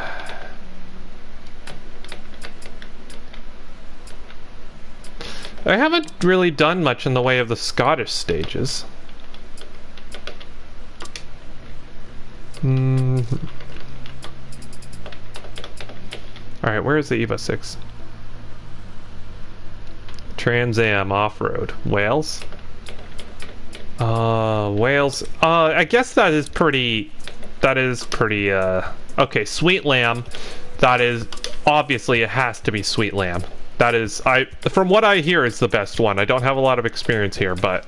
haven't really done much in the way of the Scottish stages. Alright, where is the Evo 6? Trans Am off-road. Wales? Wales. I guess that is pretty... okay, Sweet Lamb. That is... Obviously, it has to be Sweet Lamb. That is... from what I hear, is the best one. I don't have a lot of experience here, but...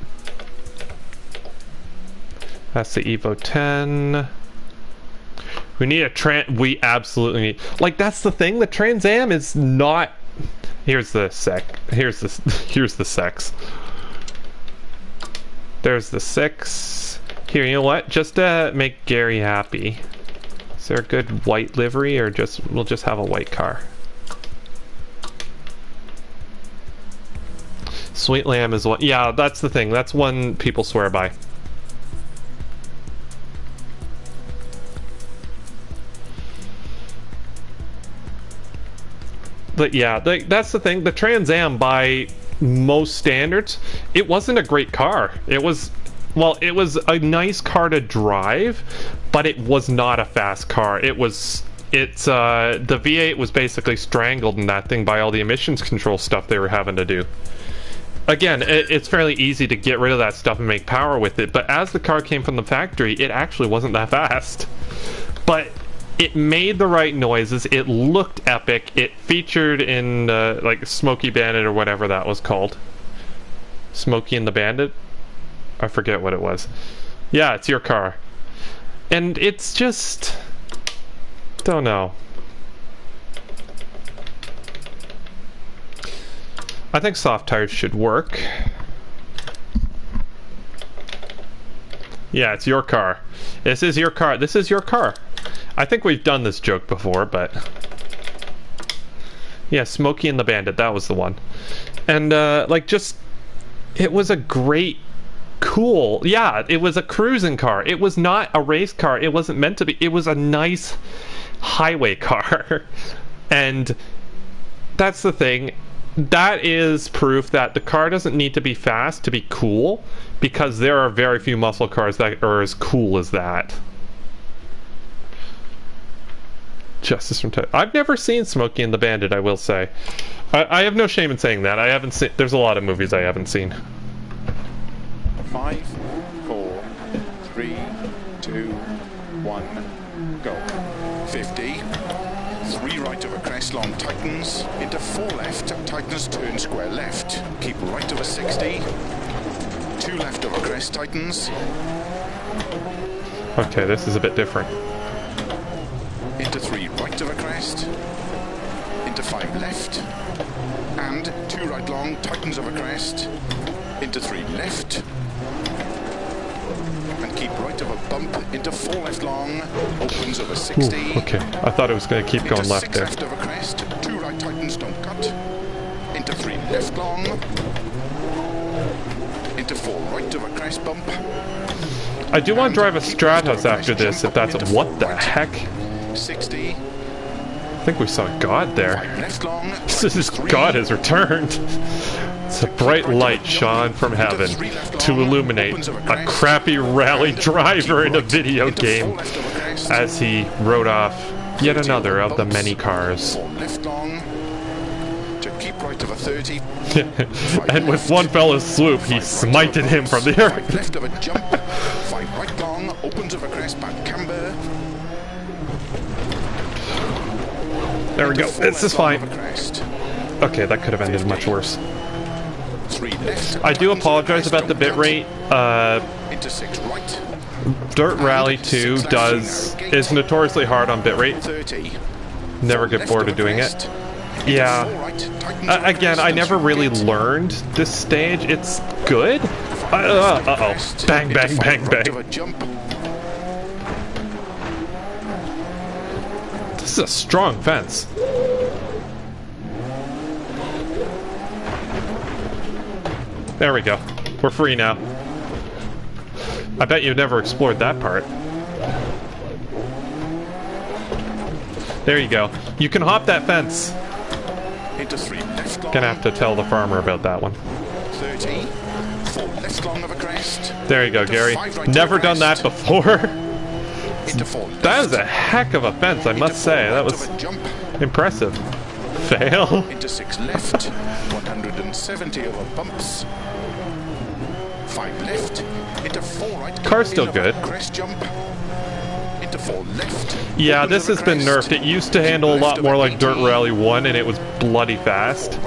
That's the Evo 10. We need a we absolutely need... Like, that's the thing. The Trans Am is not... Here's the here's the sex. There's the 6. Here, you know what? Just to make Gary happy. Is there a good white livery, or we'll just have a white car? Sweet Lamb is one. Yeah, that's the thing. That's one people swear by. But yeah, that's the thing. The Trans Am, by most standards, it wasn't a great car. It was, well, it was a nice car to drive, but it was not a fast car. The V8 was basically strangled in that thing by all the emissions control stuff they were having to do. Again, it's fairly easy to get rid of that stuff and make power with it, but as the car came from the factory, it actually wasn't that fast. But it made the right noises, it looked epic, it featured in, like, Smokey Bandit or whatever that was called. Smokey and the Bandit? I forget what it was. Yeah, it's your car. And it's just... don't know. I think soft tires should work. Yeah, it's your car. This is your car. This is your car. I think we've done this joke before, but... yeah, Smokey and the Bandit, that was the one. And, like, just... it was a great, cool... yeah, it was a cruising car. It was not a race car. It wasn't meant to be. It was a nice highway car. And that's the thing. That is proof that the car doesn't need to be fast to be cool, because there are very few muscle cars that are as cool as that. Justice from I've never seen Smokey and the Bandit, I will say. I have no shame in saying that. I haven't seen... there's a lot of movies I haven't seen. 5, 4, 3, 2, 1, go. 50. 3 right over crest, long tightens. Into 4 left, tightens, turn square left. Keep right over 60. 2 left over crest, tightens. Okay, this is a bit different. Into 3 right over crest. Into 5 left. And 2 right long, tightens over crest. Into 3 left. And and keep right of a bump into 4 left long, opens over 60. Ooh, okay, I thought it was going to keep going into left 6 there. left of a crest, 2 right tightens, don't cut. Into 3 left long. Into 4 right of a crest bump. I do want to drive a Stratos after this, if that's... What the heck? 60. I think we saw God there. Left long. God has returned. It's a bright light shone from heaven to illuminate a crappy rally driver in a video game as he rode off yet another of the many cars. Left long. To keep right of a 30. And with one fella's swoop, he smited him from the earth. Left of a jump. 5 right long. Opens of a crest back camber. There we go. This is fine. Okay, that could have ended much worse. I do apologize about the bitrate. Into 6 right. Dirt Rally 2 is notoriously hard on bitrate. 30. Never get bored of doing it. Yeah. Again, I never really learned this stage. It's good. Uh-oh. Bang, bang, bang, bang. This is a strong fence. There we go. We're free now. I bet you've never explored that part. There you go. You can hop that fence. Into 3 left long. Gonna have to tell the farmer about that one. 30. 4 left long of a crest. There you go, Gary. Never done that before. Into 4 left. That is a heck of a fence, I must say. That was impressive. Fail. Into 6 left. 170 over bumps. 5 left. Into 4 right. Car's still good. Crest jump. Into 4 left. Yeah, this has been nerfed. It used to handle a lot more like Dirt Rally 1 and it was bloody fast.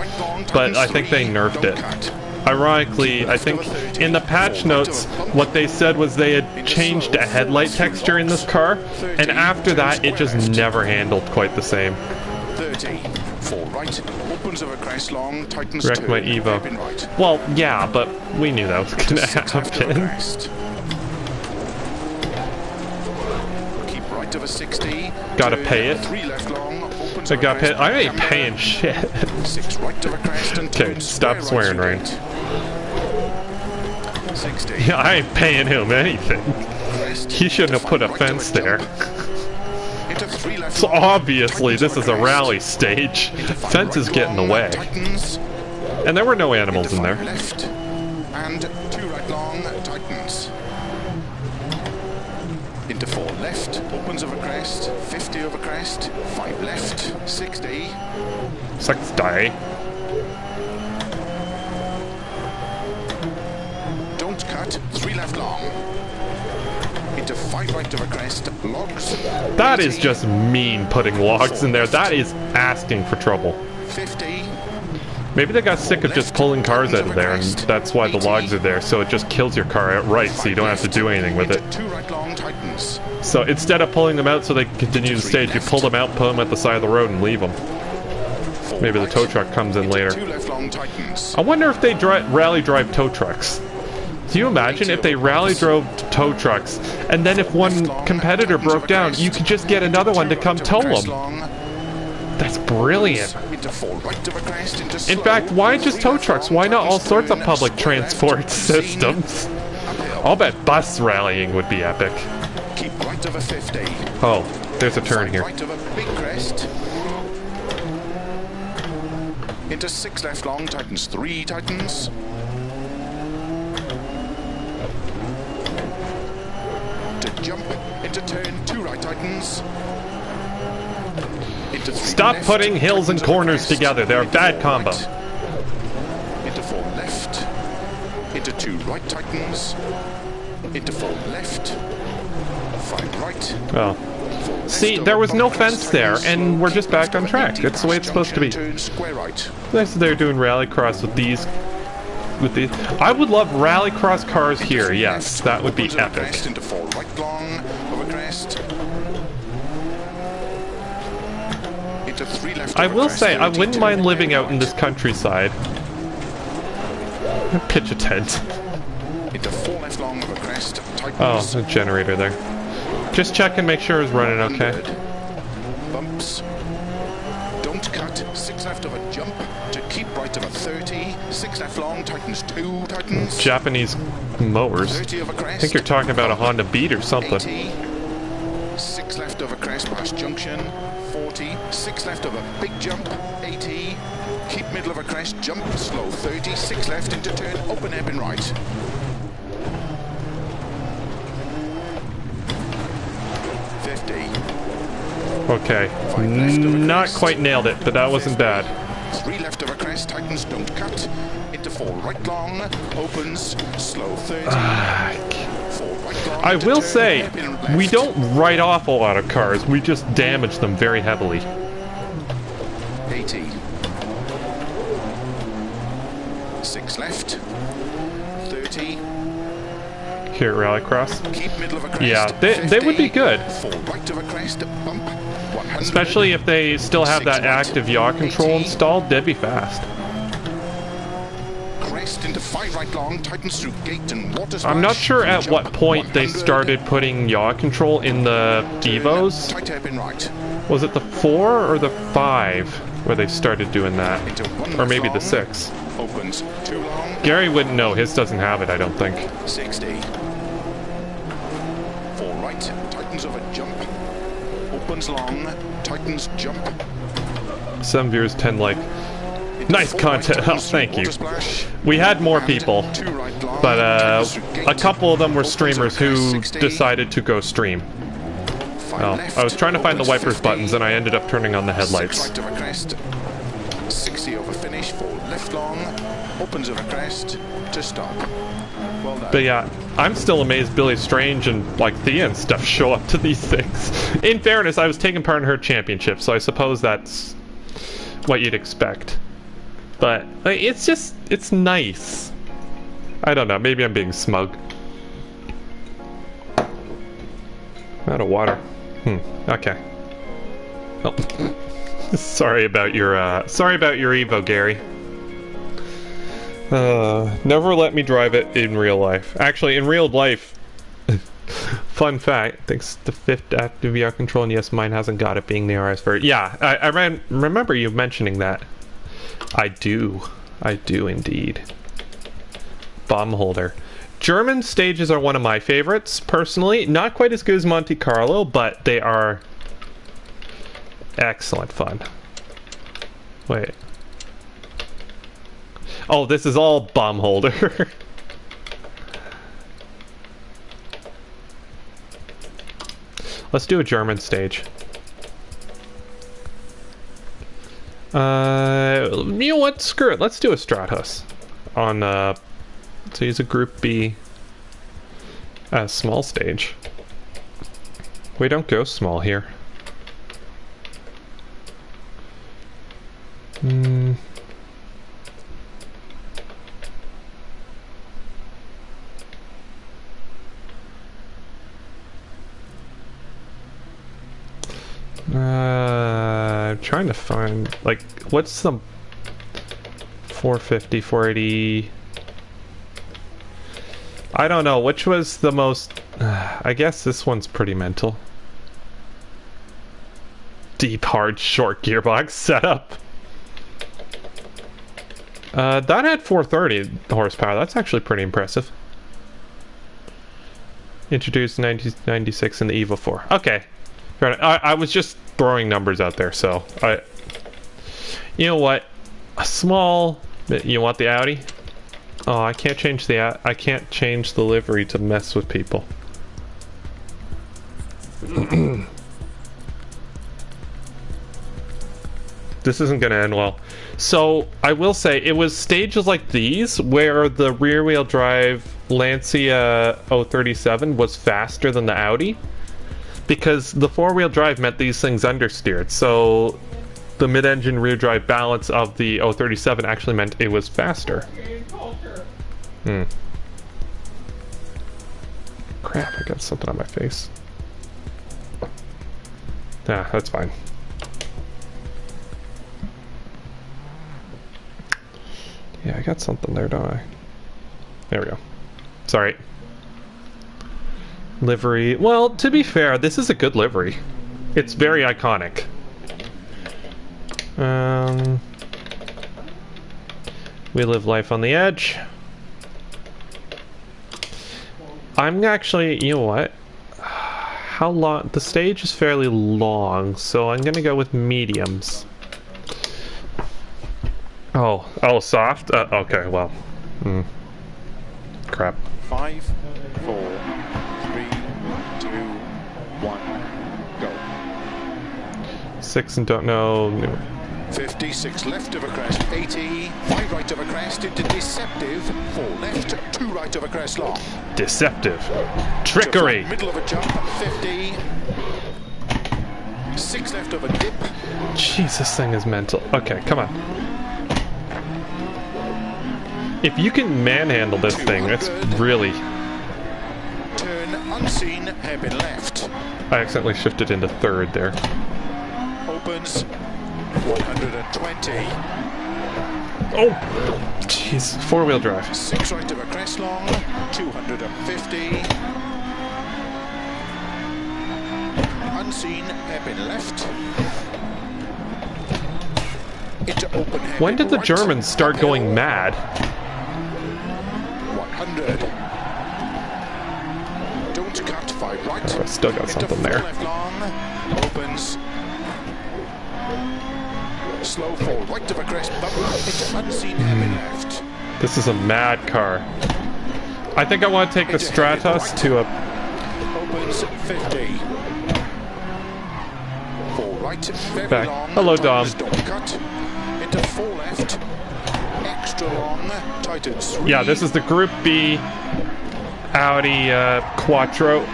But I think they nerfed it. Ironically, I think in the patch notes, what they said was they had changed a headlight texture in this car, and after that, it just never handled quite the same. 30. 4 right. Opens of a crest long. Tightens Wrecked my Evo. Well, yeah, but we knew that was gonna happen. Keep right of a 60. Gotta pay it. 3 left long. I got paid. I ain't paying shit. 6 right of a crest and Okay, stop swearing, Ryan. 60. Yeah, I ain't paying him anything. He shouldn't have put a fence there. So obviously this is a rally stage. Fence is getting away. And there were no animals in there. Left and 2 right long tightens. Into 4 left, opens over crest, 50 over crest, 5 left, 60. 60. Don't cut, 3 left long. Into 5 right over crest, logs. That is just mean putting logs in there. That is asking for trouble. 50. Maybe they got sick of just pulling cars out of there, and that's why the logs are there, so it just kills your car outright, so you don't have to do anything with it. 2 right long tightens. So instead of pulling them out so they can continue the stage, you pull them out, put them at the side of the road, and leave them. Maybe the tow truck comes in later. 2 left long tightens. I wonder if they rally drive tow trucks. Do you imagine if they rally drove tow trucks, and then if one competitor broke down, you could just get another one to come tow them? That's brilliant. In fact, why just tow trucks? Why not all sorts of public transport systems? I'll bet bus rallying would be epic. Keep right of a 50. Oh, there's a turn here. Right of a big crest. Into 6 left long, tightens 3, tightens. To jump, into turn 2 right tightens. Stop putting hills and corners together. They're a bad combo. Into 4 left. Into 2 right tightens. Into 4 left. 5 right. Oh. See, there was no fence there, and we're just back on track. That's the way it's supposed to be. Nice that they're doing rallycross with these. I would love rallycross cars here. Yes, that would be epic. Into 4 right long. Over crest. I will say, I wouldn't mind living out in this countryside. Pitch a tent. Oh, the generator there. Just check and make sure it's running okay. 100. Bumps. Don't cut. 6 left of a jump. To keep right of a 30. 6 left long. Tightens 2. Tightens. Japanese mowers. 30 of a I crest. think you're talking about a Honda Beat or something. 80. 6 left of a crest past junction. 40. 6 left of a big jump. 80. Keep middle of a crest. Jump slow. 30. 6 left into turn. Open hairpin right. 50. Okay. 5 left of a Not crest. quite nailed it, but that wasn't 50. bad. 3 left of a crest. Tightens. Don't cut. Into 4 right long. Opens. Slow. 30. 4 right long. I into will turn, say, hairpin we left. don't write off a lot of cars. We just damage them very heavily. 80. 6 left. 30. Here at Rallycross. Keep middle of a crest. Yeah, they would be 50. good. 4 right of a crest. Bump. 100. Especially if they still have that 6 right. active yaw control 80. installed, they'd be fast. Crest into 5 right long. Tightens through gate and water splash. I'm not sure at Jump. what point they 100. started putting yaw control in the Evos. Tight hairpin right. Was it the 4 or the 5 where they started doing that? Into 1 Or maybe long. the 6. Opens 2 long. Gary wouldn't know. His doesn't have it, I don't think. 60. 4 right. Tightens of a jump. Opens long. Tightens jump. Some viewers tend like... Into Nice 4 content. right, Oh, tightens thank through you. water splash. We had more And people, 2 right long. but Tightens through a gate. couple of them were Opens streamers of a crest, who 60. decided to go stream. 5 Oh, left. I was trying to find the Opens wipers 50. buttons and I ended up turning on the 6 headlights. right of a crest. 60 over finish. 4 left long. Opens of a crest to stop. Well done. But yeah, I'm still amazed Billy Strange and like Thea and stuff show up to these things. In fairness, I was taking part in her championship, so I suppose that's what you'd expect. But like, it's nice. I don't know, maybe I'm being smug. Out of water. Okay. Well, sorry about your Evo, Gary. Never let me drive it in real life. Actually, in real life, fun fact, thanks to 5th active VR control, and yes, mine hasn't got it being the RS version. Yeah, I remember you mentioning that. I do indeed. Bomb holder. German stages are one of my favorites, personally. Not quite as good as Monte Carlo, but they are excellent fun. Wait. Oh, this is all bomb holder. Let's do a German stage. You know what? Screw it. Let's do a Stratos on. Let's use a Group B small stage. We don't go small here. I'm trying to find, like, what's the 450, 480? I don't know, which was the most, I guess this one's pretty mental. Deep, hard, short gearbox setup. That had 430 horsepower, that's actually pretty impressive. Introduced in 1996 in the Evo 4. Okay. I was just throwing numbers out there, so you know what? A small. You want the Audi? Oh, I can't change the livery to mess with people. This isn't gonna end well. So I will say it was stages like these where the rear-wheel drive Lancia 037 was faster than the Audi. Because the four-wheel drive meant these things understeered, so the mid-engine rear drive balance of the 037 actually meant it was faster. Crap, I got something on my face. Ah, that's fine. Yeah, I got something there, don't I? There we go. Sorry. Livery. Well, to be fair, this is a good livery. It's very iconic. We live life on the edge. I'm actually, you know what? How long? The stage is fairly long, so I'm gonna go with mediums. Oh, soft? Okay, well. Crap. 5, 4, 3, 2, 1, go. 6 and don't know. 56 left of a crest, 80, 5 right of a crest into deceptive, 4 left, 2 right of a crest long. Deceptive. Trickery. Middle of a jump, 50, 6 left of a dip. Jeez, this thing is mental. Okay, come on. If you can manhandle this thing, that's really... Turn unseen, hairpin left. I accidentally shifted into third there. Opens 120. Oh! Jeez, four-wheel drive. 6 right of a crest long, 250. Unseen, hairpin left. Into open hairpin When did the right. Germans start Uphill. going mad? 100. Don't cut, 5 right. I still got Into something 4 there. left long, opens. Slow 4 right of a crest, bubble into unseen hairpin left. This is a mad car. I think I want to take the Stratos to a... Opens 50. 4 right, very Back. long. Hello, Dom. Don't cut. Into 4 left. Extra long. Tightens 3. Yeah, this is the Group B Audi Quattro.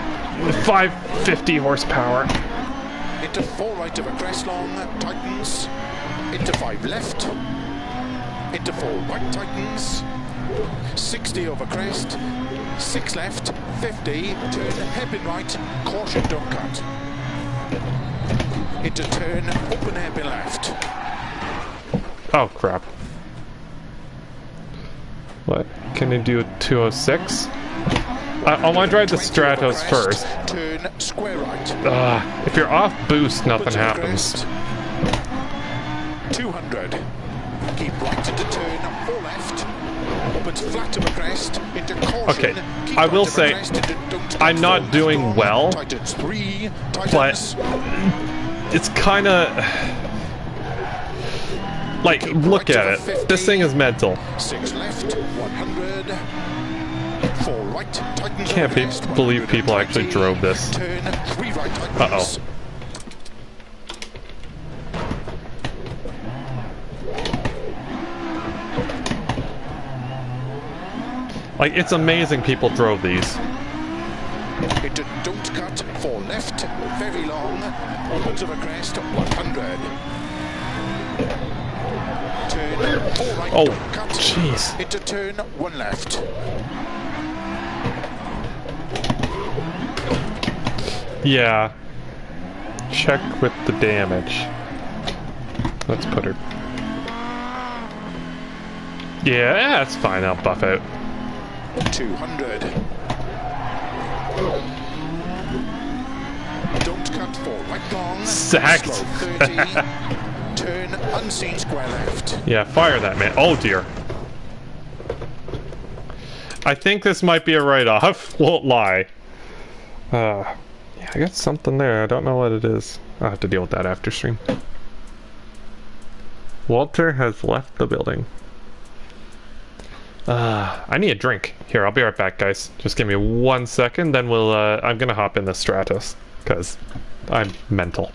550 horsepower. Into 4 right of a crest long. Tightens. Into 5 left. Into 4 right, tightens. 60 over crest. 6 left. 50. Turn hairpin right. Caution, don't cut. Into turn, open hairpin left. Oh, crap. What? Can I do a 206? I want to drive the 20 Stratos over crest, first. Turn square right. If you're off boost, nothing Opens over happens. crest. 200. Keep right into turn, 4 left. Opens flat of a crest into caution. Okay, Keep I right will of a say, crest into don't cut, I'm not 4 doing long, well, Tightens 3. but Tightens. it's kind of... Like, look at it. This thing is mental. 6 left, 100. 4 right, tightens Can't over be, crest, believe people actually 120. drove this. Turn 3 right, tightens. Uh-oh. Like, it's amazing people drove these. Into don't cut, 4 left, very long, opens of a crest, 100. Turn 4 right, Oh, don't cut. jeez. Into turn 1 left. Yeah. Check with the damage. Let's put her... Yeah, that's fine. I'll buff out. 200. Don't cut, 4 right long. Sacked. Slow 30. Turn unseen square left. Yeah, fire that man. Oh, dear. I think this might be a write-off. Won't lie. Yeah, I got something there. I don't know what it is. I'll have to deal with that after stream. Walter has left the building. I need a drink. Here, I'll be right back, guys. Just give me 1 second, then we'll, I'm gonna hop in the Stratos, because I'm mental.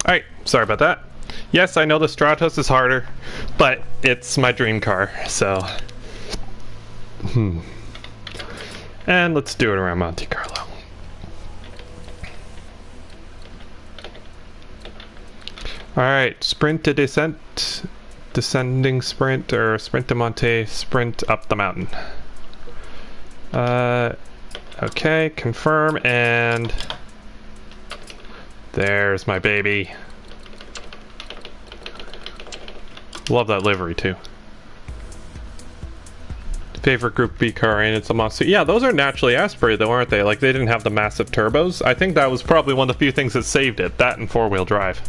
Alright, sorry about that. Yes, I know the Stratos is harder, but it's my dream car, so... And let's do it around Monte Carlo. Alright, sprint to descent, descending sprint, or sprint to Monte, sprint up the mountain. Okay, confirm, and... There's my baby. Love that livery too. Favorite Group B car, and it's a monster. Yeah, those are naturally aspirated though, aren't they? Like, they didn't have the massive turbos. I think that was probably one of the few things that saved it. That and four-wheel drive.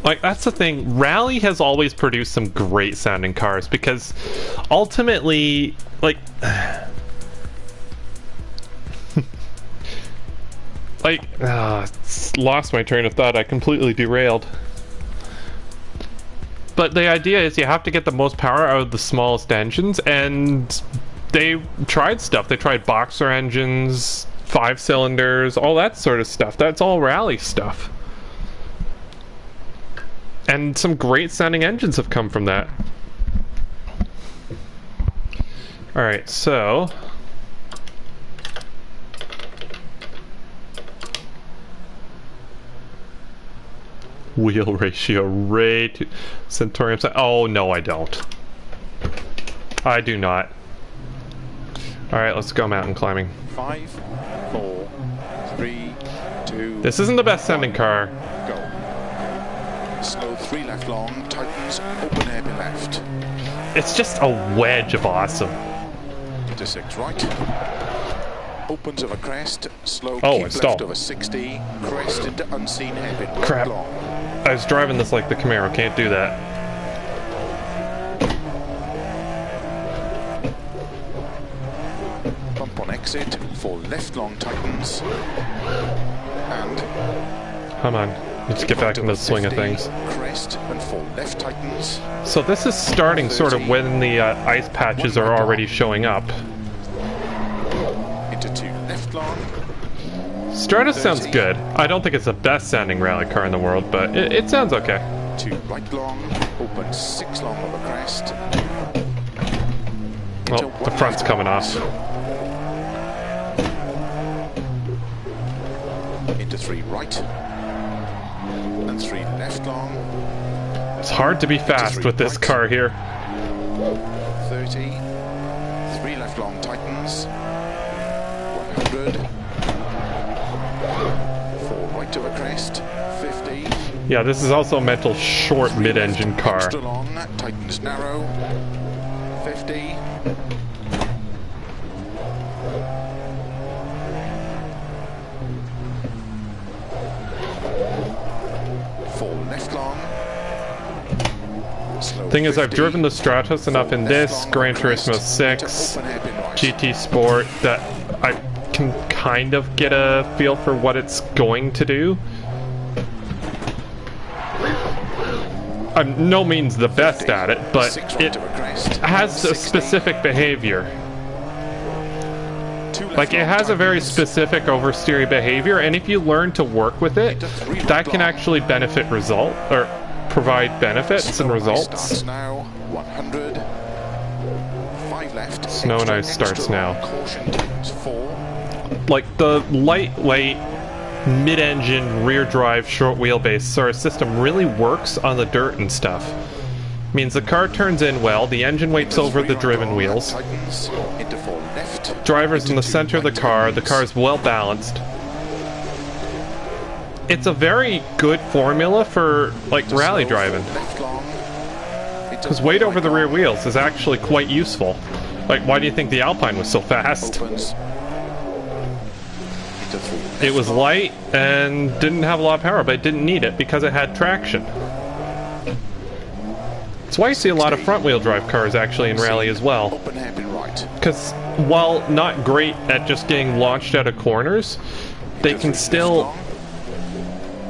Like, that's the thing. Rally has always produced some great sounding cars because ultimately, like... lost my train of thought. I completely derailed. But the idea is you have to get the most power out of the smallest engines, and they tried stuff. They tried boxer engines, 5 cylinders, all that sort of stuff. That's all rally stuff. And some great sounding engines have come from that. Alright, so... Wheel ratio rate. Centaurium. Oh, no, I don't. I do not. Alright, let's go mountain climbing. 5, 4, 3, 2. This isn't the best sounding car. Go. Slow 3 left long, tightens, open hairpin left. It's just a wedge of awesome. Into 6 right. Opens over crest, slow oh, keep left over 60, crest into unseen hairpin. Crap. Long. I was driving this like the Camaro, can't do that. Bump on exit, for left long tightens. And... Come on, let's get back into the swing of things. Crest and for left tightens. So this is starting sort of when the ice patches are already showing up. Into 2 left long. Stratus sounds good. I don't think it's the best sounding rally car in the world, but it sounds okay. 2 right long, open 6 long over crest. Oh, the front's coming off. Into 3 right. And 3 left long. It's hard to be fast with this car here. 30. 3 left long tightens. 100. 4 right over crest. 50. Yeah, this is also a mental short mid-engine car. Extra long, tightens narrow. 50. 4 left long. Slow Thing is, 50. I've driven the Stratos enough in this, Gran Turismo 6, GT Sport, that I can kind of get a feel for what it's going to do. I'm no means the best at it, but it has a specific behavior. Like, it has a very specific oversteery behavior, and if you learn to work with it, that can actually benefit result, or provide benefits and results. Now 100. 5 left. Snow and ice starts now. Caution tightens 4. Like, the lightweight mid-engine rear drive short wheelbase sort of system really works on the dirt and stuff. Means the car turns in well, the engine weights over the driven wheels, driver's in the center of the car is well balanced. It's a very good formula for, like, rally driving. Because weight over the rear wheels is actually quite useful. Like, why do you think the Alpine was so fast? It was light and didn't have a lot of power, but it didn't need it because it had traction. That's why you see a lot of front-wheel drive cars actually in rally as well. Because while not great at just getting launched out of corners, they've still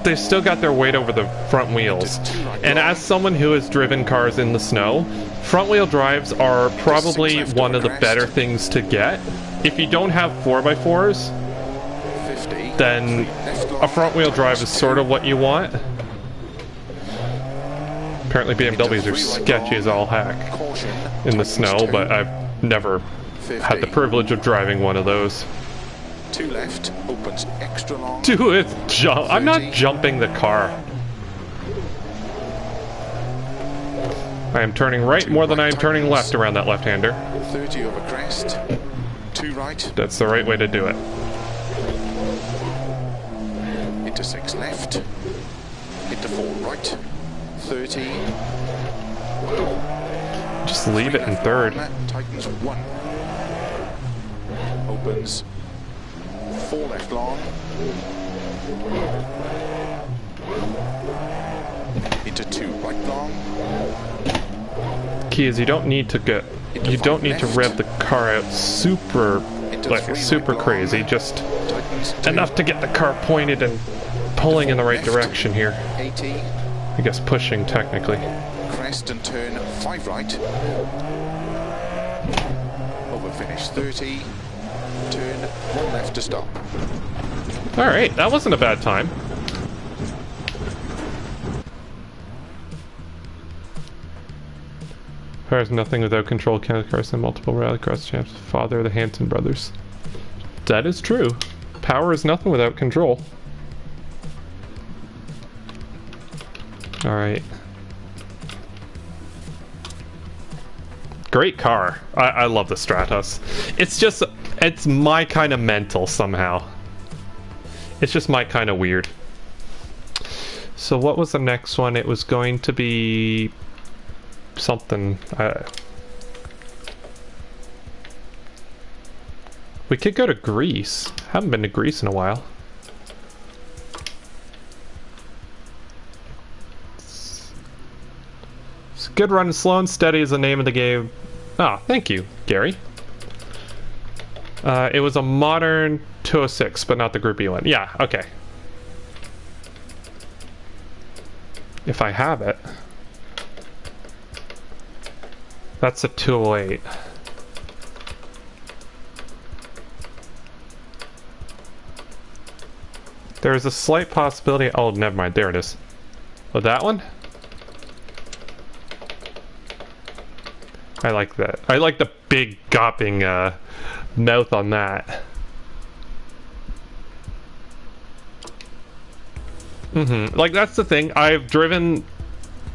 got their weight over the front wheels. And as someone who has driven cars in the snow, front-wheel drives are probably one of the better things to get. If you don't have 4x4s, 50. then Left long, a front-wheel drive is sort of what you want. Apparently BMWs are sketchy as all heck Caution. in the tightens snow, 2. but I've never 50. had the privilege of driving one of those. 2 left, opens extra long. Do it, jump! I'm not 30. jumping the car. I am turning right more than I am turning left around that left-hander. 30 over crest. 2 right, That's the right way to do it. into 6 left. Into 4 right. 30. Just leave it in left third. long, tightens 1. Opens 4 left long. Into 2 right long. Key is you don't need to rev the car out super crazy, just Tightens 2. enough to get the car pointed and pulling in the right direction here. 80. I guess pushing technically. Crest and turn 5 right. Over finish 30. Turn 1 left to stop. Alright, that wasn't a bad time. Car is nothing without control. County cars and multiple rallycross champs. Father of the Hanson brothers. That is true. Power is nothing without control. Alright. Great car. I love the Stratos. It's my kind of mental somehow. It's just my kind of weird. So what was the next one? It was going to be something. We could go to Greece. Haven't been to Greece in a while. It's good run, slow and steady is the name of the game. Ah, thank you, Gary. It was a modern 206, but not the Group E one. Yeah, okay. If I have it. That's a 208. There is a slight possibility. Oh, never mind. There it is. Oh, that one? I like that. I like the big gawping mouth on that. Like, that's the thing. I've driven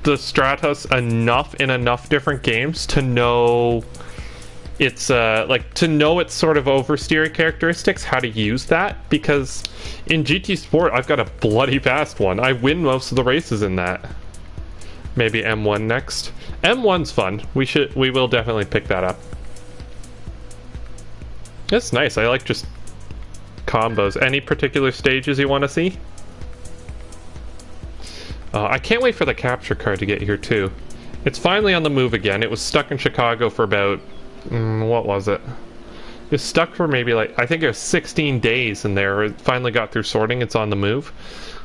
the Stratos enough in enough different games to know its to know its sort of oversteer characteristics, how to use that, because in GT Sport I've got a bloody fast one. I win most of the races in that. Maybe M1 next. M1's fun. We will definitely pick that up. It's nice. I like just combos. Any particular stages you want to see? I can't wait for the capture card to get here too. It's finally on the move again. It was stuck in Chicago for about, what was it? It was stuck for maybe like, I think it was 16 days in there. It finally got through sorting. It's on the move.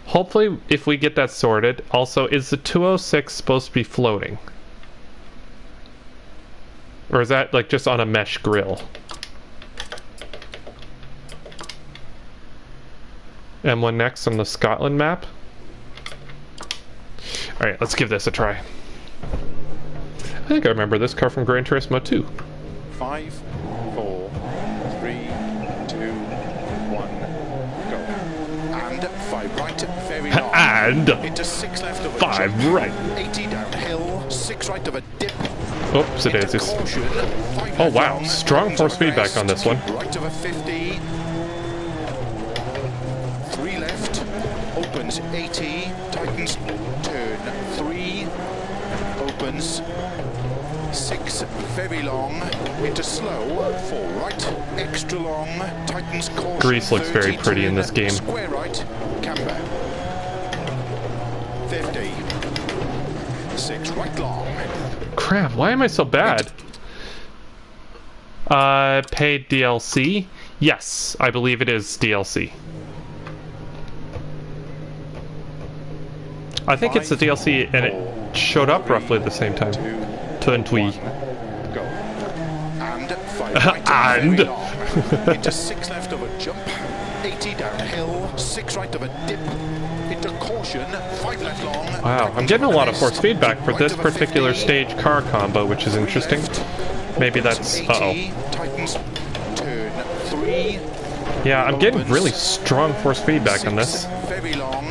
Hopefully, if we get that sorted. Also, is the 206 supposed to be floating? Or is that like just on a mesh grill? M1 next on the Scotland map. Alright, let's give this a try. I think I remember this car from Gran Turismo 2. 5, 4, 3, 2, 1, go. And 5 right, very long. And into 6 left of a 5 jump. right. 80 downhill, 6 right of a dip. Oops, it is. Caution, 5 Oh left wow, long, strong into force feedback crest, on this one. Right of a 50. 3 left, opens 80, tightens, turn 3, opens 6, very long, into slow, 4 right, extra long, tightens caution. Greece looks very 30, pretty in turn, this game. Square right, camber. 50. 6 right long. Crap, why am I so bad? Paid DLC? Yes, I believe it is DLC. I think it's the DLC and it showed up roughly at the same time. Turn twee. Go. And 5 right, And very long. Into 6 left of a jump. 80 downhill, 6 right of a dip, into caution, 5 left long. Wow, I'm getting a lot of force feedback for this particular stage car combo, which is interesting. Maybe that's... uh-oh. Tightens, turn 3. Yeah, I'm getting really strong force feedback on this. Very long,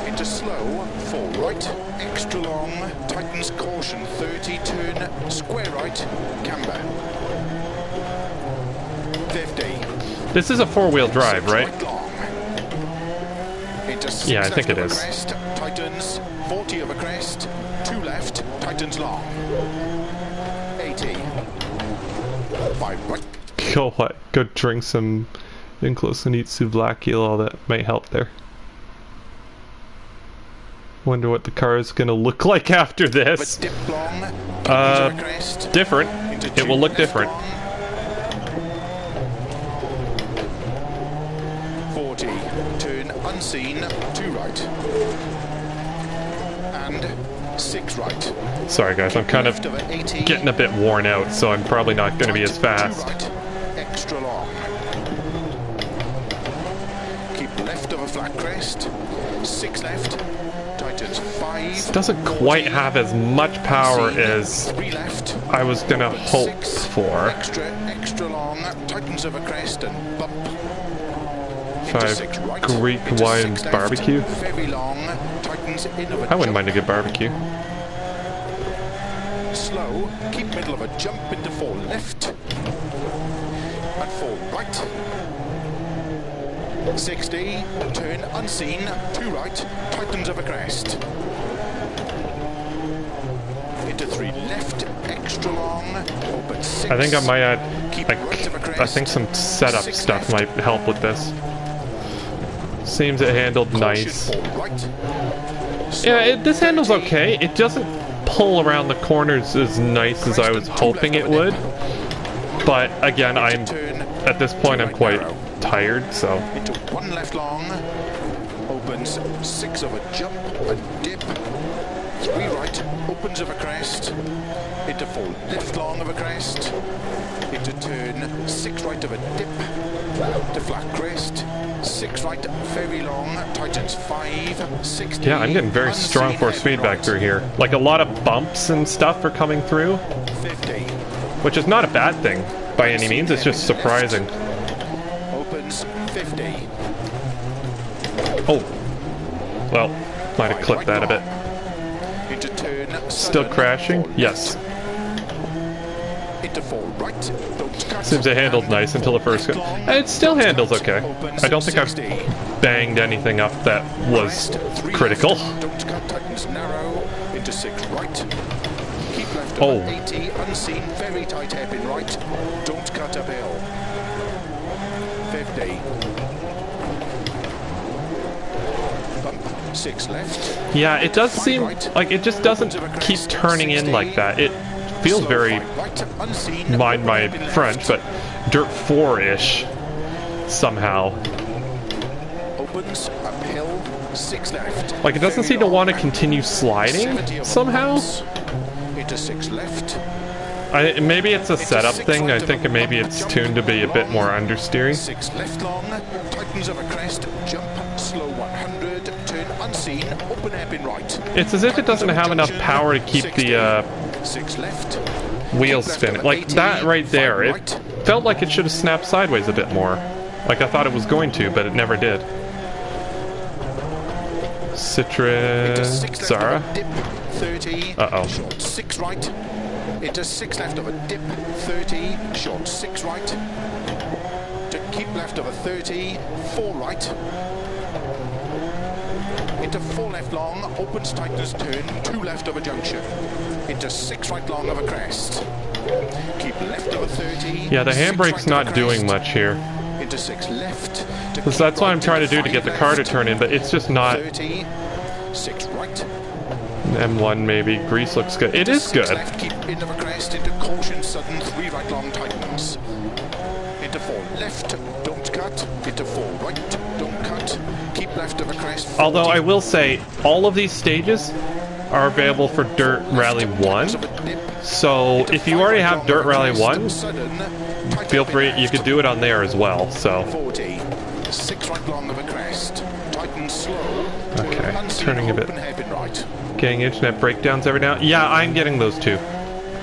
into slow, 4 right, extra long, tightens caution, 30, turn, square right, camber. 50. This is a four-wheel drive, right? Yeah, I think it is. Crest, tightens, 40 over crest, 2 left, tightens long. 80. 5 right. Go what? Go drink some in close and eat souvlaki, all that might help there. Wonder what the car is gonna look like after this. Different. It will look different. 40, turn unseen, 2 right. And 6 right. Sorry guys, I'm kind of getting a bit worn out, so I'm probably not going to be as fast. Right, extra long. Keep left of a flat crest, 6 left, tightens 5. This doesn't quite have as much power as 3 left, I was going to hope 6, for. extra long, tightens of a crest and bump. 5 Greek wine barbecue. Very long, tightens in of a I wouldn't mind a good barbecue. Slow, keep middle of a jump into 4 left and 4 right. 60, turn unseen, 2 right, tightens of a crest. Into 3 left, extra long, open 6. I think I might add, Keep like, right of a crest, I think some setup 6 stuff left. might help with this. Seems it handled nice. Caution 4 right. Yeah, this handles okay. It doesn't pull around the corners as nice as I was hoping it would. But again, at this point I'm quite tired, so. Into 1 left long, opens 6 of a jump, a dip, 3 right, opens of a crest, into 4 left long of a crest, into turn 6 right of a dip, to flat crest, 6 right, very long, tightens 5, 60. Yeah, I'm getting very strong force feedback through here. Like a lot of bumps and stuff are coming through, 50. which is not a bad thing by any means. It's just surprising. Opens 50. Oh, well, might have clipped that a bit. Into turn. Still crashing? Yes. Into 4 right. Don't cut. Seems it handled nice until the first go. It still handles okay. I don't think I've 60. banged anything up that was Right, 3 critical. left, don't cut, tightens narrow, into 6 right. Keep left Oh. of 80, unseen, very tight hairpin right. Don't cut uphill. 50. Bump, 6 left. Yeah, it does seem like it just doesn't keep turning in like that. It feels Slow very, 5 right, unseen, mind my open hairpin French, left. but Dirt 4-ish somehow. Opens, uphill, 6 left. Like it doesn't seem to want to continue sliding 70 of somehow. opens, into 6 left. Maybe it's a setup thing. I think maybe it's tuned to be a bit more understeering. 6 left long, tightens of a crest, jump, slow 100, turn unseen, open hairpin right. It's as if it doesn't have enough power to keep the 6 left. wheels spinning. Like that right there. It felt like it should have snapped sideways a bit more. Like I thought it was going to, but it never did. Into 6 left Zara. of a dip, 30, Uh-oh. short 6 right. Into 6 left of a dip, 30, short 6 right. To keep left of a 30, 4 right. Into 4 left long, opens tightens turn, 2 left of a junction. Into 6 right long of a crest. Keep left of a 30. Yeah, the 6 handbrake's right of a not doing crest. much here. Into 6 left. To So that's keep what I'm right trying to into do to get the 5 car to left. turn in, but it's just not. 30, 6 right. M1 maybe. Grease looks good. It is 6 good. left, keep in of a crest, into caution, sudden, 3 right long tightens. Into 4 left, don't cut. Into 4 right, don't cut. Keep left of a crest. 40. Although I will say, all of these stages are available for Dirt Rally 1. So if you already have Dirt Rally 1, feel free, you could do it on there as well. So 40. 6 right long of a crest. Tighten slow. Okay, Unseen turning a bit. open hairpin right. Getting internet breakdowns every now. Yeah, I'm getting those too.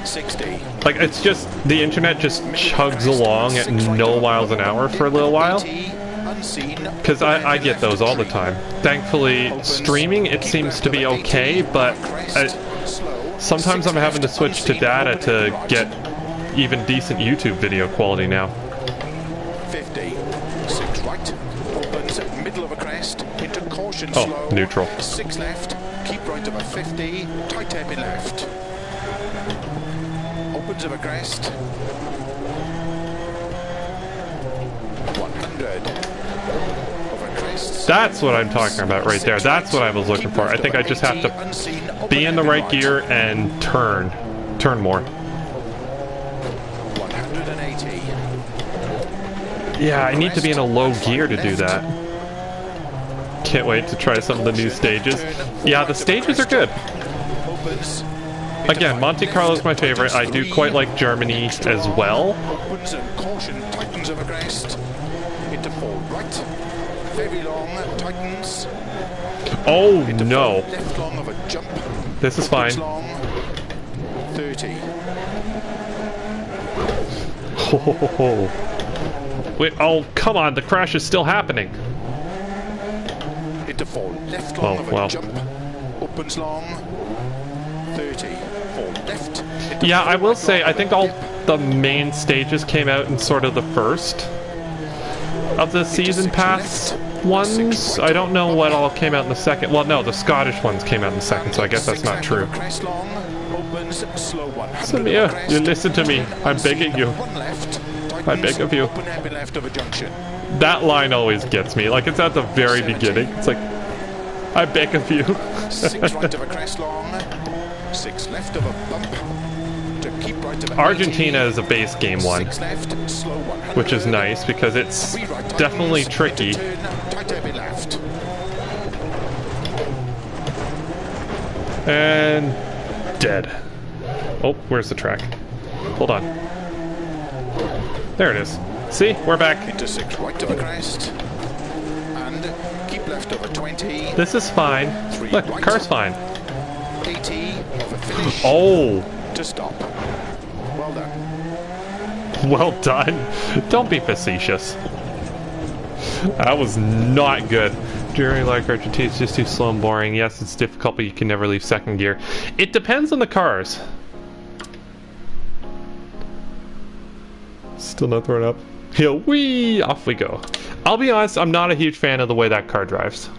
60. Like, it's just, the internet just chugs along at no miles an hour for a little while. Because I get those all the time. Thankfully, streaming, it seems to be okay, but sometimes I'm having to switch to data to get even decent YouTube video quality now. 50. 6 right. Opens middle of a crest. Into caution Oh, slow. neutral. 6 left. Keep right of a 50. Tight hairpin left. Opens of a crest. 100. Of a crest. That's what I'm talking about right there. That's what I was looking for. I think I just have to be in the right gear and turn more. 180. Yeah, I need to be in a low gear to do that. Can't wait to try some of the new stages. Yeah, the stages are good. Opens. Again, Monte Carlo is my favorite. I do quite like Germany as well. Opens and caution tightens of a crest. Into 4 right. Very long tightens. Oh Into no. 4 left long of a jump. This is fine. Long. 30. Oh. Wait, oh, come on, the crash is still happening. Into 4 left long Oh, of well. a jump. Opens long. 30. 4 left. Into Yeah, I 4 will right say, long I of a think all dip. the main stages came out in sort of the first of the season six pass left, ones. 6 right. I don't know what all came out in the second. Well, no, the Scottish ones came out in the second, so I guess that's 6 not left true. of a crest long. Opens slow 100 So, of a yeah, crest. you listen to me. I'm begging you. 1 left. I beg of you. Open hairpin left of a junction. That line always gets me. Like, it's at the very 70. beginning. It's like, I beg of you. 6 right of a crest long. 6 left of a bump. To keep right of a Argentina 80. is a base game one, 6 left, slow 100. which is nice because it's 3 right definitely tightens, tricky. into turn, tight hairpin left. And dead. Oh, where's the track? Hold on. There it is. See? We're back. Into 6 right of a crest. And keep left of a 20. This is fine. Look, right. car's fine. 80 of a finish. Oh, To stop. Well done. well done. Don't be facetious. That was not good. Jerry, like Argentina, it's just too slow and boring. Yes, it's difficult, but you can never leave second gear. It depends on the cars. Still not thrown up. Yeah, whee! Off we go. I'll be honest, I'm not a huge fan of the way that car drives.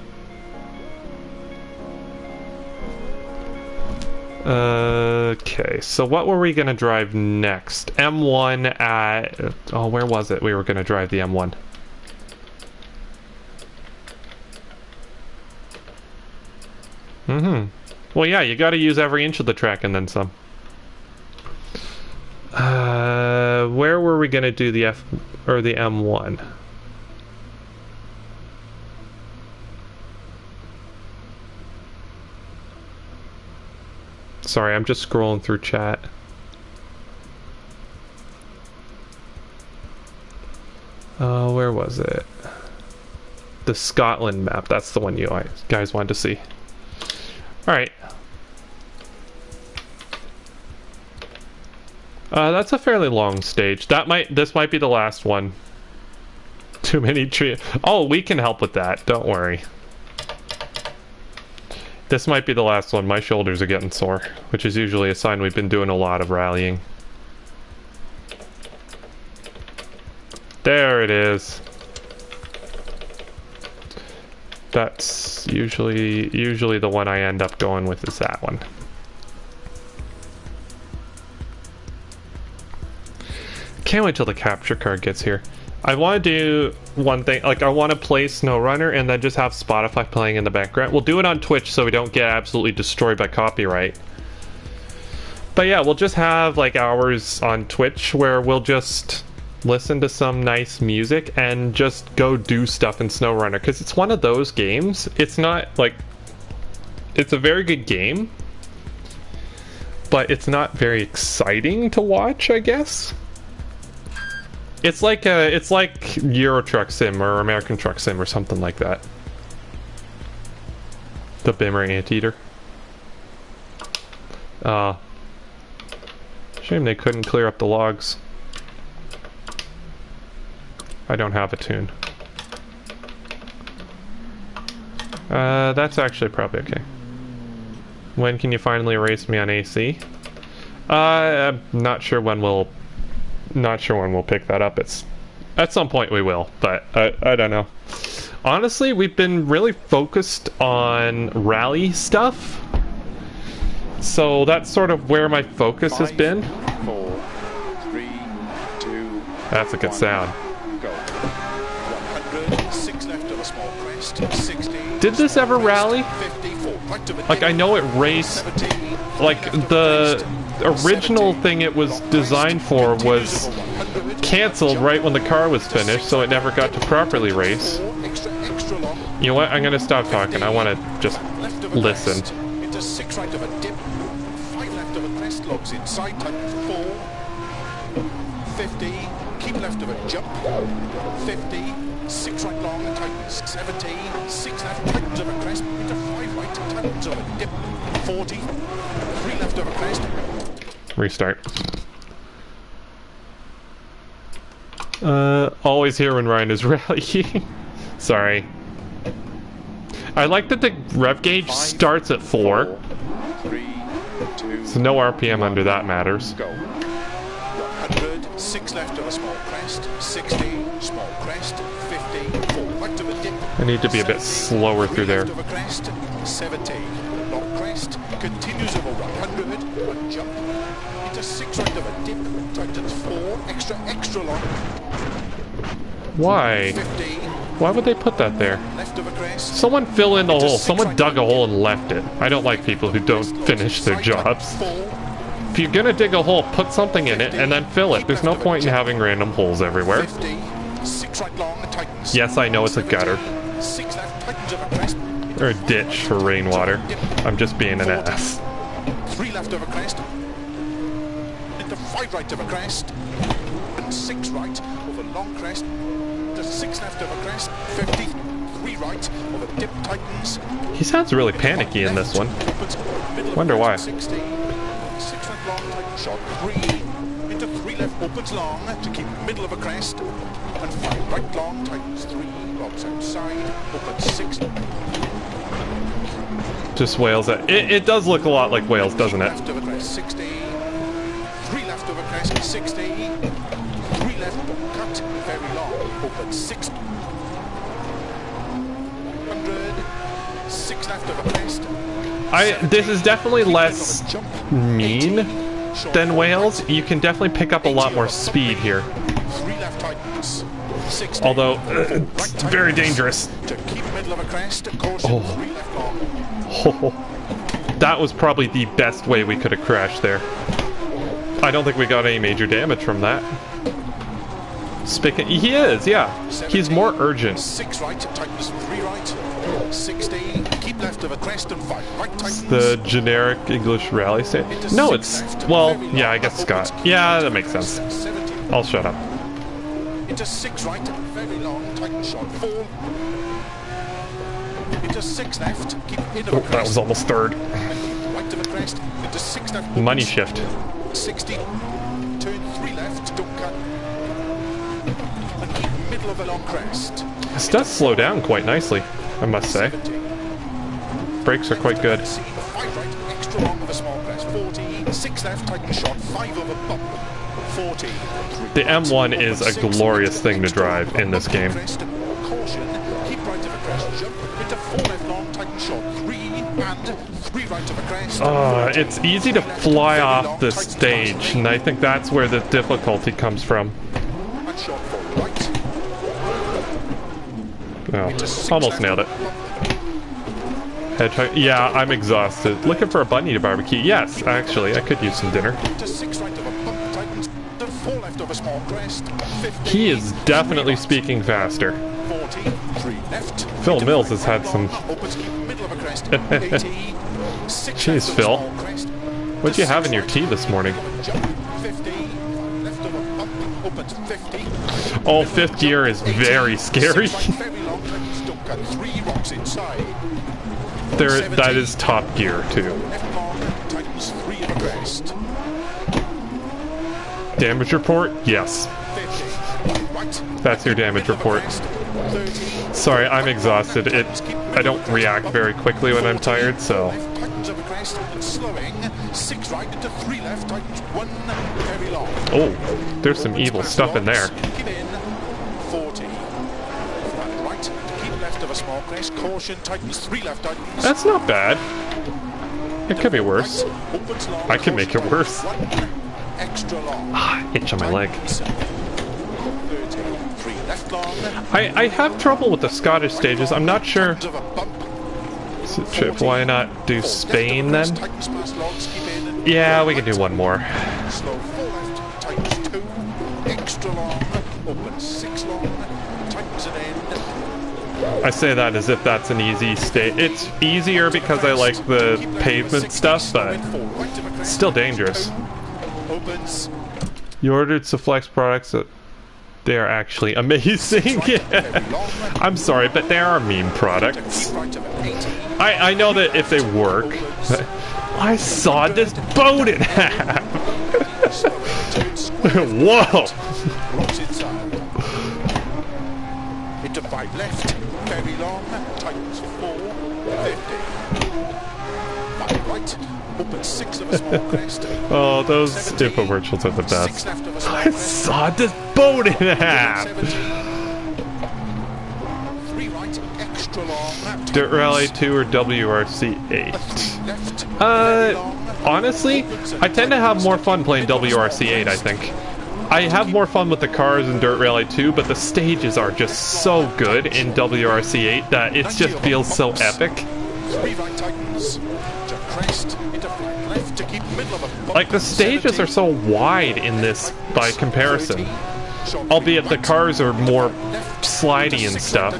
Okay, so what were we gonna drive next? M1 at... Oh, where was it? We were gonna drive the M1. Well, yeah, you gotta use every inch of the track and then some. Where were we gonna do the F... or the M1? Sorry, I'm just scrolling through chat. Where was it? The Scotland map. That's the one you guys wanted to see. Alright. That's a fairly long stage. This might be the last one. Too many trees. Oh, we can help with that. Don't worry. This might be the last one. My shoulders are getting sore, which is usually a sign we've been doing a lot of rallying. There it is. That's usually the one I end up going with is that one. Can't wait till the capture card gets here. I want to do one thing, like I want to play SnowRunner and then just have Spotify playing in the background. We'll do it on Twitch so we don't get absolutely destroyed by copyright. But yeah, we'll just have like hours on Twitch where we'll just listen to some nice music and just go do stuff in SnowRunner, because it's one of those games. It's not like, it's a very good game, but it's not very exciting to watch, I guess. It's like Euro Truck Sim or American Truck Sim or something like that. The Bimmer Anteater. Shame they couldn't clear up the logs. I don't have a tune. That's actually probably okay. When can you finally erase me on AC? I'm not sure when we'll pick that up. It's at some point we will, but I don't know. Honestly, we've been really focused on rally stuff, so that's sort of where my focus has been. 4, 3, 2. That's a good sound. Go. 100. 6 left of a small crest. 60. Did this ever rally? 54. Right of a Like, I know it raced. 70. Like, the original thing it was designed for was cancelled right when the car was finished, so it never got to properly race. Extra long. You know what? I'm gonna stop talking. I want to just Left of a listen. crest. Into 6 right of a dip. 5 left of a crest. Logs inside. Tightens 4. 50. Keep left of a jump. 50. 6 right long. Tightens 70. 6 left. Tightens of a crest. Into 5 right. Tightens of a dip. 40. 3 left of a crest. Restart. Always here when Ryan is rallying. Sorry. I like that the rev gauge starts at 4. 3, 2, So no RPM under that matters. go. 100, 6 left of a small crest, 60, small crest, 50, 4 right of a dip. I need to be a bit 70, slower through 3 there. left of a crest, 70, long crest, continues over 100, one jump, into 6 right of a dip, tightens 4, extra long, Why? 50, Why would they put that there? left of a crest, Someone fill in the into hole. 6 Someone right dug of a hole and left it. I don't like people who don't finish their jobs. 4, If you're gonna dig a hole, put something in it and then fill it. There's no point in having random holes everywhere. 50, 6 right long, tightens. Yes, I know it's a gutter. 6 left, tightens of a crest. Or a ditch for rainwater. I'm just being an 40, ass. 3 left of a crest. Into 5 right of a crest. And 6 right over long crest. To 6 left of a crest. 50, 3 right over dip tightens. He sounds really panicky in this one. Wonder why. 60, 6 right long tighten shot. 3 into 3 left opens long to keep middle of a crest. And 5 right long tightens 3 logs outside. Opens 6. Just Wales. It does look a lot like Wales, doesn't it? Left of a crest, 60. 3 left of a crest, 60. 3 left, don't cut, very long. Open 6. 100. 6 left of a crest. This is definitely less Jump. mean 80, short than four Wales. right. You can definitely pick up a lot more speed here. 3 left tightens. 60. Although, Right it's tightens. very dangerous. To keep middle of a crest, caution, 3 left long. Oh, that was probably the best way we could have crashed there. I don't think we got any major damage from that. He is, yeah. He's more urgent. 6 right, tightens 3 right. 60, keep left of a crest and 5 right tightens. The generic English rally stand. No, it's, well, yeah, I guess Scott. Yeah, that makes sense. 70. I'll shut up. Into 6 right, very long, tighten shot, 4. Into 6 left, keep in of a Oh, crest. that was almost third. Right of a crest, into 6 left. Money shift. 60, turn 3 left, don't cut. And keep middle of a long crest. This does slow down quite nicely, I must say. 70. Brakes are quite good. 5 right, extra long of a small crest. 40, 6 left, tighten shot, 5 over bump. 40. The M1 is a glorious thing to drive in this game. Caution, keep right of a crest, jump into 4 left long, tighten shot, 3 and 3 right of a crest. It's easy to fly off the stage, and I think that's where the difficulty comes from. And shot 4 right. Oh, almost nailed it. Yeah, I'm exhausted. Looking for a bunny to barbecue. Yes, actually, I could use some dinner. Into 6 right of a bump, tightens to 4 left of a small crest. 50, He is definitely 3 right. speaking faster. 40, 3 left. Phil Into Mills 5 has had right some... long, opens middle of a crest. 80, 6 Jeez, left of a Phil. small crest. What'd you have in your 6 tea this morning? right, jump, 50, left of a bump, opens 50. Oh, fifth gear is very scary. Very long, don't cut 3 rocks inside. There, that is top gear too. Left long, tightens 3 of a crest. Damage report? Yes. 50. Right. That's your damage report. 30. Sorry, I'm exhausted. I don't react very quickly when I'm tired, so. Left, tightens of a crest and slowing. 6 right into 3 left, tightens 1 very long. Oh, there's some evil stuff in there. Keep in 40. Flat right to keep left of a small crest. Caution, tightens 3 left, tightens. That's not bad. It could be worse. Right, opens long, I can make it worse. 1 extra long. Ah, itch on my leg. 30. 3 left long. I have trouble with the Scottish stages. I'm not sure. Of a bump. Chip, why not do 4 Spain left of then? a crest, tightens past logs, keep in. Yeah, we can do one more. Slow 4 left, tightens 2, extra long, open 6 long, tightens an end. I say that as if that's an easy state. It's easier because I like the pavement stuff, but it's still dangerous. Opens. You ordered Soflex products that they are actually amazing. I'm sorry, but they are meme products. I know that if they work. I saw this boat in half. Whoa! Rocks inside. Into 5 left, very long, tightens 4, 50. 5 right, opens 6 of a small crest. Oh, those infomercials are the 6 best. left of a small I crest. saw this boat in half. 70. 3 right, extra long. Dirt Rally 2 or WRC 8? Left, very long. Honestly, I tend to have more fun playing WRC 8, I think. I have more fun with the cars in Dirt Rally 2, but the stages are just so good in WRC 8 that it just feels so epic. 3 right tightens to crest into flat left to keep middle of a bump. Like, the stages are so wide in this by comparison. Albeit the cars are more slidey and stuff.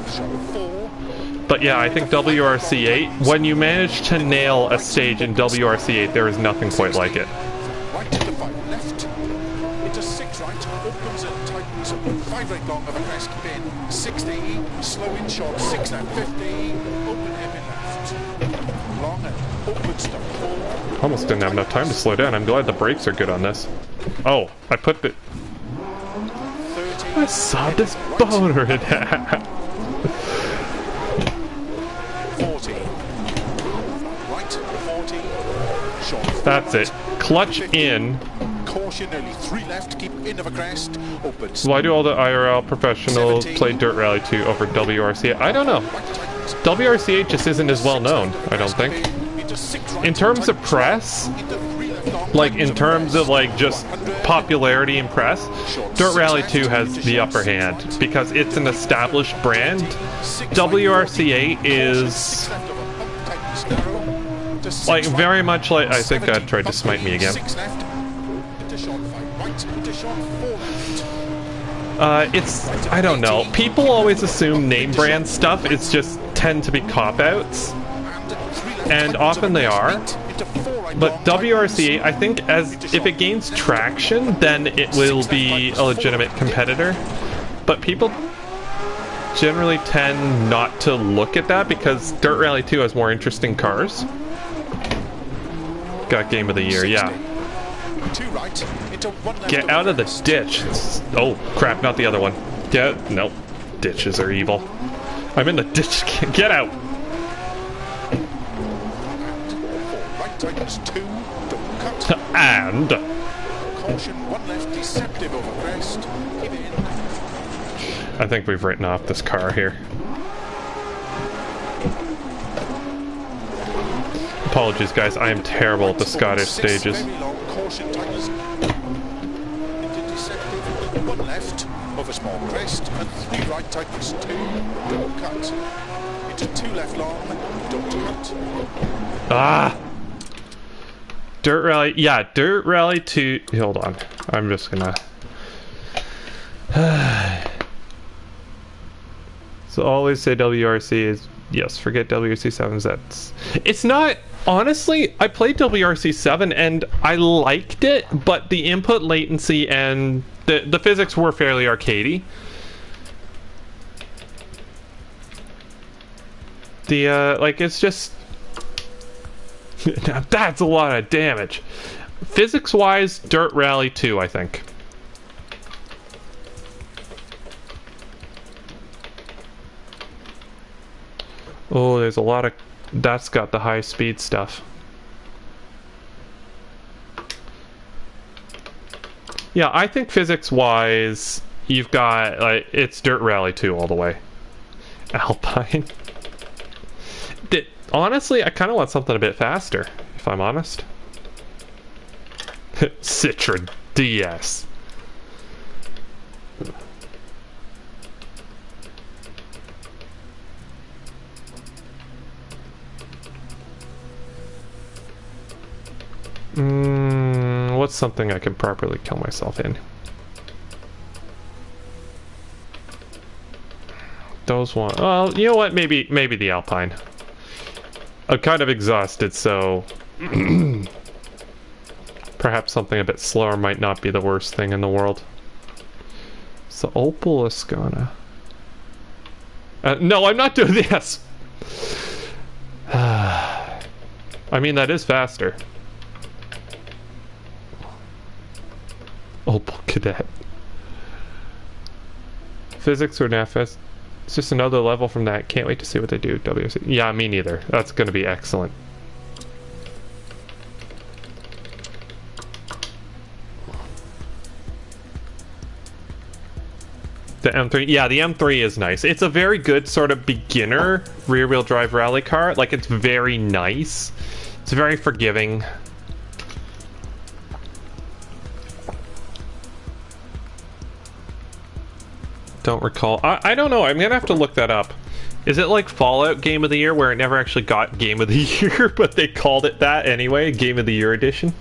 But yeah, I think WRC 8, when you manage to nail a stage in WRC 8, there is nothing quite like it. Right into 5 left into 6 right opens and tightens 5 right long of a crest keep in 60 slow in short 6 left 50 open heavy left long and opens to 4. Almost didn't have enough time to slow down. I'm glad the brakes are good on this. Oh, I put the... 30. I saw this boater in half. 40. Right 40. Short. That's it. Clutch in. Caution nearly 3 left. Keep in of a crest. Opens. Why do all the IRL professionals play Dirt Rally 2 over WRC 8? I don't know. WRC 8 just isn't as well known, I don't think. In terms of press, like in terms of like just popularity and press, Dirt Rally 2 has the upper hand because it's an established brand. WRC 8 is like very much like, I think God tried to smite me again. It's, I don't know. People always assume name brand stuff is just tend to be cop-outs, and often they are. But WRC 8, I think, as if it gains traction, then it will be a legitimate competitor. But people generally tend not to look at that because Dirt Rally 2 has more interesting cars. Got Game of the Year, yeah. Get out of the ditch. Oh, crap, not the other one. Yeah, nope. Ditches are evil. I'm in the ditch. Get out. And I think we've written off this car here. Apologies, guys. I am terrible at the Scottish stages. One left of a small crest and 3 right tightens 2. Don't cut. Into 2 left long. Don't cut. Ah. Dirt Rally, yeah, Dirt Rally 2, hold on, I'm just gonna, so always say WRC is, yes, forget WRC 7's, it's not, honestly, I played WRC 7 and I liked it, but the input latency and the physics were fairly arcadey. The like it's just now that's a lot of damage. Physics wise, Dirt Rally 2, I think. Oh, there's a lot of that's got the high speed stuff. Yeah, I think physics-wise, you've got, like, it's Dirt Rally 2 all the way. Alpine. Honestly, I kind of want something a bit faster, if I'm honest. Citra DS. What's something I can properly kill myself in? Those one. Well, you know what? Maybe the Alpine. I'm kind of exhausted, so perhaps something a bit slower might not be the worst thing in the world. So Opal is gonna. No, I'm not doing this. I mean, that is faster. Opal Cadet. Physics or NAFS. It's just another level from that. Can't wait to see what they do. WC. Yeah, me neither. That's going to be excellent. The M3. Yeah, the M3 is nice. It's a very good sort of beginner rear-wheel drive rally car. Like, it's very nice. It's very forgiving. Don't recall. I don't know. I'm gonna have to look that up. Is it like Fallout Game of the Year where it never actually got Game of the Year, but they called it that anyway? Game of the Year edition?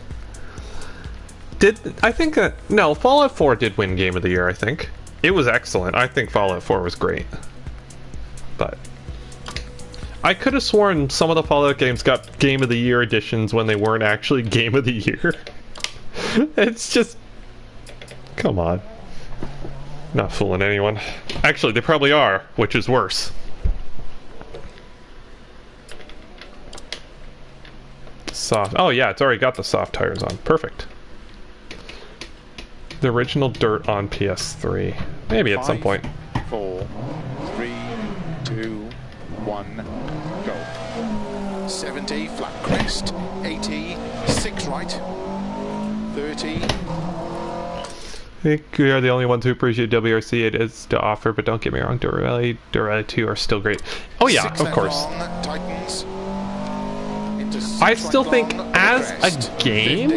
I think that... No, Fallout 4 did win Game of the Year, I think. It was excellent. I think Fallout 4 was great. But... I could have sworn some of the Fallout games got Game of the Year editions when they weren't actually Game of the Year. It's just... Come on. Not fooling anyone. Actually, they probably are, which is worse. Soft. Oh yeah, it's already got the soft tires on. Perfect. The original Dirt on PS3. Maybe at some point. 4, 3, 2, 1, go. 70, flat crest. 80, 6 right. 30. I think we are the only ones who appreciate WRC it is to offer, but don't get me wrong, Dirt Rally 2 are still great. Oh yeah, of course. I still think, as a game,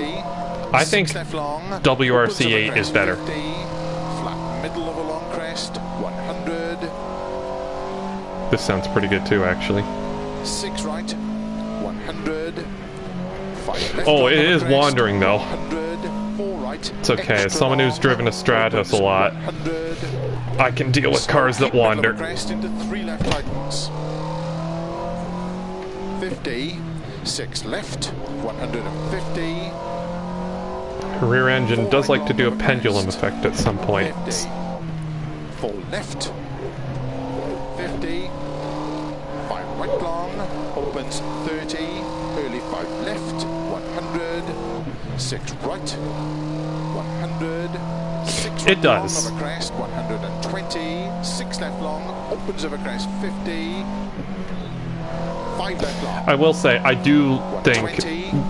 I think WRC 8 is better. Flat middle of a long crest, 100. This sounds pretty good too, actually. 6 right, 100. 5 left. Oh, it is wandering though. 100. 4 right. It's okay, as someone who's driven a Stratos a lot, I can deal with cars that wander. Crest into 3 left tightens. 50. 6 left, 150. Rear engine does like to do a pendulum effect at some point. 50. 4 left, 50. 5 right long, opens 30. Early 5 left, 100. 6 right, 100. 6 it does. Long of a crest, 120. 6 left long, opens of a crest, 50. 5 left long. I will say, I do think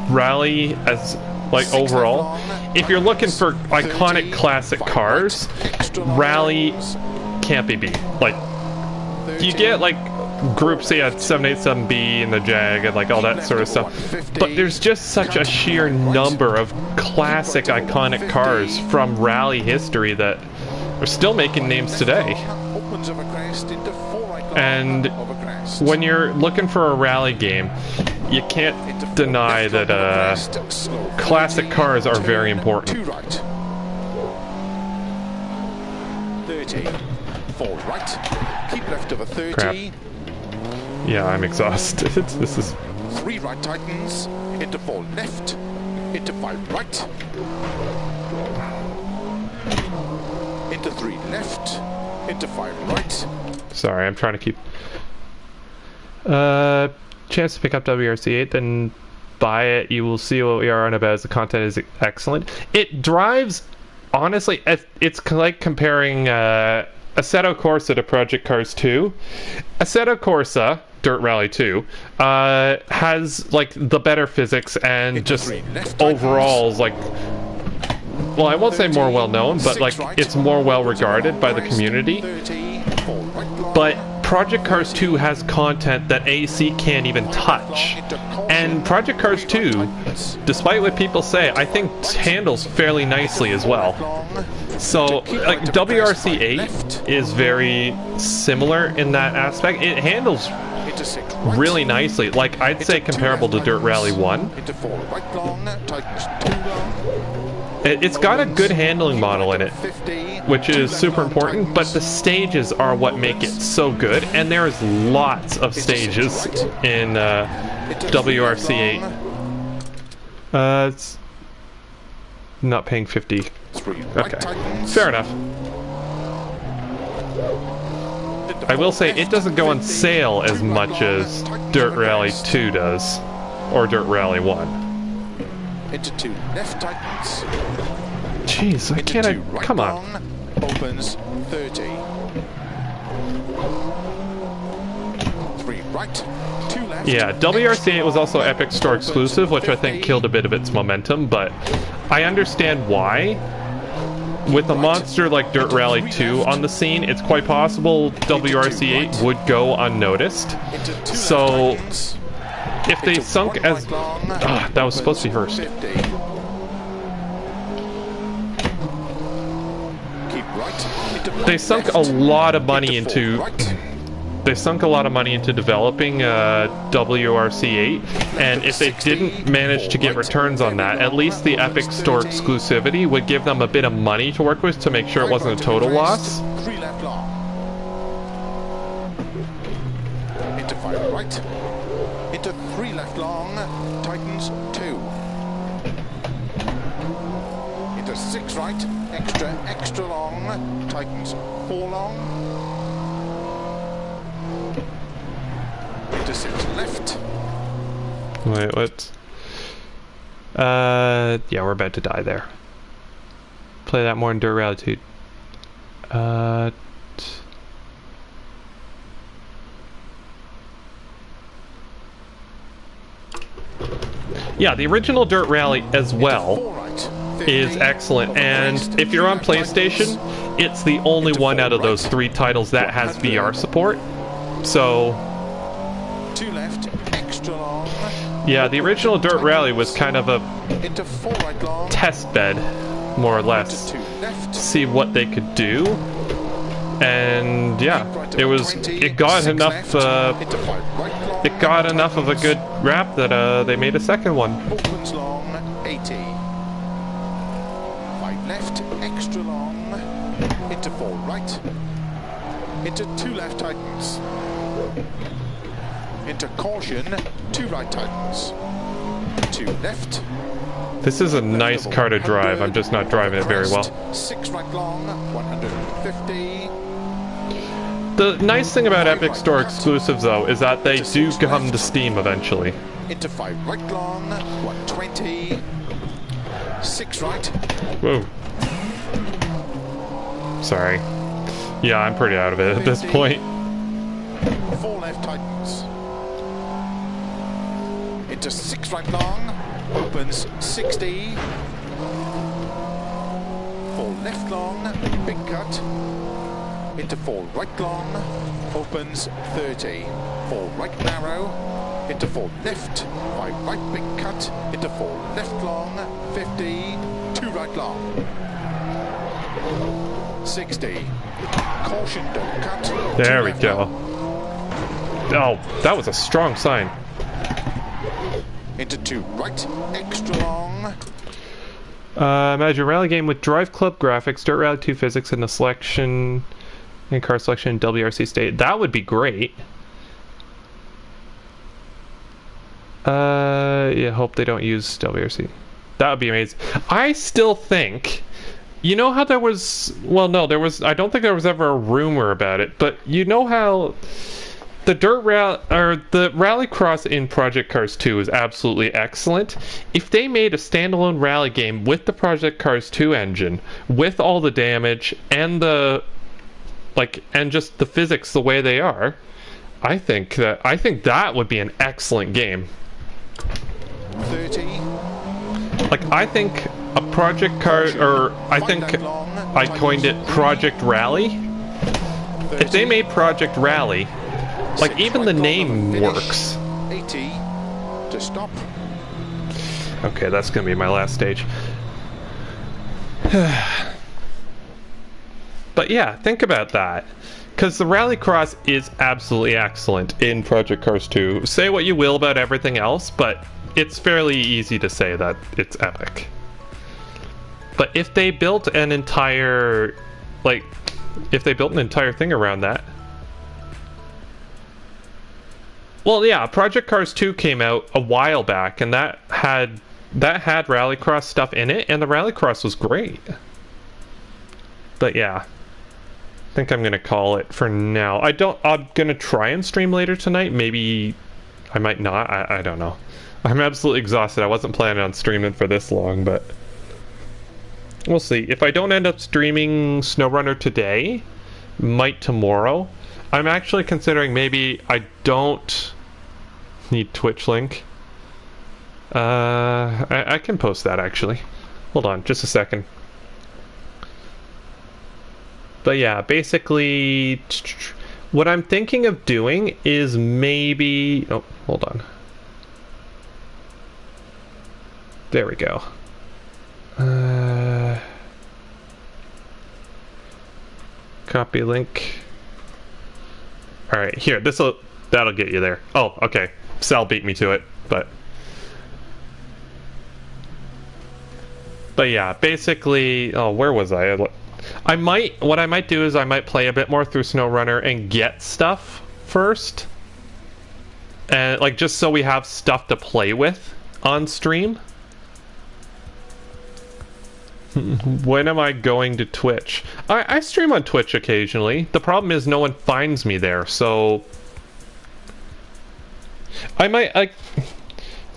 Rally, as like overall, if you're looking for iconic classic cars, Rally can't be beat. Like, you get like Group C at 787B and the Jag and like all that sort of stuff, but there's just such a sheer number of classic iconic cars from Rally history that are still making names today. And when you're looking for a rally game, you can't deny that classic cars are very important. 30. 4 right. Keep left of a 30. Crap. Yeah, I'm exhausted. This is 3 right tightens. Into 4 left. Into 5 right. into 3 left, into 5 right. Sorry, I'm trying to keep... chance to pick up WRC8, then buy it. You will see what we are on about, as the content is excellent. It drives, honestly, it's like comparing Assetto Corsa to Project Cars 2. Assetto Corsa, Dirt Rally 2, has like the better physics and just overall is like, well, I won't say more well known, but like it's more well regarded by the community. But Project Cars 2 has content that AC can't even touch. And Project Cars 2, despite what people say, I think handles fairly nicely as well. So, like, WRC8 is very similar in that aspect. It handles really nicely. Like, I'd say comparable to Dirt Rally 1. It's got a good handling model in it, which is super important, but the stages are what make it so good, and there's lots of stages in WRC8. It's not paying 50. Okay, fair enough. I will say it doesn't go on sale as much as Dirt Rally 2 does, or Dirt Rally 1. Into 2 left tightens. Jeez, I can't. Right come on. long, opens 30. 3 right, 2 left. Yeah, WRC8 was also Epic Store exclusive, which I think killed a bit of its momentum, but I understand why. With a monster like Dirt Rally 2 on the scene, it's quite possible WRC8 would go unnoticed. So, if they sunk as... that was supposed to be first. They sunk a lot of money into... They sunk a lot of money into developing WRC8, and if they didn't manage to get returns on that, at least the Epic Store exclusivity would give them a bit of money to work with to make sure it wasn't a total loss. 3 left long. Into 5 right. Into 3 left long. Tightens 2. Into 6 right. Extra long. Tightens 4 long. Into 6 left. Wait, what? Yeah, we're about to die there. Play that more in Dirt Rally 2. Yeah, the original Dirt Rally as well is excellent, and if you're on PlayStation, it's the only one out of those 3 titles that has VR support. So, 2 left, extra long. yeah, the original Dirt Rally was kind of a Into 4 right long. test bed, more or less, Into 2 left. see what they could do. And yeah, it got enough Into 5 right long. it got enough of a good rap that they made a second one. Opens long, 80. 5 left, extra long. Into 4 right. Into 2 left tightens. Into caution, 2 right tightens. 2 left. This is a nice car to drive. I'm just not driving it very well. 6 right long, 150. The nice thing about Epic Store exclusives, though, is that they do come to Steam eventually. Into 5 right long, 120. 6 right. Whoa. Sorry. Yeah, I'm pretty out of it at this point. 4 left tightens. Into 6 right long, opens 60. 4 left long, big cut. Into 4 right long, opens 30. 4 right narrow, into 4 left. 5 right big cut, into 4 left long, 50. 2 right long. 60. Caution, don't cut. There we go. Oh, that was a strong sign. Into 2 right, extra long. Imagine a rally game with Drive Club graphics, Dirt Rally 2 physics, and a selection and car selection in WRC state. That would be great. Yeah, hope they don't use WRC. That would be amazing. I still think You know how there was, well, no, there was, I don't think there was ever a rumor about it, but you know how the the Rallycross in Project Cars 2 is absolutely excellent. If they made a standalone rally game with the Project Cars 2 engine, with all the damage and the and just the physics the way they are, I think that would be an excellent game. 30. I think a Project Car, or I think I coined it Project Rally. 30. If they made Project Rally, even the name works. 80 to stop. Okay, that's gonna be my last stage. But yeah, think about that. Because the Rallycross is absolutely excellent in Project Cars 2. Say what you will about everything else, but it's fairly easy to say that it's epic. But if they built an entire, thing around that. Well, yeah, Project Cars 2 came out a while back, and that had Rallycross stuff in it, and the Rallycross was great. But yeah, I think I'm gonna call it for now. I'm gonna try and stream later tonight. Maybe I might not. I don't know. I'm absolutely exhausted. I wasn't planning on streaming for this long, but we'll see. If I don't end up streaming SnowRunner today, might tomorrow. I'm actually considering maybe I don't need Twitch link. I can post that actually. Hold on, just a second. But yeah, basically, what I'm thinking of doing is maybe... Oh, hold on. There we go. Copy link. Alright, here, that'll get you there. Oh, okay. Sal beat me to it, but yeah, basically, oh, where was I? What I might do is I might play a bit more through SnowRunner and get stuff first. And just so we have stuff to play with on stream. When am I going to Twitch? I stream on Twitch occasionally. The problem is no one finds me there, so I might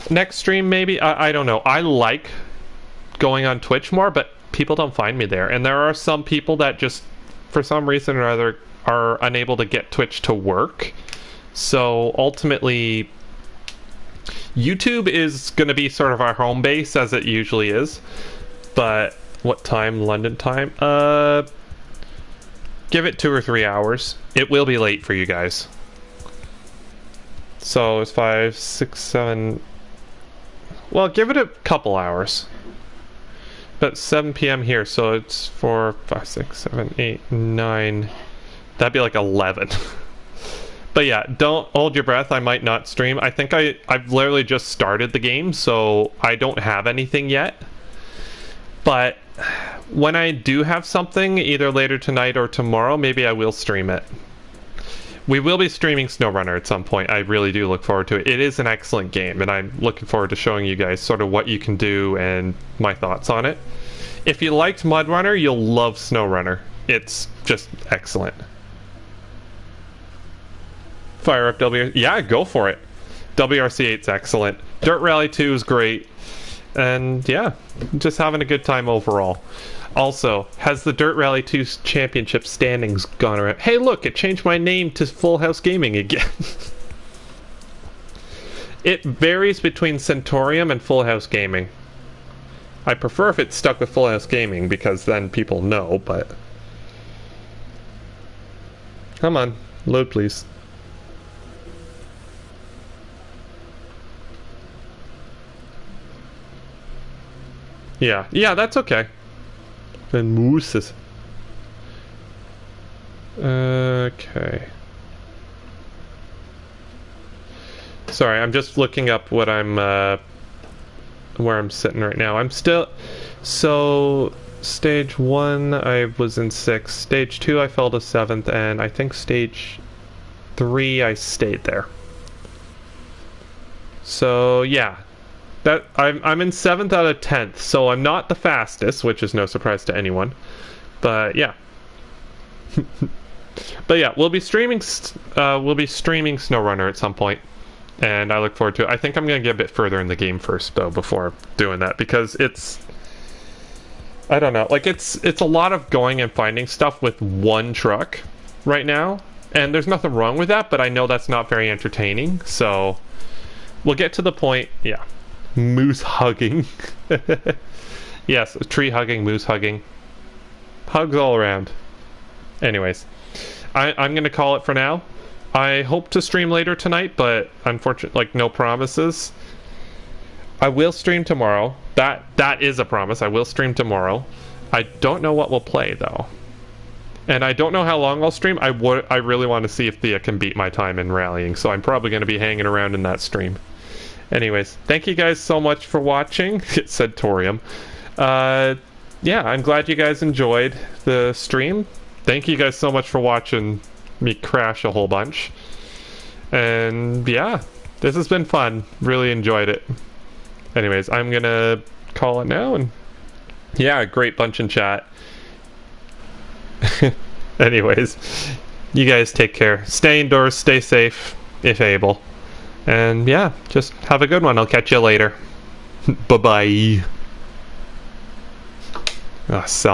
next stream maybe. I don't know. I like going on Twitch more, but people don't find me there, and there are some people that just for some reason or other are unable to get Twitch to work. So ultimately, YouTube is going to be sort of our home base, as it usually is. But what time? London time? Give it 2 or 3 hours. It will be late for you guys. So it's 5, 6, 7. Well, give it a couple hours. But 7 p.m. here, so it's 4, 5, 6, 7, 8, 9. That'd be 11. But yeah, don't hold your breath. I might not stream. I think I've literally just started the game, so I don't have anything yet. But when I do have something, either later tonight or tomorrow, maybe I will stream it. We will be streaming SnowRunner at some point. I really do look forward to it. It is an excellent game, and I'm looking forward to showing you guys sort of what you can do and my thoughts on it. If you liked MudRunner, you'll love SnowRunner. It's just excellent. Fire up WRC. Yeah, go for it. WRC8's excellent. Dirt Rally 2 is great. And yeah, just having a good time overall. Also, has the Dirt Rally 2 championship standings gone around? Hey look, it changed my name to Full House Gaming again. It varies between Centurium and Full House Gaming. I prefer if it's stuck with Full House Gaming, because then people know, but... Come on, load please. Yeah, that's okay. Then mooses. Okay. Sorry, I'm just looking up what I'm where I'm sitting right now. I'm still stage 1 I was in 6th, stage 2 I fell to 7th, and I think stage 3 I stayed there. So yeah, I'm in 7th out of 10th, so I'm not the fastest, which is no surprise to anyone. But yeah. But yeah, we'll be streaming SnowRunner at some point, and I look forward to it. I think I'm gonna get a bit further in the game first though before doing that, because it's, I don't know, like it's a lot of going and finding stuff with one truck right now, and there's nothing wrong with that, but I know that's not very entertaining, so we'll get to the point. Yeah, moose hugging. Yes, tree hugging, moose hugging, hugs all around. Anyways, I'm gonna call it for now. I hope to stream later tonight, but unfortunately, like, no promises. I will stream tomorrow. That is a promise. I will stream tomorrow. I don't know what we'll play though, and I don't know how long I'll stream. I really want to see if Thea can beat my time in rallying, so I'm probably going to be hanging around in that stream. Anyways, thank you guys so much for watching. It said Torium. Yeah, I'm glad you guys enjoyed the stream. Thank you guys so much for watching me crash a whole bunch. And yeah, this has been fun. Really enjoyed it. Anyways, I'm gonna call it now, and yeah, great bunch in chat. Anyways, you guys take care. Stay indoors, stay safe if able. And yeah, just have a good one. I'll catch you later. Bye-bye. Sell